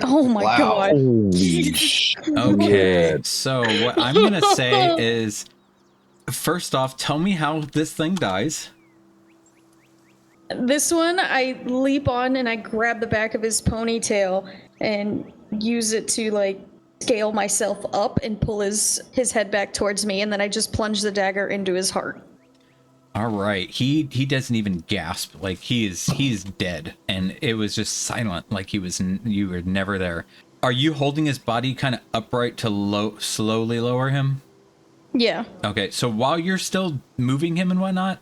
Oh my Wow. god. Holy shit. Okay, so what I'm gonna say is, first off, tell me how this thing dies. This one, I leap on and I grab the back of his ponytail and use it to like scale myself up and pull his head back towards me, and then I just plunge the dagger into his heart. All right, he doesn't even gasp. Like he's dead, and it was just silent. Like you were never there. Are you holding his body kind of upright to slowly lower him? Yeah. Okay, so while you're still moving him and whatnot,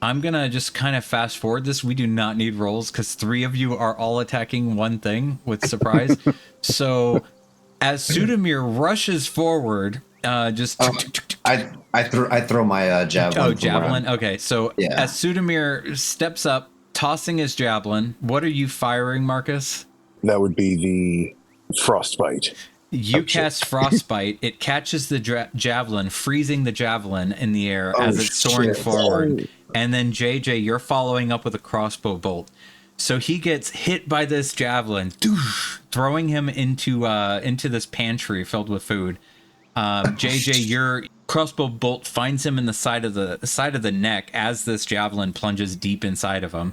I'm gonna just kind of fast forward this. We do not need rolls because 3 of you are all attacking one thing with surprise. So as Sudamir rushes forward, I throw my javelin. Oh, javelin. Okay, so Yeah. as Sudamir steps up, tossing his javelin, what are you firing, Marcus? That would be the frostbite. You cast frostbite. It catches the javelin, freezing the javelin in the air as it's soaring forward. And then JJ, you're following up with a crossbow bolt. So he gets hit by this javelin, throwing him into this pantry filled with food. JJ, your crossbow bolt finds him in the side of the neck as this javelin plunges deep inside of him,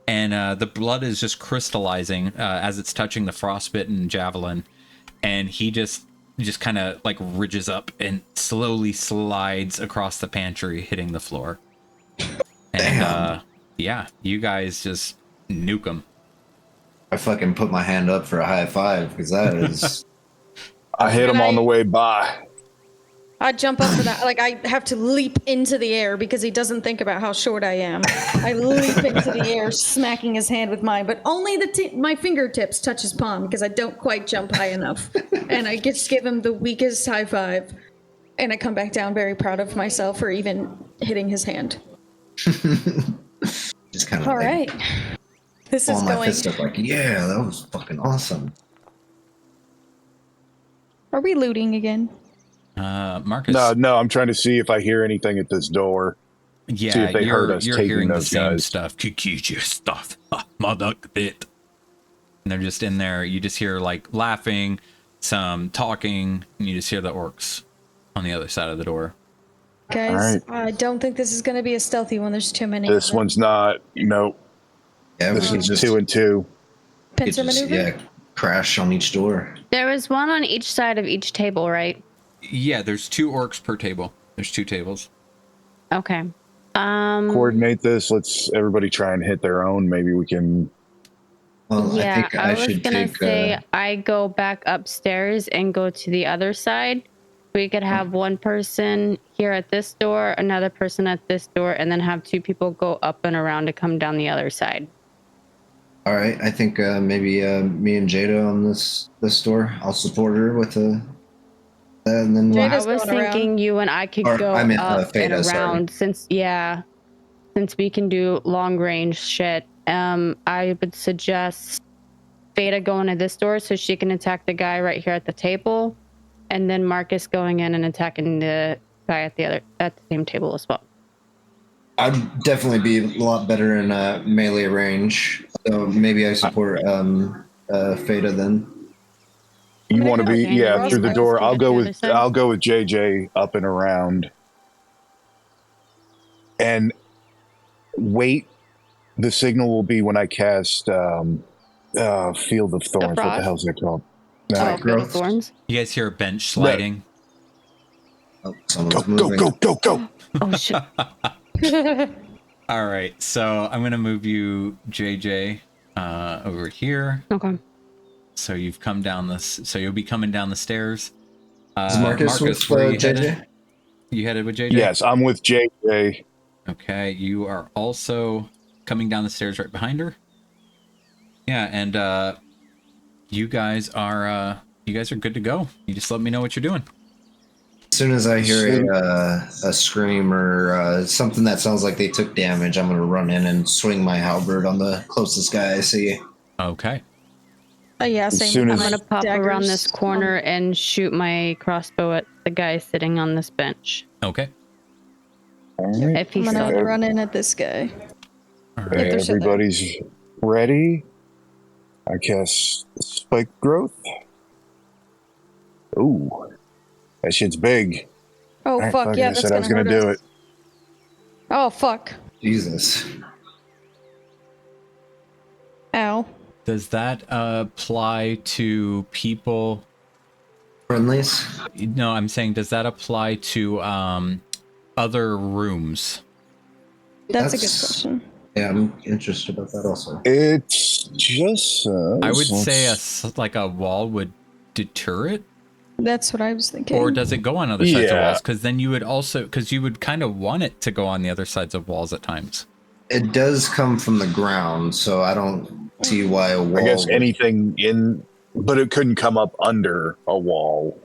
and the blood is just crystallizing as it's touching the frostbitten javelin, and he just kind of like ridges up and slowly slides across the pantry, hitting the floor. And yeah, you guys just nuke him. I fucking put my hand up for a high five because that is. I hit him on the way by. I jump up for that. Like, I have to leap into the air because he doesn't think about how short I am. I leap into the air, smacking his hand with mine, but only my fingertips touch his palm because I don't quite jump high enough. And I just give him the weakest high five. And I come back down very proud of myself for even hitting his hand. Just kind of All like, right. This is my going. fist up like, yeah, that was fucking awesome. Are we looting again? Marcus. No, I'm trying to see if I hear anything at this door. Yeah, See if they heard us you're taking hearing the those same guys. stuff. Kikiji stuff. Mother bit. And they're just in there. You just hear like laughing, some talking, and you just hear the orcs on the other side of the door. Guys, I don't think this is going to be a stealthy one. There's too many. This one's not. Nope. Yeah, This we is just 2 and 2. Pincer maneuver? yeah, crash on each door. There was one on each side of each table, right? Yeah, there's 2 orcs per table. There's 2 tables. Okay. Coordinate this. Let's everybody try and hit their own. Maybe we can. Well, Yeah, I think I was should gonna take. say I go back upstairs and go to the other side. We could have one person here at this door, another person at this door, and then have 2 people go up and around to come down the other side. All right, I think maybe me and Jada on this door. I'll support her with that, and then Jada's I was going around. thinking you and I could Or, go I meant, up Feta, and sorry. around since we can do long range shit. I would suggest Feta going to this door so she can attack the guy right here at the table, and then Marcus going in and attacking the guy at the same table as well. I'd definitely be a lot better in melee range. So maybe I support Feta then. You want to be Okay, through the Marcus door. can I'll get go the with other side. I'll go with JJ up and around, and wait. The signal will be when I cast Field of Thorns. What the frost? hell's it called? Oh, No, Field of growth. Thorns. You guys hear a bench sliding. Oh, someone's go, go, moving. go. Oh shit! All right, so I'm gonna move you, JJ, over here. Okay. So you've come down this. So you'll be coming down the stairs. Is Marcus with where are you JJ? headed? You headed with JJ? Yes, I'm with JJ. Okay, you are also coming down the stairs right behind her. Yeah, and you guys are good to go. You just let me know what you're doing. As soon as I hear a scream or something that sounds like they took damage, I'm gonna run in and swing my halberd on the closest guy I see. Okay. Yeah, same. soon I'm as- gonna pop Daggers. around this corner and shoot my crossbow at the guy sitting on this bench. Okay. All right. If I'm he's gonna run in at this guy. All If right. they're still there. Everybody's ready. I guess spike growth. Ooh, that shit's big. Oh All right, fuck, yeah, I that's said I was gonna gonna hurt do us. it. Oh fuck. Jesus. Ow. Does that apply to people? Friendlies? No, I'm saying, does that apply to other rooms? That's a good question. Yeah, I'm interested about that also. It's just. I would say like a wall would deter it. That's what I was thinking. Or does it go on other sides of Yeah. walls? Because then you would also, because you would kind of want it to go on the other sides of walls at times. It does come from the ground, so I don't see why a wall. I guess anything in, but it couldn't come up under a wall.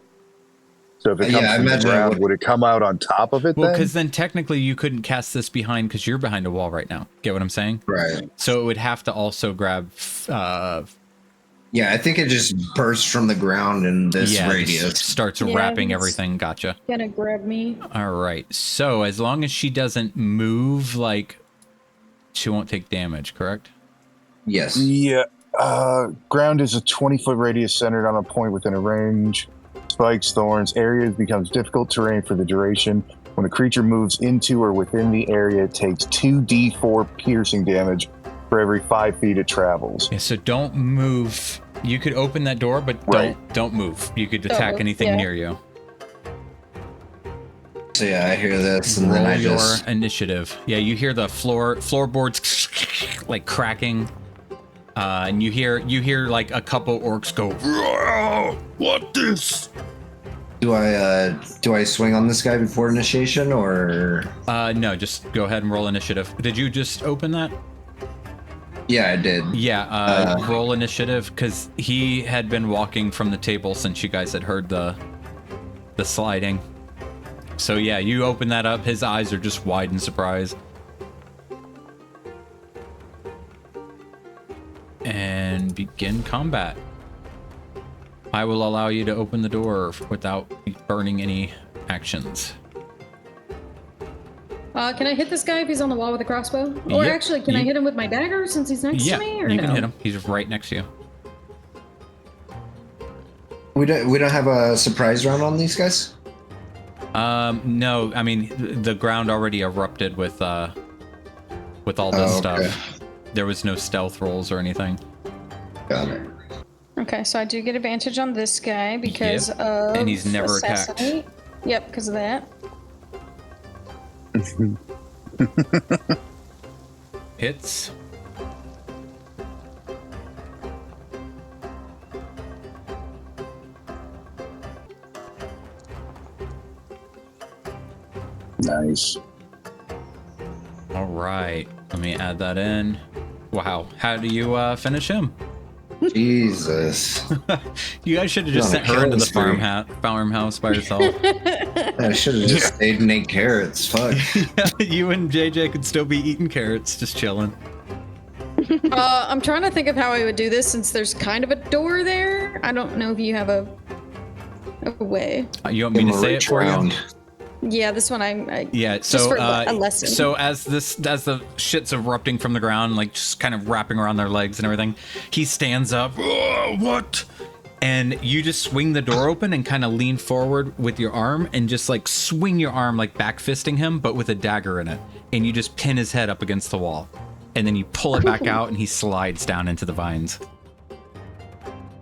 So if it Yeah, comes I from the imagine it ground, would it come out on top of it Well, then? because then technically you couldn't cast this behind, because you're behind a wall right now. Get what I'm saying? Right. So it would have to also grab. Yeah, I think it just bursts from the ground in this Yeah, just radius. starts Yeah, wrapping it's- everything. Gotcha. Gonna grab me. All right. So as long as she doesn't move, like, she won't take damage, correct? Yes. Yeah. Ground is a 20-foot radius centered on a point within a range. Spikes, thorns, areas becomes difficult terrain for the duration. When a creature moves into or within the area, it takes 2d4 piercing damage for every 5 feet it travels. Yeah. So don't move. You could open that door, but Right. don't move. You could attack move, anything yeah. near you. So yeah, I hear this, and then Roll I your just initiative. Yeah, you hear the floorboards like cracking, and you hear like a couple orcs go, "Roar! What this?" Do I swing on this guy before initiation or? No, just go ahead and roll initiative. Did you just open that? Yeah, I did. Yeah, roll initiative, because he had been walking from the table since you guys had heard the sliding. So yeah, you open that up. His eyes are just wide in surprise. And begin combat. I will allow you to open the door without burning any actions. Can I hit this guy if he's on the wall with a crossbow? Or Yep, actually, can I hit him with my dagger since he's next to me? Or you no? can hit him. He's right next to you. We don't have a surprise round on these guys. No, I mean the ground already erupted with all this stuff. There was no stealth rolls or anything. Got it. Okay, so I do get advantage on this guy because Yep. of And he's never attacked. assassinate. Yep, because of that. Hits. Nice. All right, let me add that in. Wow, how do you finish him? Jesus. You guys should have just Not a sent her into the killing spree. farmhouse by herself. I should have just stayed and ate carrots. Fuck. You and JJ could still be eating carrots, just chilling. I'm trying to think of how I would do this since there's kind of a door there. I don't know if you have a way. You want me to say it for you? Yeah, this one I Yeah, just so for a lesson. so as the shit's erupting from the ground, like just kind of wrapping around their legs and everything, he stands up. What? And you just swing the door open and kind of lean forward with your arm and just like swing your arm like back fisting him, but with a dagger in it. And you just pin his head up against the wall. And then you pull it back out and he slides down into the vines.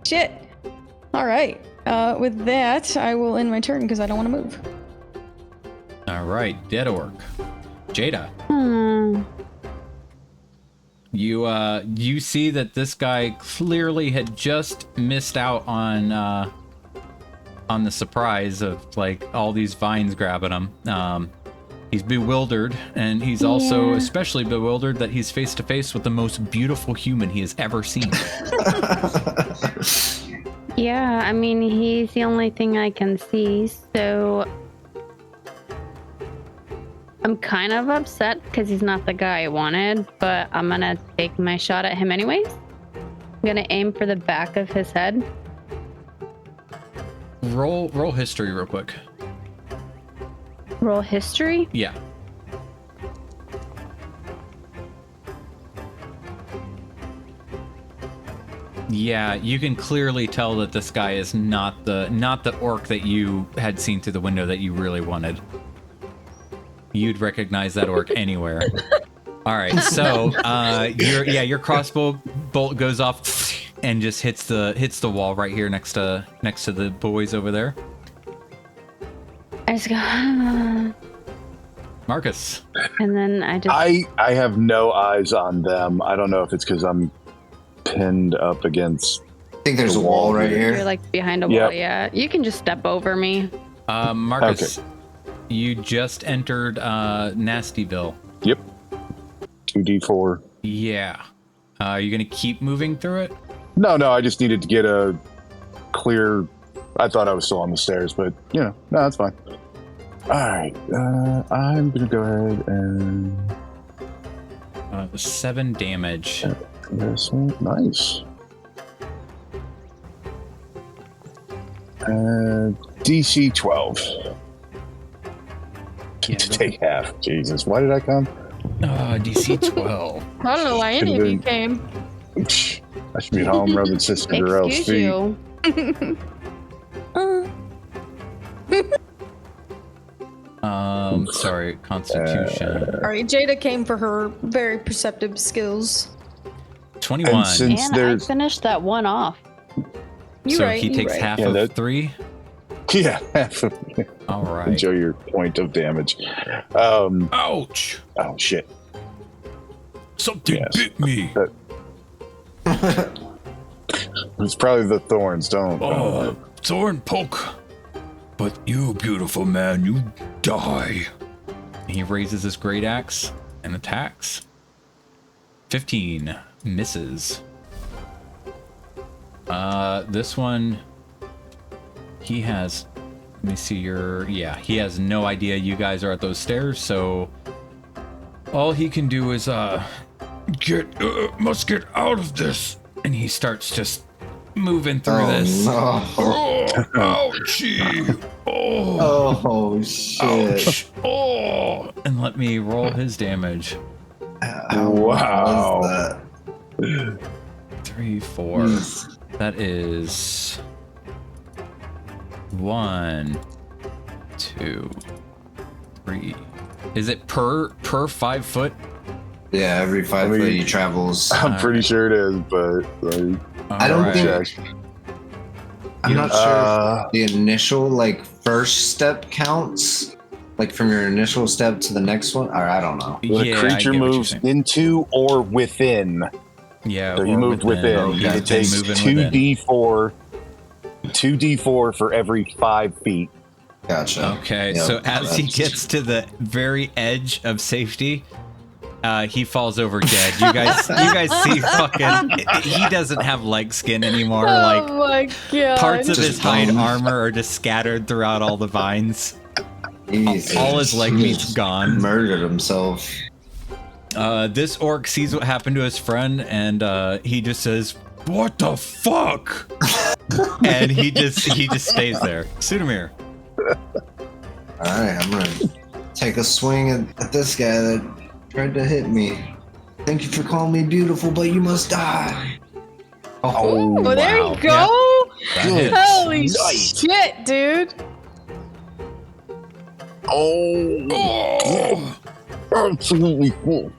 Shit. All right. With that, I will end my turn because I don't want to move. All right, dead orc. Jada. You see that this guy clearly had just missed out on the surprise of like all these vines grabbing him. He's bewildered, and he's also especially bewildered that he's face to face with the most beautiful human he has ever seen. Yeah, I mean, he's the only thing I can see, so I'm kind of upset because he's not the guy I wanted, but I'm gonna take my shot at him anyways. I'm gonna aim for the back of his head. Roll history real quick. Roll history? Yeah. Yeah, you can clearly tell that this guy is not the orc that you had seen through the window that you really wanted. You'd recognize that orc anywhere. All right, so your crossbow bolt goes off and just hits the wall right here next to the boys over there. I just go, Marcus. and then I have no eyes on them. I don't know if it's because I'm pinned up against. I think there's a wall right you're here. like behind a wall. Yeah, you can just step over me. Marcus, you just entered Nastyville. Yep. 2d4. Yeah. Are you gonna keep moving through it? No, I just needed to get a clear. I thought I was still on the stairs, but no, that's fine. All right, I'm gonna go ahead and 7 damage. this one. Nice. DC 12 to take half. Jesus, why did I come? DC 12. I don't know why any of you came. I should be home rubbing Sister Darrell's Excuse feet. you. Sorry, Constitution. All right, Jada came for her very perceptive skills. 21. And since And I there's finished that one off. You So right, he you takes right. half Yeah, of that- 3. yeah, All right. enjoy your point of damage. Ouch! Oh shit. Something Yes. bit me. It's probably the thorns. Don't. Thorn poke. But you, beautiful man, you die. He raises his great axe and attacks. 15 misses. This one, he has, let me see your, yeah, he has no idea you guys are at those stairs, so all he can do is, Must get out of this. and he starts just moving through this. No. Oh, ouchie. Oh, Oh shit. ouch. Oh. And let me roll his damage. Wow. Was 3, 4. that? That is 1, 2, 3. Is it per 5 foot? Yeah, every 5 foot he travels. I'm pretty sure it is, but like, I don't Alright. think. I'm not sure if the initial first step counts, from your initial step to the next one, or I don't know. when a Yeah, I creature get what you're moves saying. into or within. Yeah, So he or moved within. Okay, It takes moving within. 2d4 for every 5 feet. Gotcha. Okay, Yep, so as he that's- gets to the very edge of safety, he falls over dead. You guys see fucking. He doesn't have leg skin anymore. Like Oh my god. parts of Just his hide bones. armor are just scattered throughout all the vines. Jesus. All his leg He meat's just gone. Murdered himself. This orc sees what happened to his friend, and he just says, What the fuck? and he just stays there. Sudamir. All right, I'm gonna take a swing at this guy that tried to hit me. Thank you for calling me beautiful, but you must die. Oh, Oh, there wow. you go. That hits. Holy Nice. shit, dude. Oh, absolutely cool.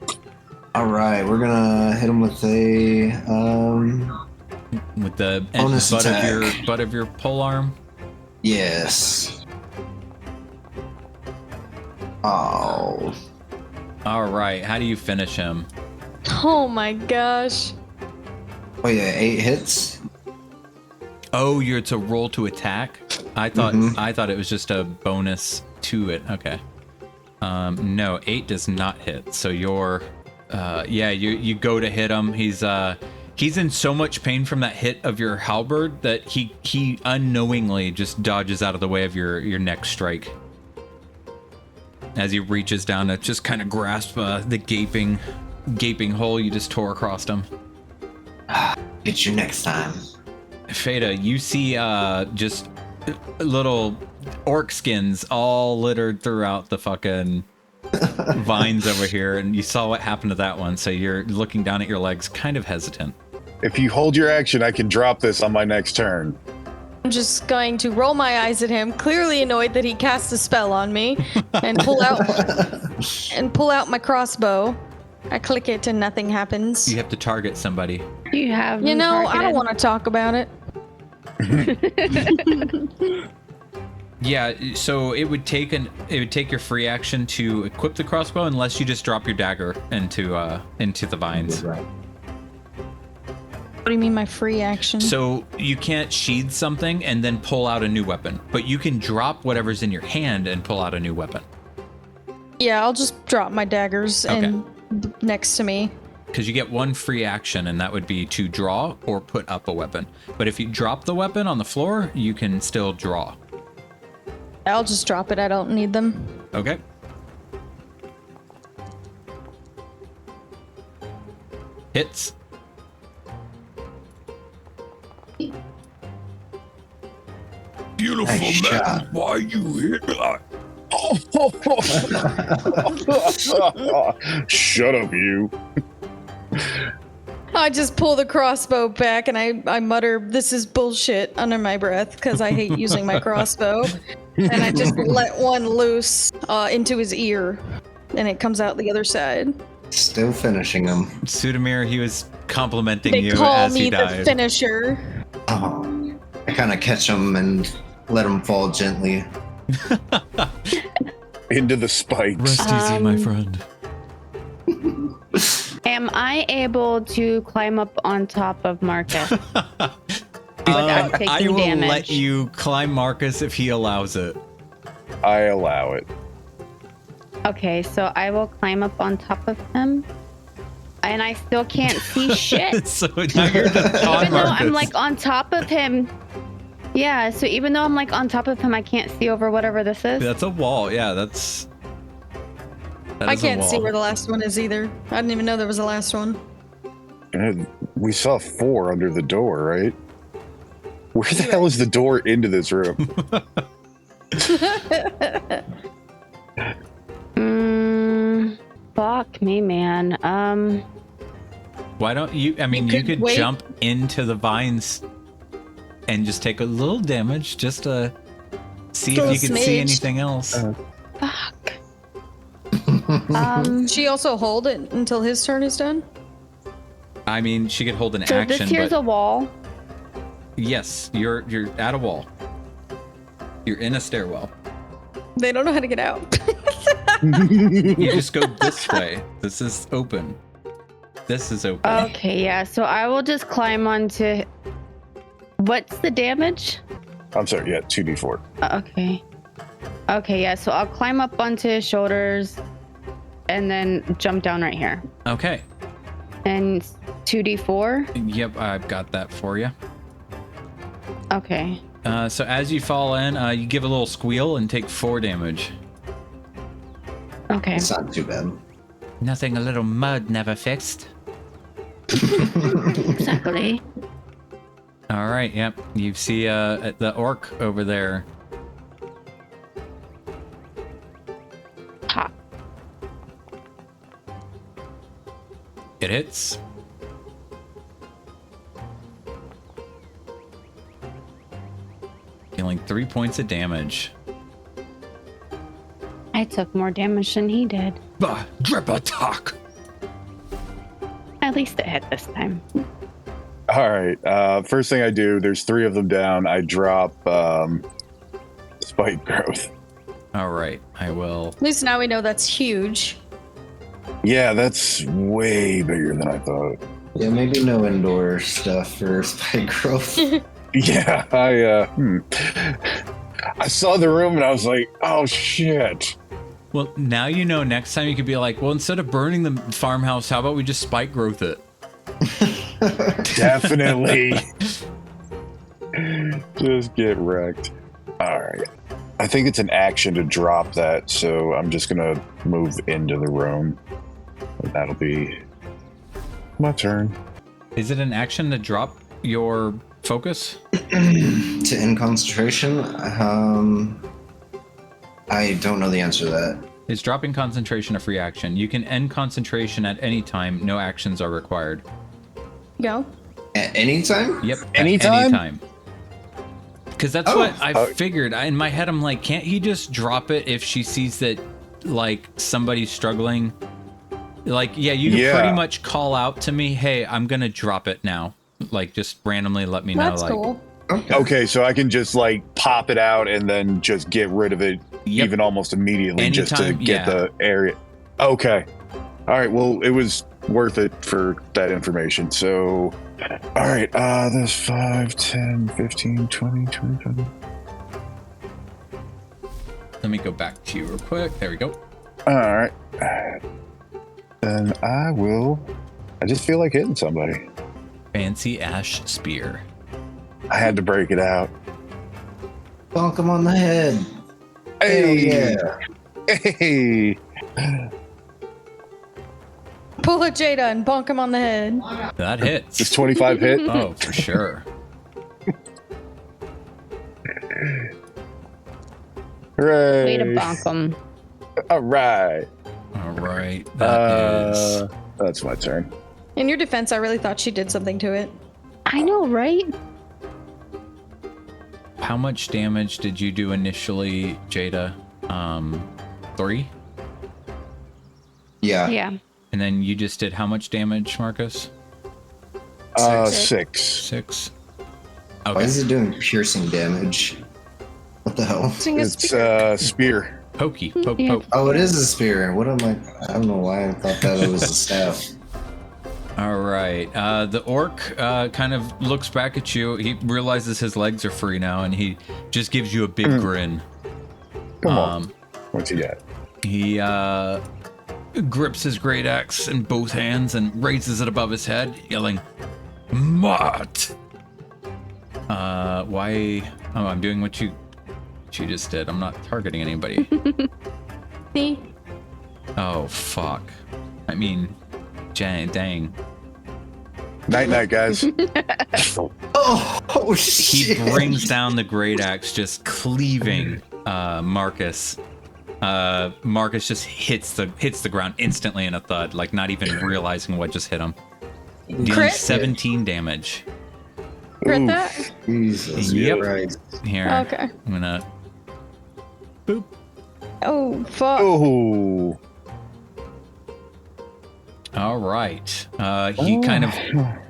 All right, we're gonna hit him with a With the Bonus attack. butt of your pole arm. yes. Oh, All right, how do you finish him? Oh my gosh. oh yeah, 8 hits. Oh, you're to roll to attack. I thought it was just a bonus to it. Okay. No, 8 does not hit. So you're, you go to hit him. He's in so much pain from that hit of your halberd that he unknowingly just dodges out of the way of your next strike. As he reaches down to just kind of grasp the gaping hole you just tore across him. Get you next time. Fada, you see just little orc skins all littered throughout the fucking vines over here, and you saw what happened to that one, so you're looking down at your legs, kind of hesitant. If you hold your action, I can drop this on my next turn. I'm just going to roll my eyes at him, clearly annoyed that he cast a spell on me, and pull out my crossbow. I click it and nothing happens. You have to target somebody. You have You them know, I targeted. don't want to talk about it. Yeah, so it would take your free action to equip the crossbow, unless you just drop your dagger into the vines. What do you mean my free action? So you can't sheath something and then pull out a new weapon, but you can drop whatever's in your hand and pull out a new weapon. Yeah, I'll just drop my daggers Okay. and next to me. Because you get one free action, and that would be to draw or put up a weapon. But if you drop the weapon on the floor, you can still draw. I'll just drop it. I don't need them. Okay. Hits. Beautiful Nice man, shot. why you hit? Shut up, you. I just pull the crossbow back and I mutter, "This is bullshit," under my breath because I hate using my crossbow. And I just let one loose into his ear, and it comes out the other side. Still finishing him. Sudamir, he was complimenting They you call as me he the died. finisher. Oh, I kind of catch him and let him fall gently. Into the spikes. Rest easy, my friend. Am I able to climb up on top of Marcus? without taking I will damage. let you climb Marcus if he allows it. I allow it. Okay, so I will climb up on top of him. And I still can't see shit. So now you're just on Even though Marcus. I'm like on top of him. Yeah, so even though I'm like on top of him, I can't see over whatever this is. That's a wall. Yeah, that's. That I is a can't see wall. where the last one is either. I didn't even know there was a last one. We saw 4 under the door, right? Where the hell is the door into this room? Fuck me, man. Why don't you? I mean, you could wait. jump into the vines and just take a little damage just to see Just if you a can see smidge. anything else. Fuck. She also hold it until his turn is done? I mean, she could hold an So action, this here's but a wall. yes, you're at a wall. You're in a stairwell. They don't know how to get out. You just go this way. This is open. This is open. Okay, yeah. So I will just climb onto. What's the damage? I'm sorry, yeah, 2d4. Okay. Okay, yeah. So I'll climb up onto his shoulders, and then jump down right here. Okay. And 2d4. Yep, I've got that for you. Okay. So as you fall in, you give a little squeal and take 4 damage. Okay. It's not too bad. Nothing a little mud never fixed. Exactly. All right, yep. You see the orc over there. Ha. It hits. Dealing 3 points of damage. I took more damage than he did. Bah, drip attack. At least it hit this time. All right. First thing I do, there's 3 of them down. I drop spike growth. All right, I will. At least now we know that's huge. Yeah, that's way bigger than I thought. Yeah, maybe no indoor stuff for spike growth. Yeah, I saw the room and I was like, oh shit. Well, now you know. Next time you could be like, well, instead of burning the farmhouse, how about we just spike growth it? Definitely. Just get wrecked. All right. I think it's an action to drop that, so I'm just gonna move into the room. And that'll be my turn. Is it an action to drop your focus? To end concentration? I don't know the answer to that. Is dropping concentration a free action? You can end concentration at any time. No actions are required. Go. At any time? Yep. Anytime? At any time. Because that's Oh. what I figured. In my head, I'm like, can't he just drop it if she sees that, like, somebody's struggling? Like, yeah, you can Yeah. pretty much call out to me, hey, I'm going to drop it now. Like, just randomly let me know. That's like, cool. Okay, so I can just like pop it out and then just get rid of it Yep. even almost immediately just to Anytime, get yeah. the area. Okay. All right, well, it was worth it for that information. So, all right, there's 5, 10, 15, 20, 20. Let me go back to you real quick. There we go. All right. Then I just feel like hitting somebody. Fancy ash spear. I had to break it out. Bonk him on the head. Hey, Hell yeah. hey. Pull a Jada and bonk him on the head. That hits. Does 25 hit? Oh, for sure. Hooray. Way to bonk him. All right. All right. That is. That's my turn. In your defense, I really thought she did something to it. I know, right? How much damage did you do initially, Jada? 3? Yeah. Yeah. And then you just did how much damage, Marcus? 6. 6. Why Okay. is it doing piercing damage? What the hell? Sing a It's spear. spear. Pokey. Poke, Yeah. poke. Oh, it is a spear. What am I? I don't know why I thought that it was a staff. All right. The orc kind of looks back at you. He realizes his legs are free now, and he just gives you a big grin. Come on. What's he got? He grips his great axe in both hands and raises it above his head, yelling, "Mott!" Why? Oh, I'm doing what you just did. I'm not targeting anybody. See? Oh, fuck. I mean, dang. Night, guys. Oh shit! He brings down the great axe, just cleaving Marcus. Marcus just hits the ground instantly in a thud, like not even realizing what just hit him. Dealing Crit? 17 damage. Crit that? Jesus Yep. Christ. Here. Okay. I'm gonna boop. Oh, fuck. Oh. All right. He kind of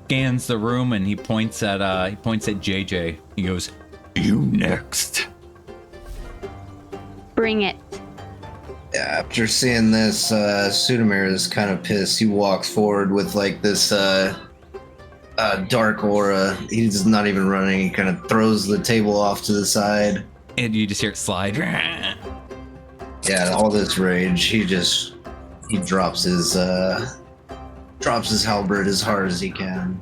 scans the room and he points at JJ. He goes, "You next." Bring it. After seeing this, Sudamir is kind of pissed. He walks forward with like this dark aura. He's not even running. He kind of throws the table off to the side. And you just hear it slide. Yeah, all this rage. He drops his halberd as hard as he can.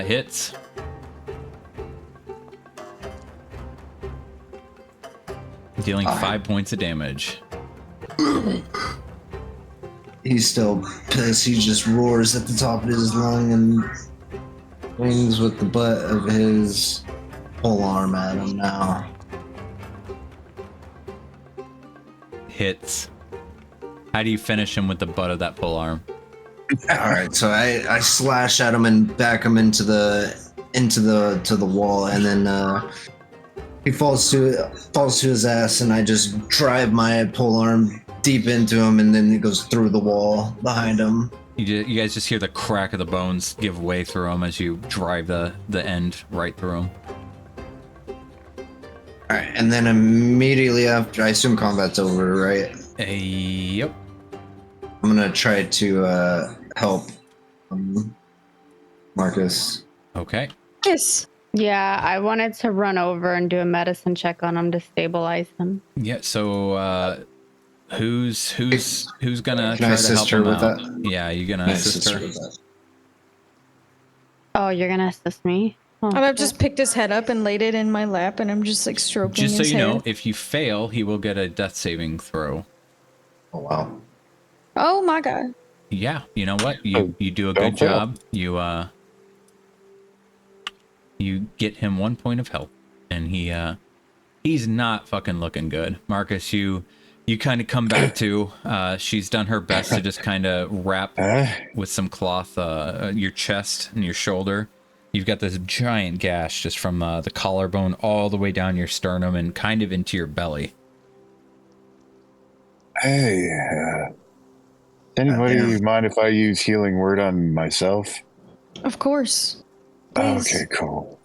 Hits. Dealing 5 points of damage. He's still pissed. He just roars at the top of his lung and swings with the butt of his pole arm at him now. Hits. How do you finish him with the butt of that pole arm? All right, so I slash at him and back him into the wall, and then he falls to his ass, and I just drive my pole arm deep into him, and then it goes through the wall behind him. You guys just hear the crack of the bones give way through him as you drive the end right through him. All right, and then immediately after, I assume combat's over, right? Yep. I'm gonna try to help Marcus. Okay. Yes. Yeah, I wanted to run over and do a medicine check on him to stabilize him. Yeah. So, who's gonna Can I try to assist help her him with out? that? Yeah, you gonna Can I assist her? with that? Oh, you're gonna assist me? Oh, And I've just picked his head up and laid it in my lap, and I'm just like stroking Just so his you hair. know, if you fail, he will get a death saving throw. Oh wow. Oh my god. Yeah, you know what? You do a don't good fail. job. You get him 1 point of health, and he's not fucking looking good. Marcus, you kind of come back to. She's done her best to just kind of wrap with some cloth your chest and your shoulder. You've got this giant gash just from the collarbone all the way down your sternum and kind of into your belly. Hey, anybody Yeah. mind if I use healing word on myself? Of course. Please. Okay, cool.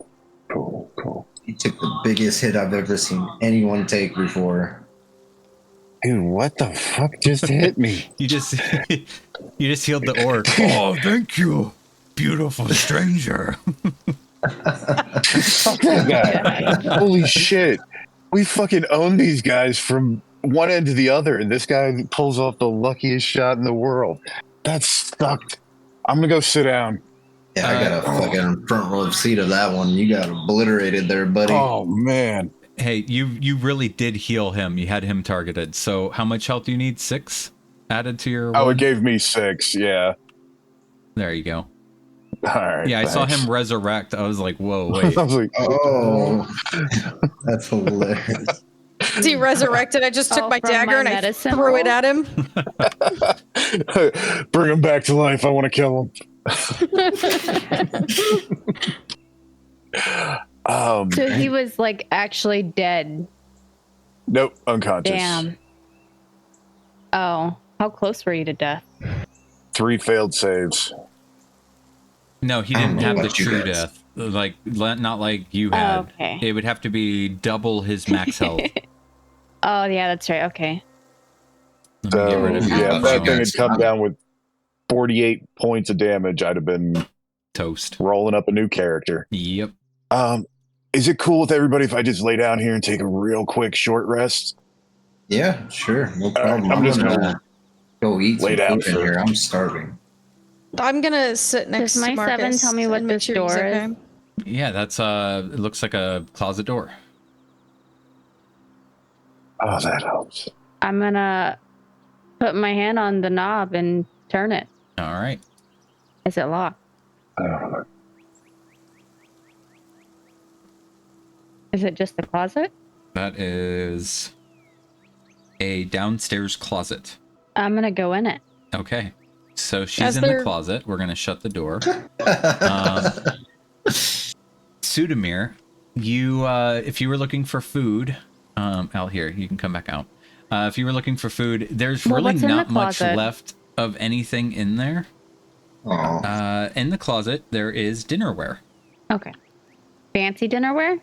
He took the biggest hit I've ever seen anyone take before. Dude, what the fuck just hit me? You just healed the orc. Oh, thank you, beautiful stranger. Fuck that guy. Holy shit. We fucking own these guys from one end to the other, and this guy pulls off the luckiest shot in the world. That sucked. I'm gonna go sit down. Yeah, I got a fucking front row seat of that one. You got obliterated there, buddy. Oh man. Hey, you really did heal him. You had him targeted. So how much health do you need? 6 added to your Oh, one? it gave me 6, yeah. There you go. All right. Yeah, I saw thanks. him resurrect. I was like, whoa, wait. I was like, Oh, that's hilarious. Is he resurrected? I just took Oh, my from dagger my and I medicine threw it roll? at him. bring him back to life. I want to kill him. So he was like actually dead. Nope, unconscious. Damn. Oh, how close were you to death? 3 failed saves. No, he didn't have the what you true guys- death. Like, not like you had. Oh, okay. It would have to be double his max health. Oh, yeah, that's right. Okay. Let me get rid of Yeah, you. that thing had come down with 48 points of damage, I'd have been Toast. rolling up a new character. Yep. Is it cool with everybody if I just lay down here and take a real quick short rest? Yeah, sure, no problem. I'm just gonna go eat some lay down food in here. I'm starving. I'm gonna sit next Does to my Marcus. 7 tell me what and make this sure he's door is? okay. Yeah, that's it looks like a closet door. Oh, that helps. I'm gonna put my hand on the knob and turn it. All right. Is it locked? Is it just the closet? That is a downstairs closet. I'm gonna go in it. Okay. So she's As in the they're- closet. We're going to shut the door. Sudamir, you, if you were looking for food, out here, you can come back out. If you were looking for food, there's Well, really what's in the not much closet? left of anything in there. Oh, In the closet, there is dinnerware. Okay. Fancy dinnerware?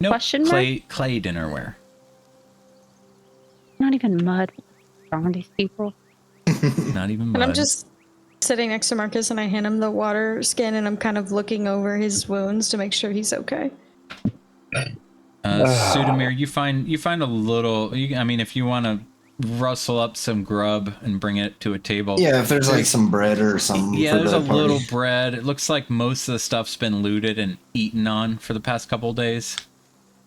Nope, Question mark? clay dinnerware. Not even mud. What's wrong with these people? Not even mud. And I'm just sitting next to Marcus, and I hand him the water skin, and I'm kind of looking over his wounds to make sure he's okay. Sudamir, you find a little. I mean, if you want to rustle up some grub and bring it to a table. yeah. If there's like some bread or something. Yeah, for there's the a little party. bread. It looks like most of the stuff's been looted and eaten on for the past couple of days.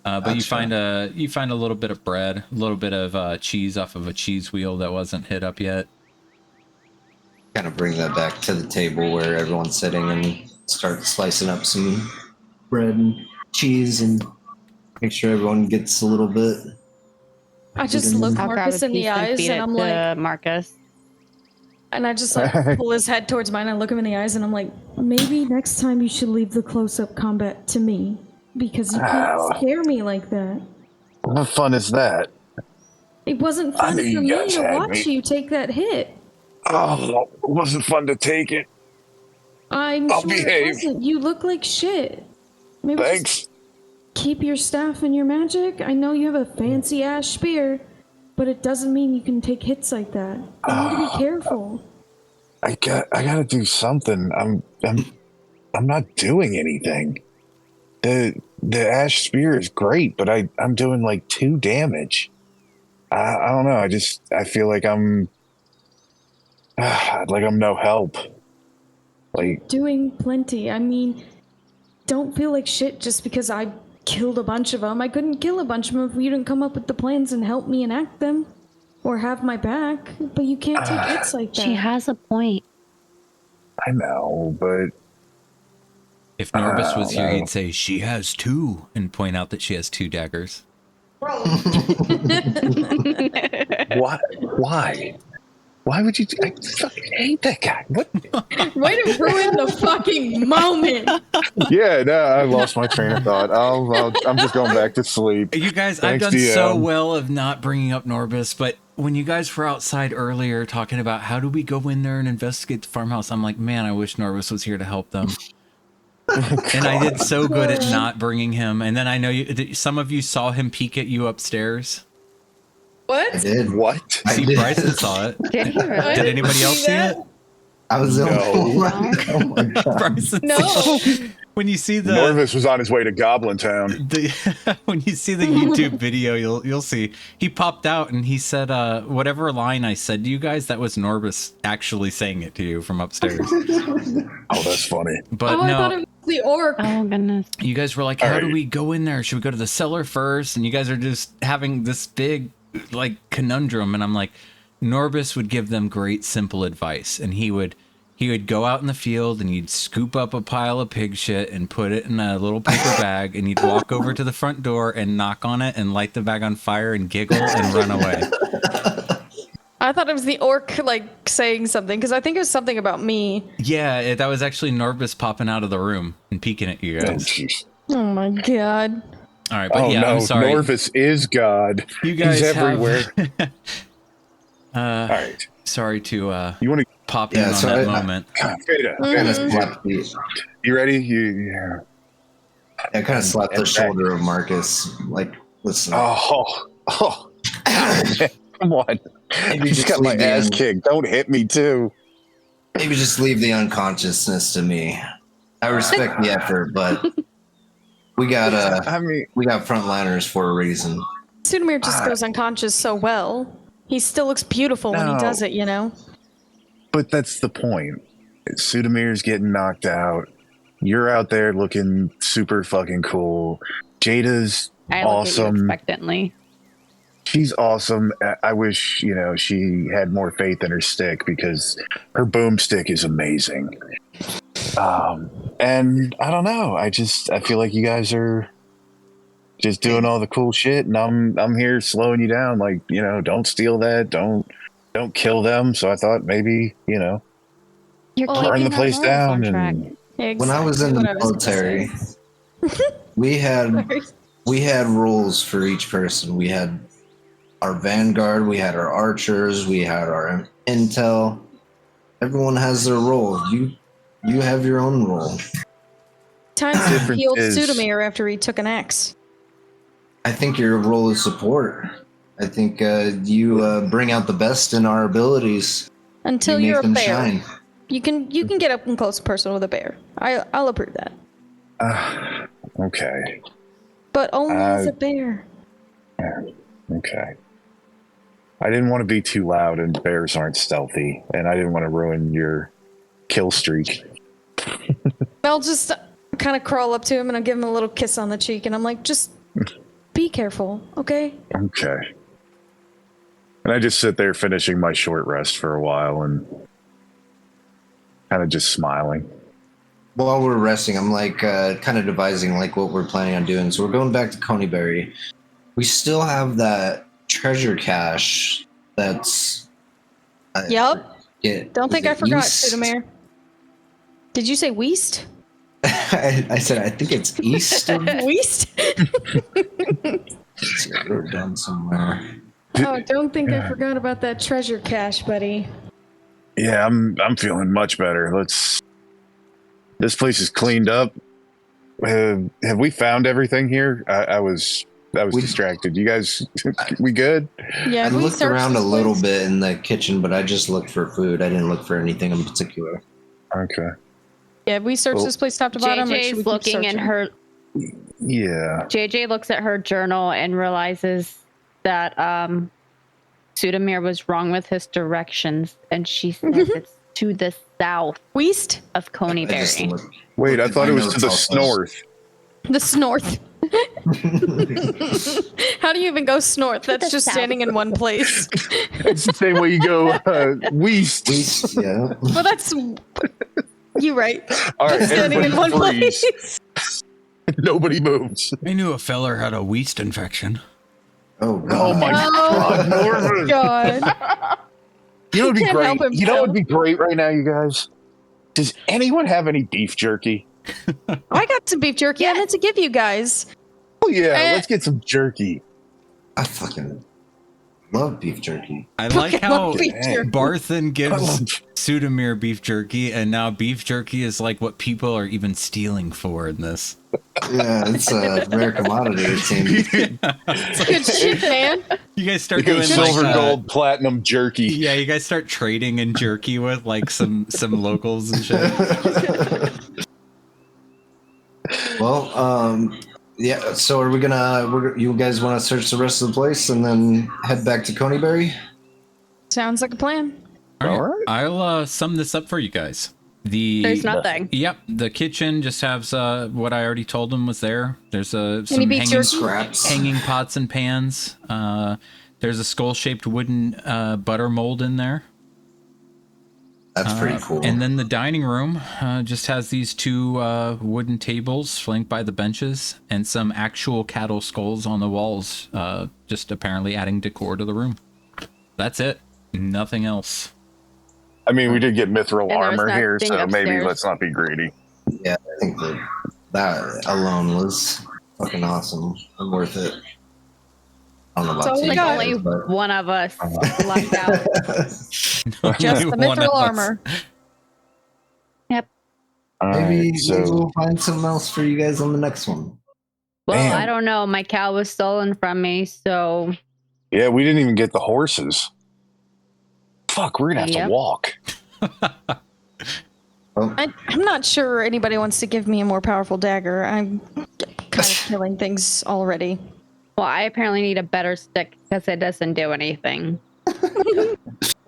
But you Gotcha. find a little bit of bread, a little bit of cheese off of a cheese wheel that wasn't hit up yet. Kind of bring that back to the table where everyone's sitting and start slicing up some bread and cheese and make sure everyone gets a little bit. I just look I'll grab Marcus a in the piece and eyes, feed and it I'm to like, Marcus. and I just like pull his head towards mine. I look him in the eyes, and I'm like, maybe next time you should leave the close-up combat to me, because you can't scare me like that. What fun is that? It wasn't I fun knew for you me guys to had watch me. you take that hit. Oh, it wasn't fun to take it. I'm I'll sure behave. it wasn't. You look like shit. Maybe just Thanks. keep your staff and your magic. I know you have a fancy ass spear, but it doesn't mean you can take hits like that. You need to be careful. I gotta do something. I'm not doing anything. The ash spear is great, but I'm doing like 2 damage. I don't know. I feel like I'm no help. Like, Doing plenty. I mean, don't feel like shit just because I killed a bunch of them. I couldn't kill a bunch of them if you didn't come up with the plans and help me enact them. Or have my back. But you can't take hits like that. She has a point. I know, but If Norbus was here, no. he'd say she has 2 and point out that she has 2 daggers. what? Why? Why would you? I fucking hate that guy. What? Way to ruin the fucking moment. Yeah, no, I lost my train of thought. I'm just going back to sleep. You guys, Thanks, I've done so DM. well of not bringing up Norbus, but when you guys were outside earlier talking about how do we go in there and investigate the farmhouse, I'm like, man, I wish Norbus was here to help them. And I did so good at not bringing him. And then I know some of you saw him peek at you upstairs. I What? did. What? I See, did. Bryson saw it. Did he really? Did anybody else see it? I was the No. only one. Oh my god. Bryson No. saw it. When you see the Norvis was on his way to Goblin Town. when you see the YouTube video, you'll see he popped out and he said whatever line I said to you guys, that was Norbus actually saying it to you from upstairs. Oh, that's funny. But Oh, I thought no, it was the orc. Oh, goodness. you guys were like, All how do right. we go in there? Should we go to the cellar first? And you guys are just having this big like conundrum, and I'm like, Norbus would give them great simple advice, and he would go out in the field and he'd scoop up a pile of pig shit and put it in a little paper bag, and he'd walk over to the front door and knock on it and light the bag on fire and giggle and run away. I thought it was the orc, like, saying something, because I think it was something about me. Yeah, that was actually Norbus popping out of the room and peeking at you Oh, guys. jeez. Oh my god. All right, but Oh yeah, no, I'm sorry. Norvis is God. You guys He's have- everywhere. All right. Sorry to You want to pop Yeah, in on so that I- moment. Kind of slapped the, You ready? Yeah. I kind of slapped the shoulder of Marcus. Like, listen. Oh. Come on. I Maybe just just got my leave me ass in. kicked. Don't hit me too. Maybe just leave the unconsciousness to me. I respect the effort, but we got frontliners for a reason. Sudamir just goes unconscious so well. He still looks beautiful when he does it, you know? But that's the point. Sudamir's getting knocked out. You're out there looking super fucking cool. Jada's awesome. Look at you expectantly. She's awesome. I wish, she had more faith in her stick because her boomstick is amazing. And I don't know. I feel like you guys are just doing all the cool shit, and I'm here slowing you down. Like, don't steal that. Don't kill them. So I thought maybe, You're burn the place down. And Exactly when I was in the military, we had rules for each person. We had our vanguard, we had our archers, we had our intel. Everyone has their role. You have your own role. Time to heal Sudamir after he took an axe. I think your role is support. I think you bring out the best in our abilities. Until you're a bear. Shine. You can get up and close personal with a bear. I'll approve that. Okay. But only as a bear. Okay. I didn't want to be too loud, and bears aren't stealthy, and I didn't want to ruin your kill streak. I'll just kind of crawl up to him and I'll give him a little kiss on the cheek, and I'm like, just be careful, okay? Okay. And I just sit there finishing my short rest for a while and kind of just smiling. While we're resting, I'm like kind of devising like what we're planning on doing. So we're going back to Coneyberry. We still have that treasure cache that's... Yep. Don't think I forgot, Sudamir. Did you say Weast? I said, I think it's east of... Weast? Let's see, I wrote it down somewhere. Oh, don't think I forgot about that treasure cache, buddy. Yeah, I'm feeling much better. This place is cleaned up. Have we found everything here? I was distracted. You guys, we good? Yeah, I looked around a little bit in the kitchen, but I just looked for food. I didn't look for anything in particular. Okay. Yeah, we searched this place top to bottom. JJ's looking in her. Yeah. JJ looks at her journal and realizes that Sudamir was wrong with his directions, and she says it's to the south West of Coneyberry. Wait, I thought it was to the north. The snorth. How do you even go snorth? That's just standing in one place. It's the same way you go west. East, yeah. Well, that's you right. All right, Standing in one freeze. place. Nobody moves. I knew a feller had a yeast infection. Oh, God. Oh my God, Norman. God. You know what'd be Can't help great? You know what'd be great right now, you guys? Does anyone have any beef jerky? I got some beef jerky. I meant to give you guys. Oh yeah, let's get some jerky. I fucking love beef jerky. I like how beef jerky. Barthen gives Sudamir beef jerky, and now beef jerky is like what people are even stealing for in this. Yeah, it's a rare commodity, it seems. Good shit, man. You guys start They go doing silver, like, gold, platinum jerky. yeah, you guys start trading in jerky with like some locals and shit. Well, yeah. So are we gonna? You guys want to search the rest of the place and then head back to Coneyberry? Sounds like a plan. All right. I'll sum this up for you guys. There's nothing. Yep, the kitchen just has what I already told them was there. There's some beef jerky? Scraps. hanging pots and pans. There's a skull-shaped wooden butter mold in there. That's pretty cool. And then the dining room just has these two wooden tables flanked by the benches and some actual cattle skulls on the walls, just apparently adding decor to the room. That's it. Nothing else. I mean, we did get mithril And there was armor here, nothing so maybe upstairs. let's not be greedy. Yeah, I think that alone was fucking awesome and worth it. I don't know So about we you Like got- guys, only but... one of us left out. Just the One of mithril us. armor. Yep. All Maybe right, so we'll find something else for you guys on the next one. Well, Damn. I don't know. My cow was stolen from me, so yeah, we didn't even get the horses. Fuck, we're gonna have Yep. to walk. I'm not sure anybody wants to give me a more powerful dagger. I'm kind of killing things already. Well, I apparently need a better stick because it doesn't do anything.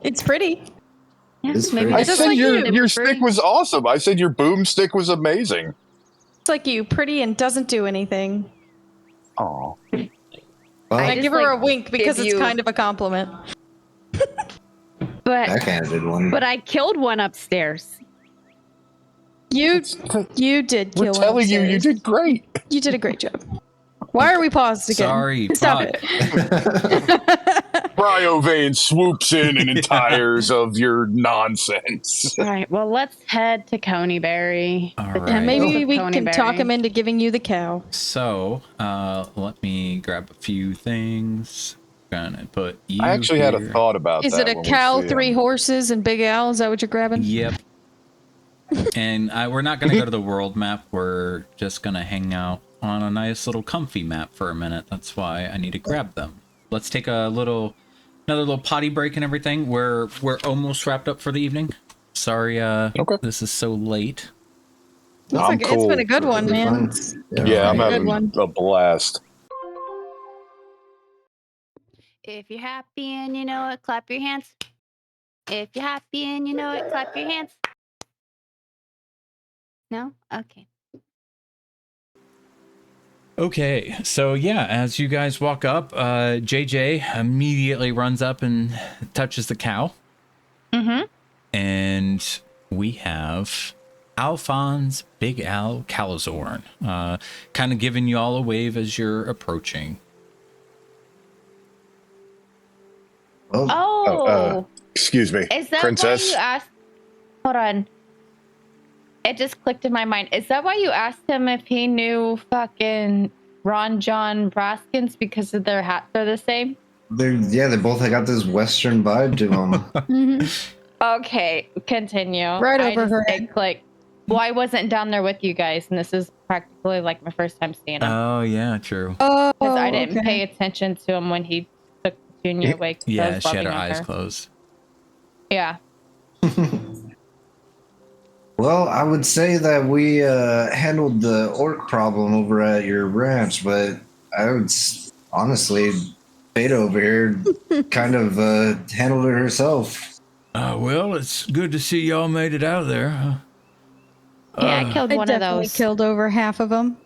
It's pretty. Yeah, It's maybe pretty. I Just said like your you. stick was awesome. I said your boomstick was amazing. It's like you, pretty and doesn't do anything. Oh, And Well, I just, give her like, a wink because give it's you- kind of a compliment. but backhanded one. but I killed one upstairs. You did we're kill one telling you, you upstairs. did great. You did a great job. Why are we paused again? Sorry, Stop fuck. it. Cryovane swoops in and tires of your nonsense. All right, well, let's head to Coneyberry. All The right. And maybe Temple of we can talk Coneyberry. him into giving you the cow. So, let me grab a few things. Gonna put you I actually had a here. thought about Is that. it a when we cow, see 3 him. horses, and Big Al? Is that what you're grabbing? Yep. And we're not going to go to the world map. We're just going to hang out on a nice little comfy map for a minute. That's why I need to grab them. Let's take another little potty break and everything. We're almost wrapped up for the evening. Sorry, Okay. this is so late. I'm It's cool. been a good one, man. Yeah, I'm Good having one. a blast. If you're happy and you know it, clap your hands. If you're happy and you know it, clap your hands. No? Okay. Okay, so yeah, as you guys walk up, JJ immediately runs up and touches the cow. Mm-hmm. And we have Alfonse Big Al Kalazorn, kind of giving you all a wave as you're approaching. Well, Oh, Excuse me, is that princess. why you asked? Hold on. It just clicked in my mind. Is that why you asked him if he knew fucking Don Jon Raskin's because of their hats are the same? they both got this Western vibe to them. Okay, continue. Right over her It head. clicked. Well, I wasn't down there with you guys, and this is practically like my first time seeing him. Oh, yeah, true. Oh, Because I didn't okay. pay attention to him when he took Junior away. 'cause I Yeah, was she had her loving on eyes her. closed. Yeah. Well, I would say that we handled the orc problem over at your ranch, but I would honestly, Beta over here kind of handled it herself. Well, it's good to see y'all made it out of there. Yeah, I killed I one of definitely those. killed over half of them.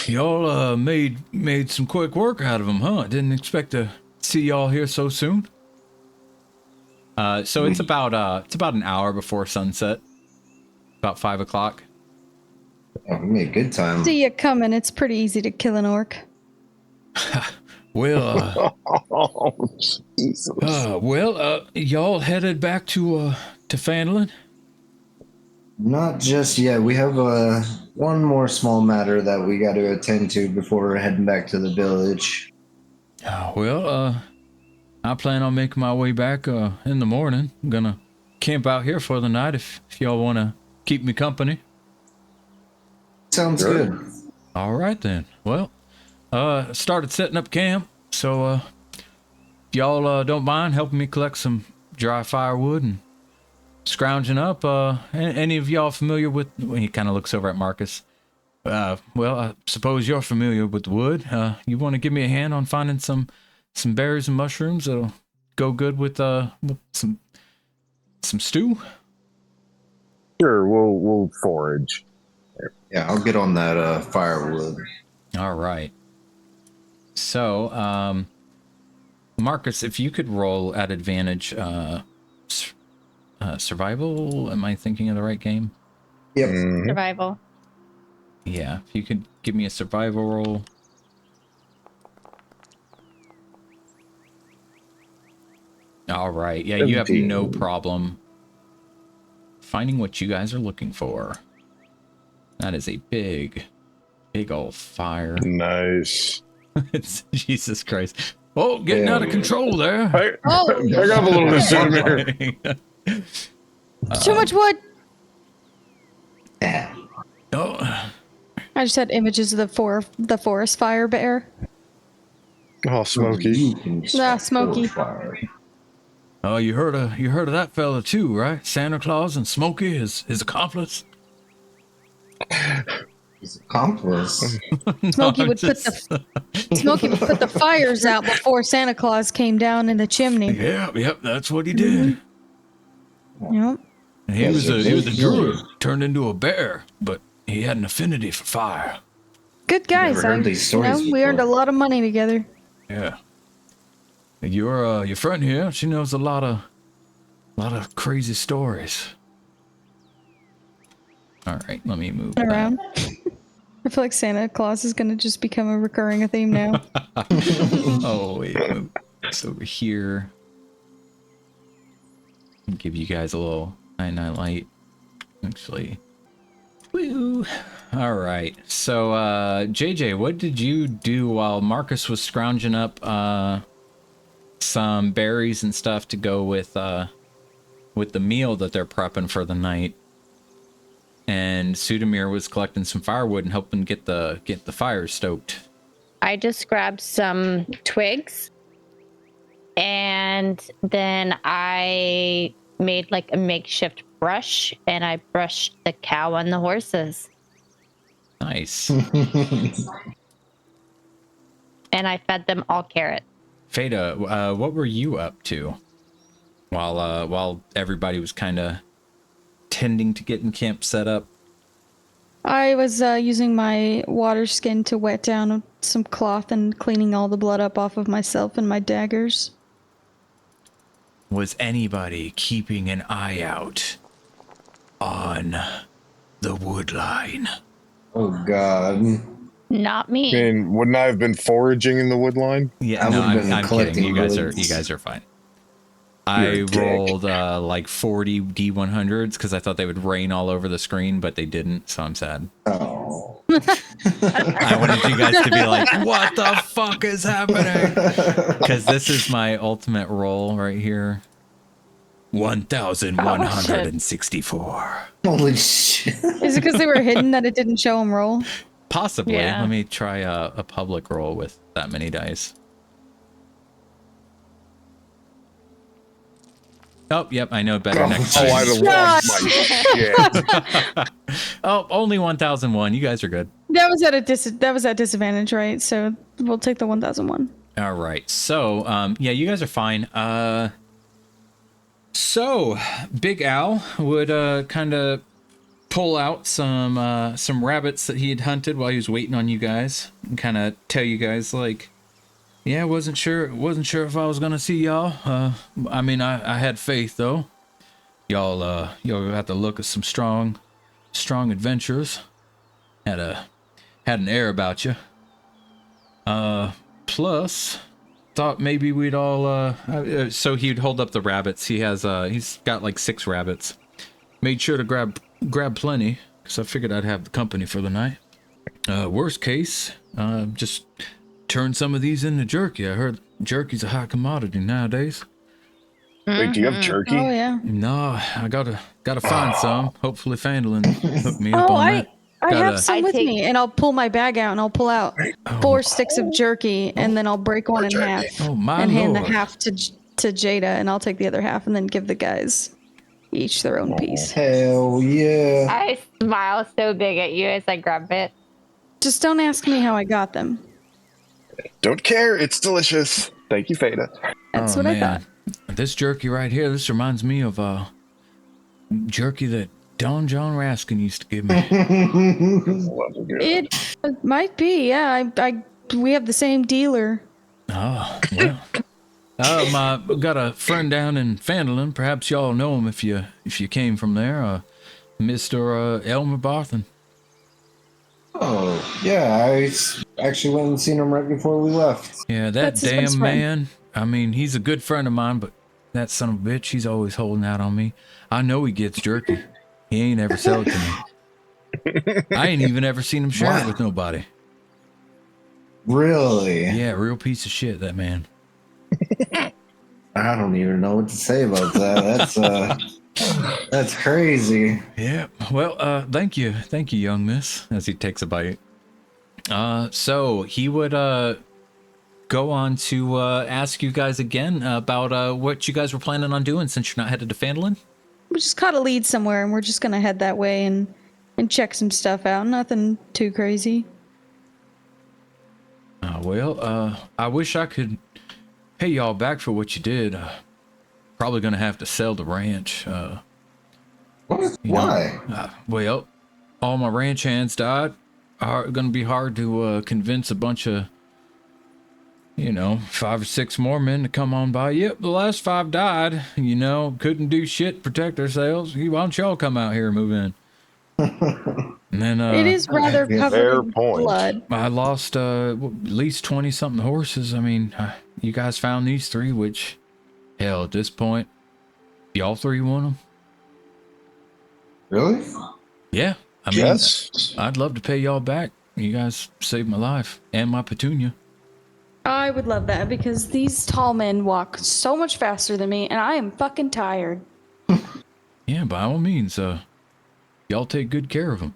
Y'all made some quick work out of them, huh? Didn't expect to see y'all here so soon. So it's about an hour before sunset, about 5 o'clock. Oh, we made good time. See you coming. It's pretty easy to kill an orc. Well, Oh, Jesus. y'all headed back to Fanlin? Not just yet. We have one more small matter that we got to attend to before we're heading back to the village. I plan on making my way back in the morning. I'm gonna camp out here for the night if y'all want to keep me company. Sounds Sure. good. All right then. Well, started setting up camp, so if y'all don't mind helping me collect some dry firewood and scrounging up, any of y'all familiar with? He kind of looks over at Marcus. Well, I suppose you're familiar with wood. You want to give me a hand on finding some berries and mushrooms that'll go good with some stew? Sure, we'll forage. Yeah, I'll get on that firewood. All right. So, Marcus, if you could roll at advantage, survival. Am I thinking of the right game? Yep. Mhm. Survival. Yeah. If you could give me a survival roll. All right. Yeah, you have 17. no problem finding what you guys are looking for. That is a big old fire. Nice. It's, Jesus Christ. Oh, getting out of control there. Hey, Oh, I got a little bit sooner. too much wood. Yeah. Oh, I just had images of the forest fire bear. Oh, Smokey. You can Ah, start Smokey. fire. oh, you heard of that fella too, right? Santa Claus and Smokey, his accomplice. His accomplice. Smokey I'm would just- Smokey would put the fires out before Santa Claus came down in the chimney. Yep, that's what he did. Yep. And he was a druid turned into a bear, but he had an affinity for fire. Good guys. Never heard these stories we earned a before. lot of money together. Yeah. Your friend here, she knows a lot of crazy stories. All right, let me move that. Around. I feel like Santa Claus is gonna just become a recurring theme now. Oh wait, move this over here. Give you guys a little night light. Actually, woo. All right. So, JJ, what did you do while Marcus was scrounging up some berries and stuff to go with the meal that they're prepping for the night? And Sudamir was collecting some firewood and helping get the fire stoked. I just grabbed some twigs and then I made like a makeshift brush and I brushed the cow and the horses. Nice. And I fed them all carrot. Fada, what were you up to while everybody was kind of tending to getting camp set up? I was using my water skin to wet down some cloth and cleaning all the blood up off of myself and my daggers. Was anybody keeping an eye out on the wood line? Oh God. Not me. I mean, wouldn't I have been foraging in the wood line? Yeah, I no, would've been I'm kidding. collecting You guys woods. are fine. You're I a dick. rolled like 40 D100s because I thought they would rain all over the screen, but they didn't, so I'm sad. Oh. I wanted you guys to be like, what the fuck is happening? Because this is my ultimate roll right here. 1,164. Holy shit. Is it because they were hidden that it didn't show them roll? Possibly. Yeah. Let me try a public roll with that many dice. Oh, yep, I know better next Oh, time. I'd have lost my shit. Oh, only 1,001. You guys are good. That was at disadvantage, right? So we'll take the 1001. All right. So, yeah, you guys are fine. So Big Al would kind of pull out some rabbits that he had hunted while he was waiting on you guys, and kind of tell you guys like, yeah, wasn't sure if I was gonna see y'all. I mean, I had faith though. Y'all have to look at some strong adventures. Had an air about you. Plus, thought maybe we'd all. So he'd hold up the rabbits. He's got like 6 rabbits. Made sure to grab plenty because I figured I'd have the company for the night. Worst case, just turn some of these into jerky. I heard jerky's a high commodity nowadays. Wait, do you have jerky? Oh yeah. No, I gotta find some. Hopefully Fandolin hooked me up Oh, on that. I have Gotta- some with me, and I'll pull my bag out and I'll pull out 4 sticks of jerky, and then I'll break one in half Oh my and hand the lord! half to Jada, and I'll take the other half and then give the guys each their own piece. Hell yeah. I smile so big at you as I grab it. Just don't ask me how I got them. Don't care. It's delicious. Thank you, Fada. That's Oh, what I thought. This jerky right here, this reminds me of jerky that Don Jon Raskin used to give me. It might be, yeah. We have the same dealer. Oh, well. I got a friend down in Fandolin. Perhaps y'all know him if you came from there. Mr. Elmer Barthen. Oh, yeah. I actually went and seen him right before we left. Yeah, that That's his best damn friend. man. I mean, he's a good friend of mine, but that son of a bitch, he's always holding out on me. I know he gets jerky. He ain't ever sell it to me. I ain't even ever seen him share it with nobody. Really? Yeah, real piece of shit, that man. I don't even know what to say about that. That's crazy. Yeah. Well, thank you, young miss. As he takes a bite. So he would go on to ask you guys again about what you guys were planning on doing since you're not headed to Fandolin. We just caught a lead somewhere, and we're just gonna head that way and and check some stuff out. Nothing too crazy. I wish I could pay y'all back for what you did. Probably gonna have to sell the ranch. What? Why? Well, all my ranch hands died. Gonna be hard to convince a bunch of, 5 or 6 more men to come on by. Yep, the last 5 died. Couldn't do shit, protect ourselves. Why don't y'all come out here and move in? And then It is rather yeah, covered fair in point. blood. I lost at least 20 something horses. I mean, you guys found these 3, which, hell, at this point, y'all 3 want them? Really? Yeah. I mean, Yes. I'd love to pay y'all back. You guys saved my life and my petunia. I would love that because these tall men walk so much faster than me, and I am fucking tired. Yeah, by all means, y'all take good care of them.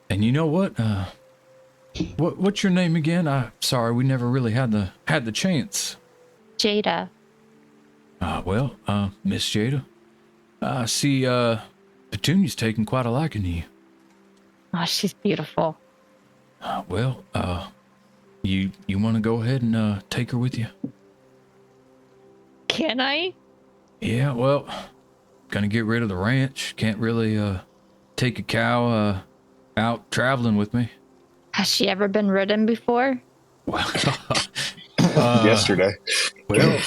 And you know what? What's your name again? Sorry, we never really had the chance. Jada. Miss Jada, I see Petunia's taking quite a liking to you. Oh, she's beautiful. You want to go ahead and take her with you? Can I? Yeah, well, gonna get rid of the ranch. Can't really take a cow out traveling with me. Has she ever been ridden before? Well, Yesterday. well,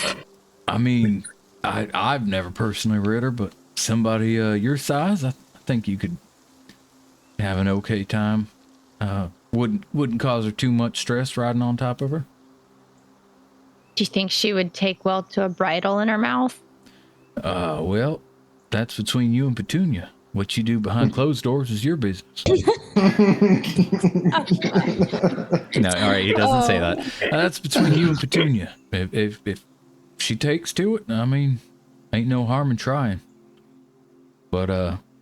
I mean, I've never personally rid her, but somebody your size, I think you could have an okay time. Wouldn't cause her too much stress riding on top of her. Do you think she would take well to a bridle in her mouth? Well, that's between you and Petunia. What you do behind closed doors is your business. No, all right, he doesn't say that. That's between you and Petunia. If she takes to it, I mean, ain't no harm in trying. But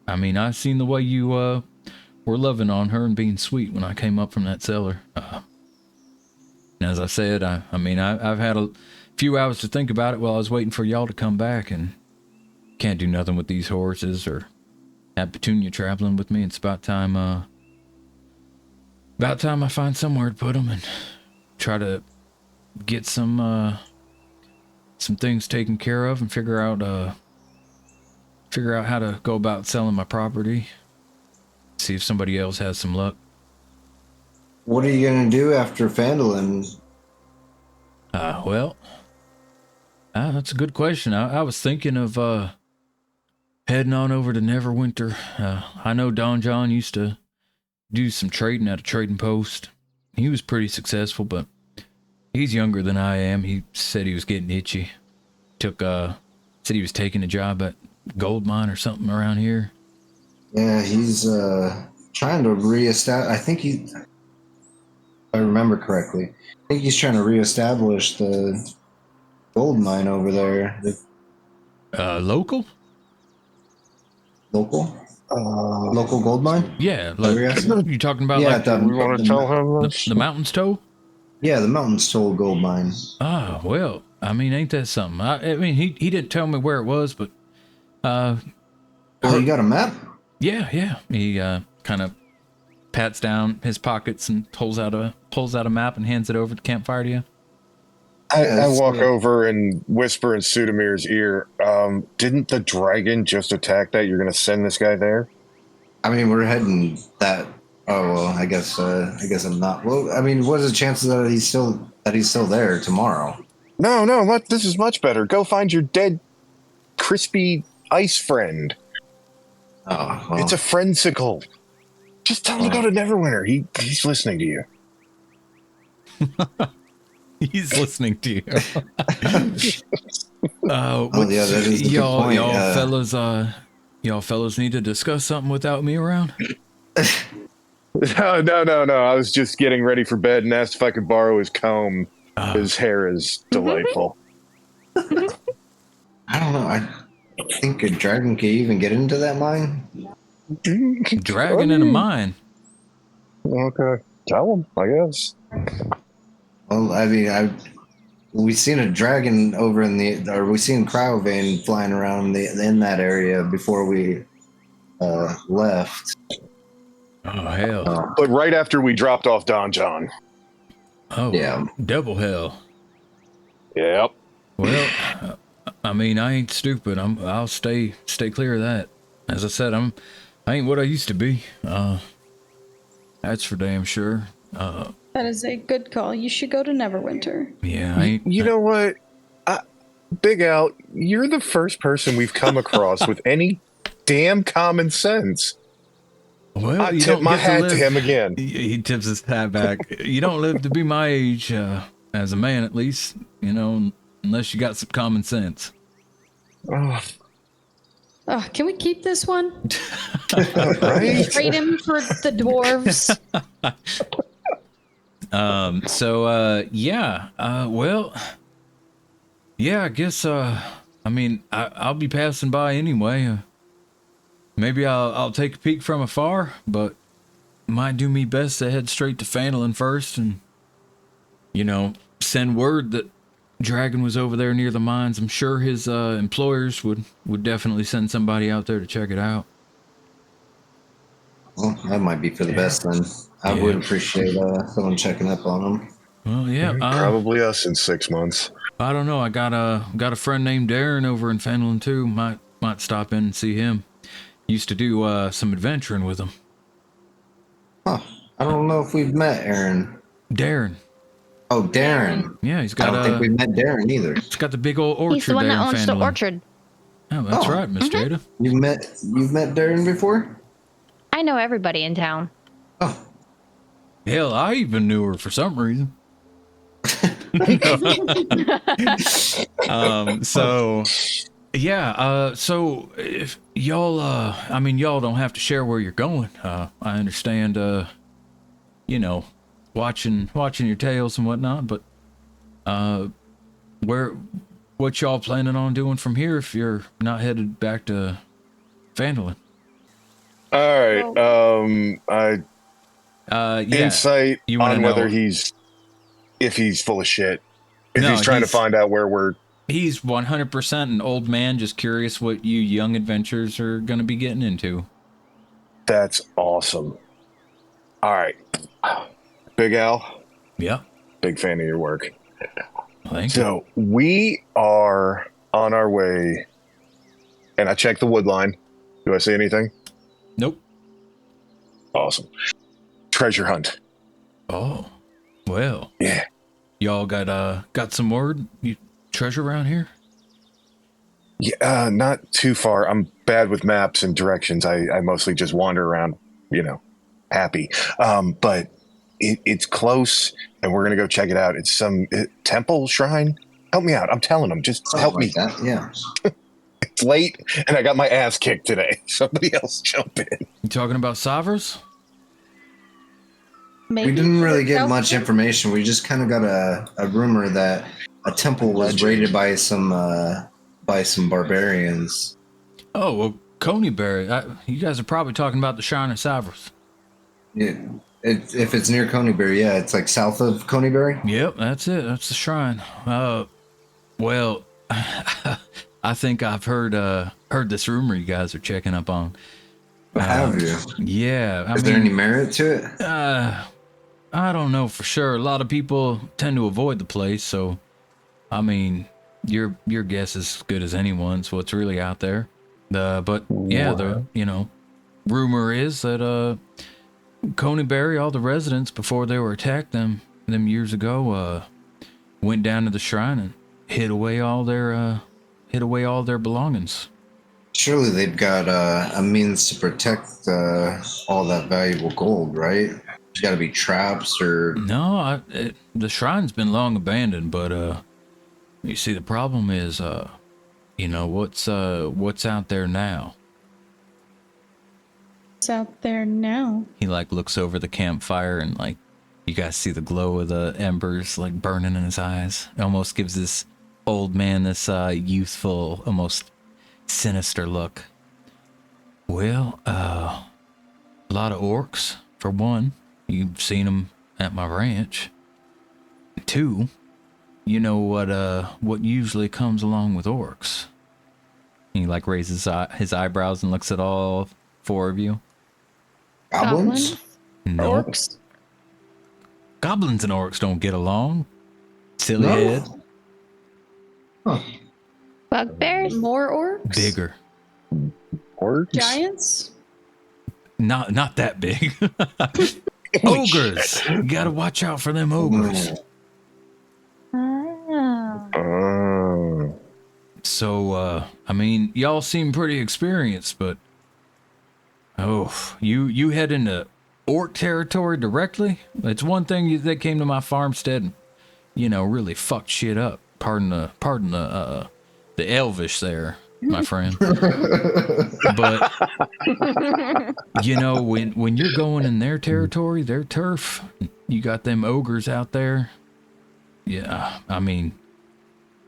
I mean, I seen the way you were loving on her and being sweet when I came up from that cellar. And as I said, I mean, I've had a few hours to think about it while I was waiting for y'all to come back, and can't do nothing with these horses or have Petunia traveling with me. It's about time I find somewhere to put them and try to get some things taken care of and figure out how to go about selling my property. See if somebody else has some luck. What are you gonna do after Phandalin? That's a good question. I was thinking of heading on over to Neverwinter. I know Don Jon used to do some trading at a trading post. He was pretty successful, but he's younger than I am. He said he was getting itchy. Said he was taking a job at gold mine or something around here. Yeah, he's trying to reestablish. If I remember correctly, I think he's trying to reestablish the gold mine over there. Local? Local gold mine? Yeah, What were you like asking? you talking about Yeah, like the, We want to tell him the, this? the mountains toe? yeah, the Mountains Toll gold mine. Ah, well, I mean, ain't that something? I mean, he didn't tell me where it was, but Oh, you got a map? yeah. He kind of pats down his pockets and pulls out a map and hands it over the campfire to you. I walk over and whisper in Sudamir's ear, didn't the dragon just attack that? You're going to send this guy there? I mean, we're heading that. Oh well, I guess I'm not. Well, I mean, what are the chances that he's still there tomorrow? No, this is much better. Go find your dead, crispy ice friend. Oh, well, It's a friendsicle. Just tell him to go to Neverwinter. He's listening to you. He's listening to you. yeah, that is the good point. Y'all fellas need to discuss something without me around. No. I was just getting ready for bed and asked if I could borrow his comb. His hair is delightful. I don't know. I think a dragon could even get into that mine. Dragon in a mine. Okay. Tell him, I guess. Well, I mean, we've seen a dragon over we've seen Cryovane flying around in that area before we left. Oh hell. But right after we dropped off Don Jon. Oh Yeah. double hell. Yep. Well, I mean, I ain't stupid. I'll stay clear of that. As I said, I ain't what I used to be. That's for damn sure. That is a good call. You should go to Neverwinter. Yeah, I ain't. You know what? Big Al, you're the first person we've come across with any damn common sense. Well, I you tip don't my get to hat live. to him again. He tips his hat back. You don't live to be my age, as a man at least. You know, unless you got some common sense. Oh, Can we keep this one? right? Trade him for the dwarves. Well, yeah, I guess, I mean, I'll be passing by anyway. Maybe I'll take a peek from afar, but might do me best to head straight to Fandolin first and, you know, send word that Dragon was over there near the mines. I'm sure his employers would definitely send somebody out there to check it out. Well, that might be for the best then. I would appreciate someone checking up on them. Well, yeah, Probably us in 6 months. I don't know. I got a friend named Darren over in Fandolin too. Might stop in and see him. Used to do some adventuring with him. Huh. I don't know if we've met Aaron. Darren. Oh, Darren. Yeah, he's I got. don't think we've met Darren either. He's got the big old orchard. He's the one there that in owns the Fandolin. orchard. Oh, that's Oh. right, Miss Jada. You've met Darren before? I know everybody in town. Oh. Hell, I even knew her for some reason. So if y'all, I mean, y'all don't have to share where you're going. I understand, you know, watching your tails and whatnot, but, what y'all planning on doing from here if you're not headed back to Fandolin? All right. Yeah. Insight You wanna on whether know- if he's full of shit. If No, he's trying to he's- find out where we're. He's 100% an old man, just curious what you young adventurers are going to be getting into. That's awesome. All right. Big Al, Yeah. big fan of your work. Thank you. So we are on our way, and I checked the wood line. Do I see anything? Nope. Awesome. Treasure hunt. Oh, well. Yeah. Y'all got some word? You treasure around here? Yeah, not too far. I'm bad with maps and directions. I mostly just wander around, you know, happy. But it's close, and we're gonna go check it out. It's some temple shrine. Help me out. I'm telling them, just help me. Like that. Yeah. It's late, and I got my ass kicked today. Somebody else jump in. You talking about Savras? Maybe We didn't really get South- much information. We just kind of got a rumor that a temple was raided by some barbarians. Oh, well, Coneyberry. You guys are probably talking about the Shrine of Savras. If it's near Coneyberry, yeah, it's like south of Coneyberry. Yep, that's it. That's the shrine. Well, I think I've heard this rumor you guys are checking up on. Have you? Yeah. Is there any merit to it? I don't know for sure. A lot of people tend to avoid the place, so I mean, your guess is as good as anyone's. What's really out there? But yeah, the rumor is that Coneyberry, all the residents before they were attacked them years ago, went down to the shrine and hid away all their belongings. Surely they've got a means to protect all that valuable gold, right? There's got to be traps or. No, the shrine's been long abandoned, but you see, the problem is, what's out there now. What's out there now? He looks over the campfire and you guys see the glow of the embers burning in his eyes. It almost gives this old man this youthful, almost sinister look. Well, a lot of orcs for one. You've seen them at my ranch. Two, you know what usually comes along with orcs. He raises his eyebrows and looks at all four of you. Goblins? Nope. Orcs? Goblins and orcs don't get along. Silly No. head. Huh. Bugbears? More orcs? Bigger. Orcs? Giants? Not that big. Ogres. You gotta watch out for them ogres. Oh. So, I mean, y'all seem pretty experienced, but you head into orc territory directly? It's one thing that came to my farmstead and, really fucked shit up. Pardon the elvish there, my friend. But when you're going in their territory, their turf, you got them ogres out there. Yeah, I mean,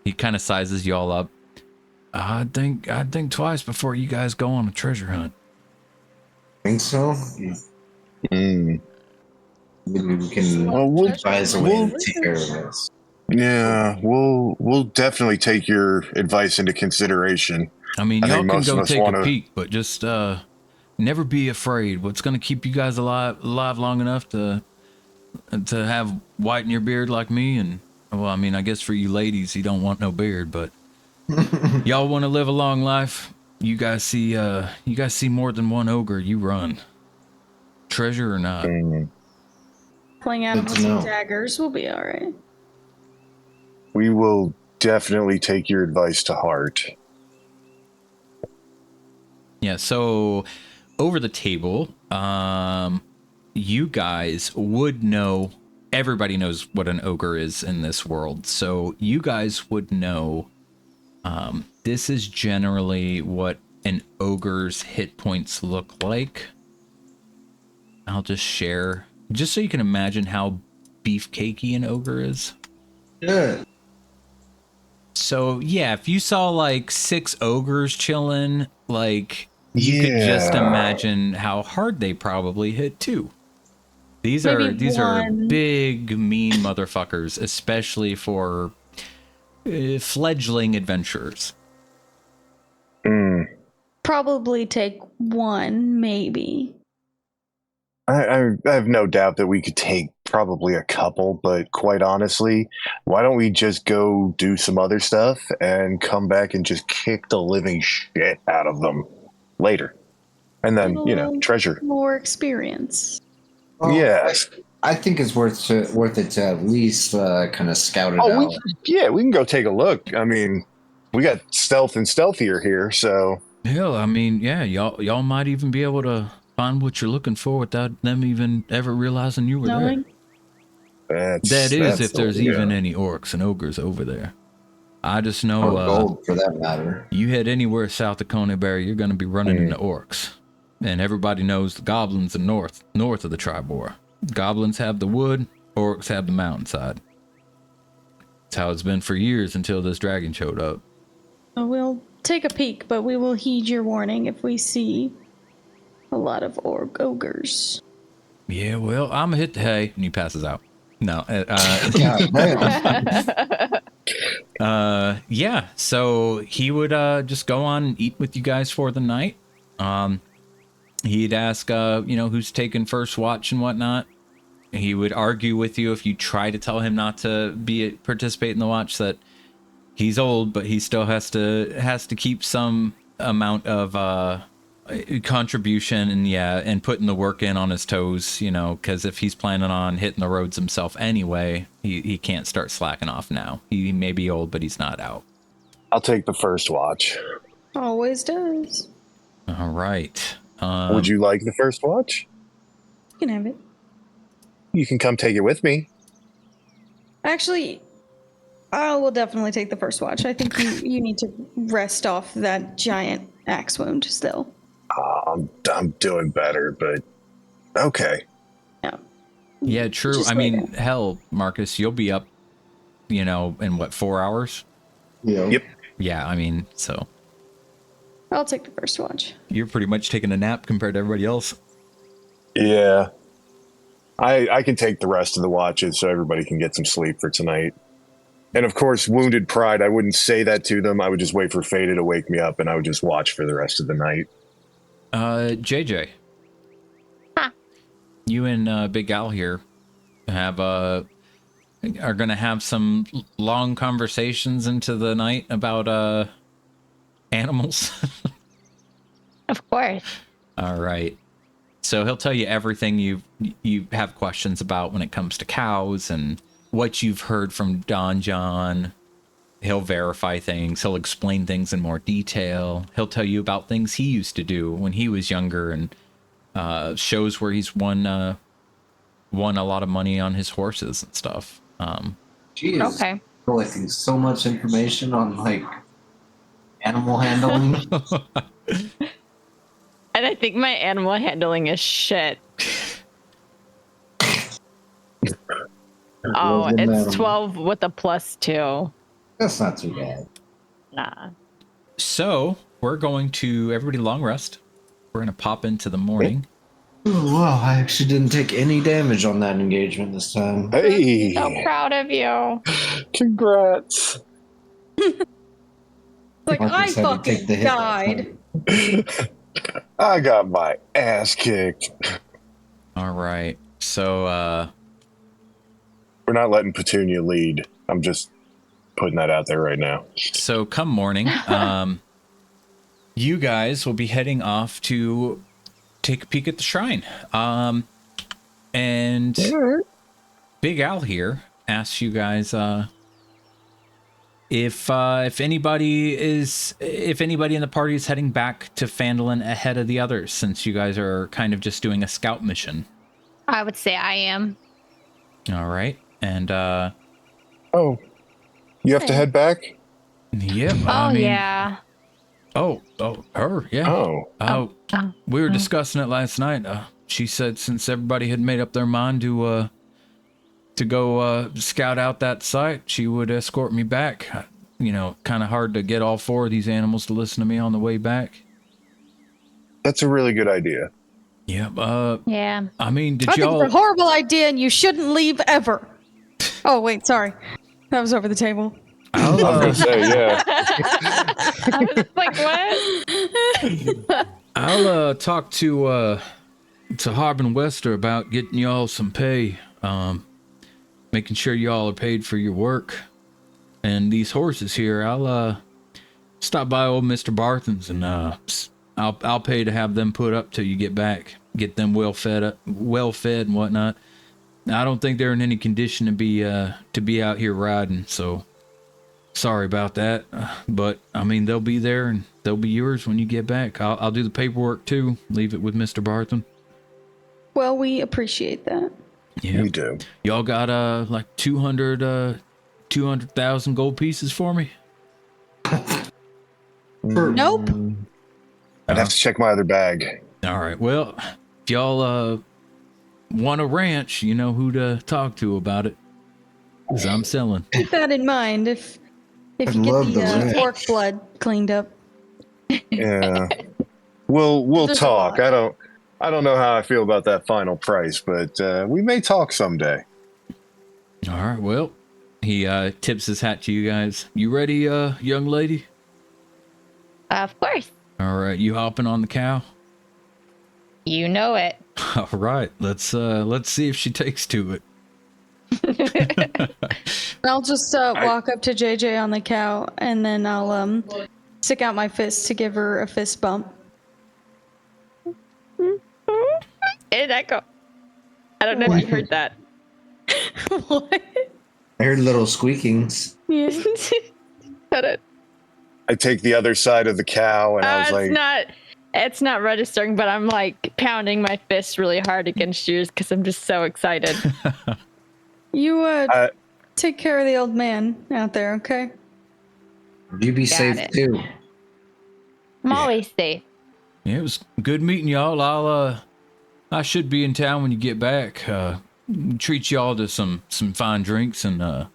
he kind of sizes y'all up. I'd think twice before you guys go on a treasure hunt. Think so? Mm. Maybe we can Well, advise a way to take care of this. Yeah, we'll definitely take your advice into consideration. I mean, I y'all think can most of go us take wanna- a peek, but just never be afraid. What's gonna keep you guys alive long enough to have white in your beard like me? And well, I mean, I guess for you ladies, you don't want no beard, but y'all want to live a long life. You guys see more than one ogre, you run. Treasure or not. Playing out Good with to some know. daggers. We'll be alright. We will definitely take your advice to heart. Yeah, so over the table, you guys would know, everybody knows what an ogre is in this world. So you guys would know, this is generally what an ogre's hit points look like. I'll just share, just so you can imagine how beefcakey an ogre is. Yeah. So yeah, if you saw like 6 ogres chilling, like you could just Yeah. imagine how hard they probably hit too. These Maybe are one. big mean motherfuckers, especially for fledgling adventurers. Mm. Probably take one, maybe. I have no doubt that we could take probably a couple, but quite honestly, why don't we just go do some other stuff and come back and just kick the living shit out of them later? And then, treasure. More experience. Well, Yes. I think it's worth it to at least kind of scout it Oh, out. we can go take a look. I mean, we got stealth and stealthier here, so Hell, I mean, yeah, y'all might even be able to find what you're looking for without them even ever realizing you were Knowing? there. That is, if there's yeah. even any orcs and ogres over there. I just know, Or gold, for that matter. you head anywhere south of Coneyberry, you're going to be running into orcs. And everybody knows the goblins are north of the Tribor. Goblins have the wood, orcs have the mountainside. That's how it's been for years until this dragon showed up. We'll take a peek, but we will heed your warning if we see a lot of ogres. Yeah, well, I'm gonna hit the hay. And he passes out. No. God damn. Yeah, so he would just go on and eat with you guys for the night. He'd ask, who's taking first watch and whatnot. He would argue with you if you try to tell him not to participate in the watch that he's old, but he still has to keep some amount of contribution and putting the work in on his toes, because if he's planning on hitting the roads himself anyway, he can't start slacking off now. He may be old, but he's not out. I'll take the first watch. Always does. All right. Would you like the first watch? You can have it. You can come take it with me. Actually, I will definitely take the first watch. I think you need to rest off that giant axe wound still. I'm doing better, but okay. No. Yeah, true. Just I mean, later. hell, Marcus, you'll be up, in what, 4 hours? Yeah. Yep. Yeah, I mean, so I'll take the first watch. you're pretty much taking a nap compared to everybody else. Yeah. I can take the rest of the watches so everybody can get some sleep for tonight. And of course, Wounded Pride, I wouldn't say that to them. I would just wait for Fada to wake me up and I would just watch for the rest of the night. JJ. you and Big Al here have are gonna have some long conversations into the night about animals. Of course. All right. So he'll tell you everything you have questions about when it comes to cows and what you've heard from Don Jon. He'll verify things. He'll explain things in more detail. He'll tell you about things he used to do when he was younger and shows where he's won a lot of money on his horses and stuff. She is Okay. collecting so much information on like animal handling. And I think my animal handling is shit. Oh, it's 12 with a +2. That's not too bad. Nah. So we're going to everybody long rest. We're going to pop into the morning. Oh, wow, I actually didn't take any damage on that engagement this time. Hey, So proud of you. congrats. Like, I Marcus had to take fucking the hit that died. I got my ass kicked. All right. So We're not letting Petunia lead. I'm just putting that out there right now. So come morning, you guys will be heading off to take a peek at the shrine. And Big Al here asks you guys if anybody in the party is heading back to Phandalin ahead of the others, since you guys are kind of just doing a scout mission. I would say I am. All right. And Oh, you have to head back? yeah. Oh, yeah. Oh, her, yeah. Oh, We were discussing it last night. She said since everybody had made up their mind to go scout out that site, she would escort me back. You know, kind of hard to get all four of these animals to listen to me on the way back. that's a really good idea. Yeah. Yeah. I mean, did I think y'all? it's a horrible idea, and you shouldn't leave ever. Oh wait, sorry, that was over the table. I was gonna say, yeah. I was like, what? I'll talk to Harbin Wester about getting y'all some pay. Making sure y'all are paid for your work. And these horses here, I'll stop by old Mr. Barthen's and I'll pay to have them put up till you get back. Get them well fed and whatnot. I don't think they're in any condition to be out here riding, so sorry about that. But I mean, they'll be there and they'll be yours when you get back. I'll do the paperwork too. Leave it with Mr. Barthen. Well, we appreciate that. Yeah. We do. Y'all got like 200,000 gold pieces for me? Nope. I'd have to check my other bag. All right. Well, if y'all want a ranch, you know who to talk to about it. 'Cause I'm selling. Keep that in mind if I'd you get love the the ranch. pork blood cleaned up. Yeah. We'll There's a talk. lot. I don't know how I feel about that final price, but we may talk someday. All right. Well, he tips his hat to you guys. You ready, young lady? Of course. All right. You hopping on the cow? You know it. All right. Let's see if she takes to it. I'll just walk up to JJ on the cow, and then I'll stick out my fist to give her a fist bump. Hey, Echo. I don't know if you heard that. What? I heard little squeakings. Yes. Got it. I take the other side of the cow, and I was like, It's not registering, but I'm like pounding my fist really hard against yours because I'm just so excited. You take care of the old man out there, okay? You be Got safe it. too. I'm always safe. Yeah, it was good meeting y'all. I should be in town when you get back. Treat y'all to some fine drinks and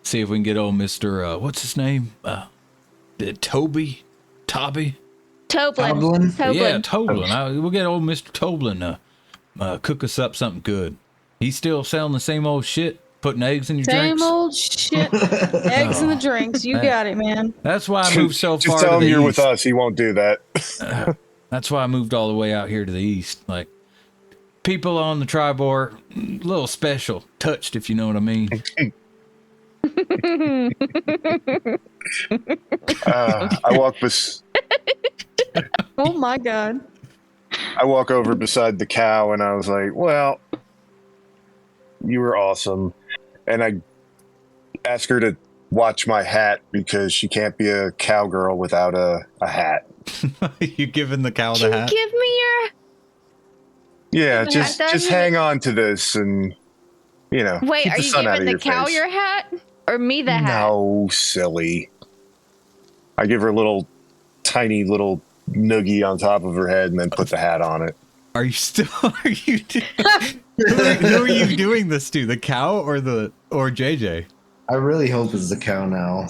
see if we can get old Mr. What's his name? Tobby? Toblin. Toblin? Yeah, Toblin. We'll get old Mr. Toblin cook us up something good. He's still selling the same old shit, putting eggs in your Same drinks. old shit. Eggs in the drinks. You got it, man. That's why I moved so far just to tell the him you're east. with us. He won't do that. That's why I moved all the way out here to the east. Like, people on the Tribor, a little special, touched, if you know what I mean. I walk Oh my god. I walk over beside the cow, and I was like, "Well, you were awesome," and I ask her to watch my hat because she can't be a cowgirl without a hat. You giving the cow the Can hat? you give me your? Yeah, The just hat doesn't- hang on to this, and Wait, keep are the you sun out giving of the your cow face. your hat or me the hat? No, silly. I give her a little tiny little noogie on top of her head, and then put the hat on it. Are you still? Are you? Who are you doing this to? The cow or JJ? I really hope it's the cow now.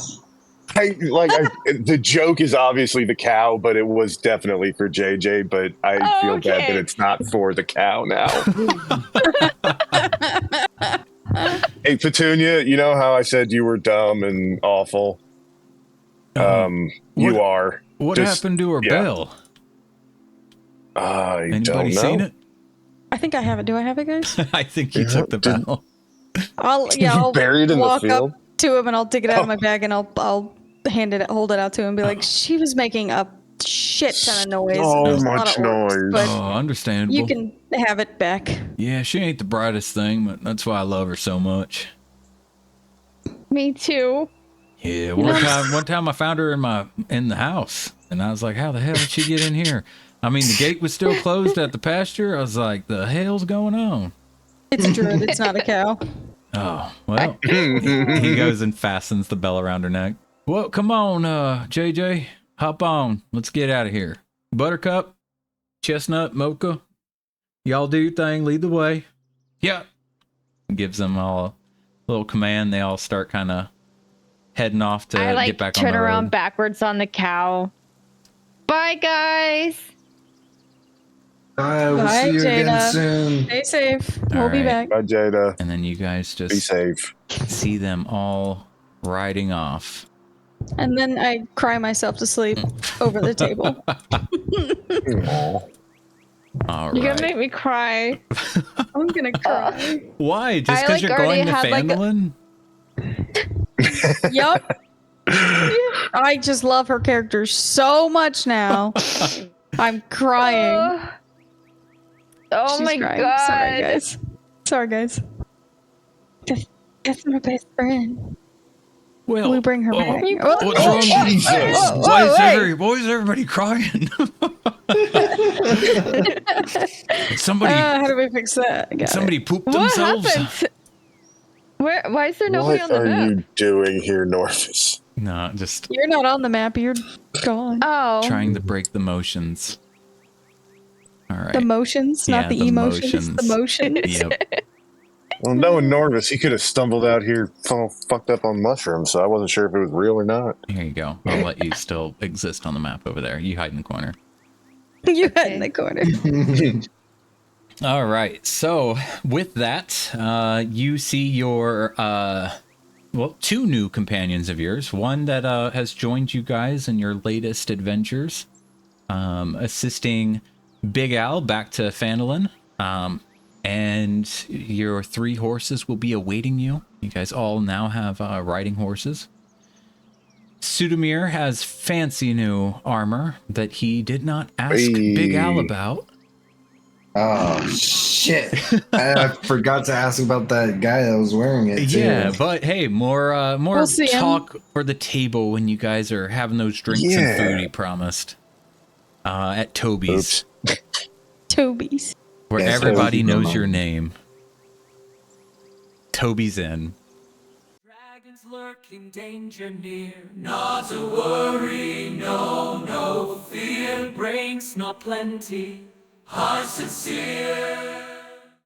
The joke is obviously the cow, but it was definitely for JJ. But I feel bad that it's not for the cow now. Hey, Petunia, you know how I said you were dumb and awful? You are. What happened to her bell? I Anybody don't know. seen it? I think I have it. Do I have it, guys? I think you took the bell. I'll bury it in the walk field? up to him and I'll take it out of my bag and I'll hold it out to him and be like, she was making a shit ton of noise. So There's a lot much of orcs, noise. but Oh, understandable. you can have it back. Yeah, she ain't the brightest thing, but that's why I love her so much. Me too. Yeah, one time I found her in the house, and I was like, "How the hell did she get in here?" I mean, the gate was still closed at the pasture. I was like, "The hell's going on?" It's a druid. It's not a cow. Oh, well. He goes and fastens the bell around her neck. Well, come on, JJ. Hop on. Let's get out of here. Buttercup, Chestnut, Mocha. Y'all do your thing. Lead the way. Yeah. Gives them all a little command. They all start kind of heading off to I get back on the turn road. around backwards on the cow. Bye, guys. We'll Bye, see you again Jada. soon. Stay safe. All We'll be right. back. Bye, Jada. And then you guys Be just safe. see them all riding off. And then I cry myself to sleep over the table. Aw. All You're right. gonna make me cry. I'm gonna cry. Why? Just I, because like, you're going already to had, like, Phandalin? Yup. I just love her character so much now. I'm crying. Oh She's my crying. god. Sorry, guys. Sorry, guys. That's my best friend. Well, We bring her back. what's wrong? Jesus. Why is everybody crying? Somebody How do we fix that? I got it. somebody pooped What themselves. happened? Why is there nobody What on the are map? you doing here, Norvis? No, just You're not on the map. You're gone. Oh. trying to break the motions. All right. The motions, Yeah, not the the emotions. motions. The motions. Yep. Well, knowing Norvis, he could have stumbled out here all fucked up on mushrooms, so I wasn't sure if it was real or not. Here you go. I'll let you still exist on the map over there. You hide in the corner. You had in the corner. All right. So with that, you see your two new companions of yours. One that has joined you guys in your latest adventures, assisting Big Al back to Phandalin. And your 3 horses will be awaiting you. You guys all now have riding horses. Sudamir has fancy new armor that he did not ask Big Al about. Oh shit! I forgot to ask about that guy that was wearing it. Too. Yeah, but hey, more We'll see him. talk for the table when you guys are having those drinks and food he promised at Toby's, Toby's. where Yeah, everybody Toby's knows on. your name. Toby's in. Dragons lurking, danger near. Not to worry, no fear. Brings not plenty. Heart sincere.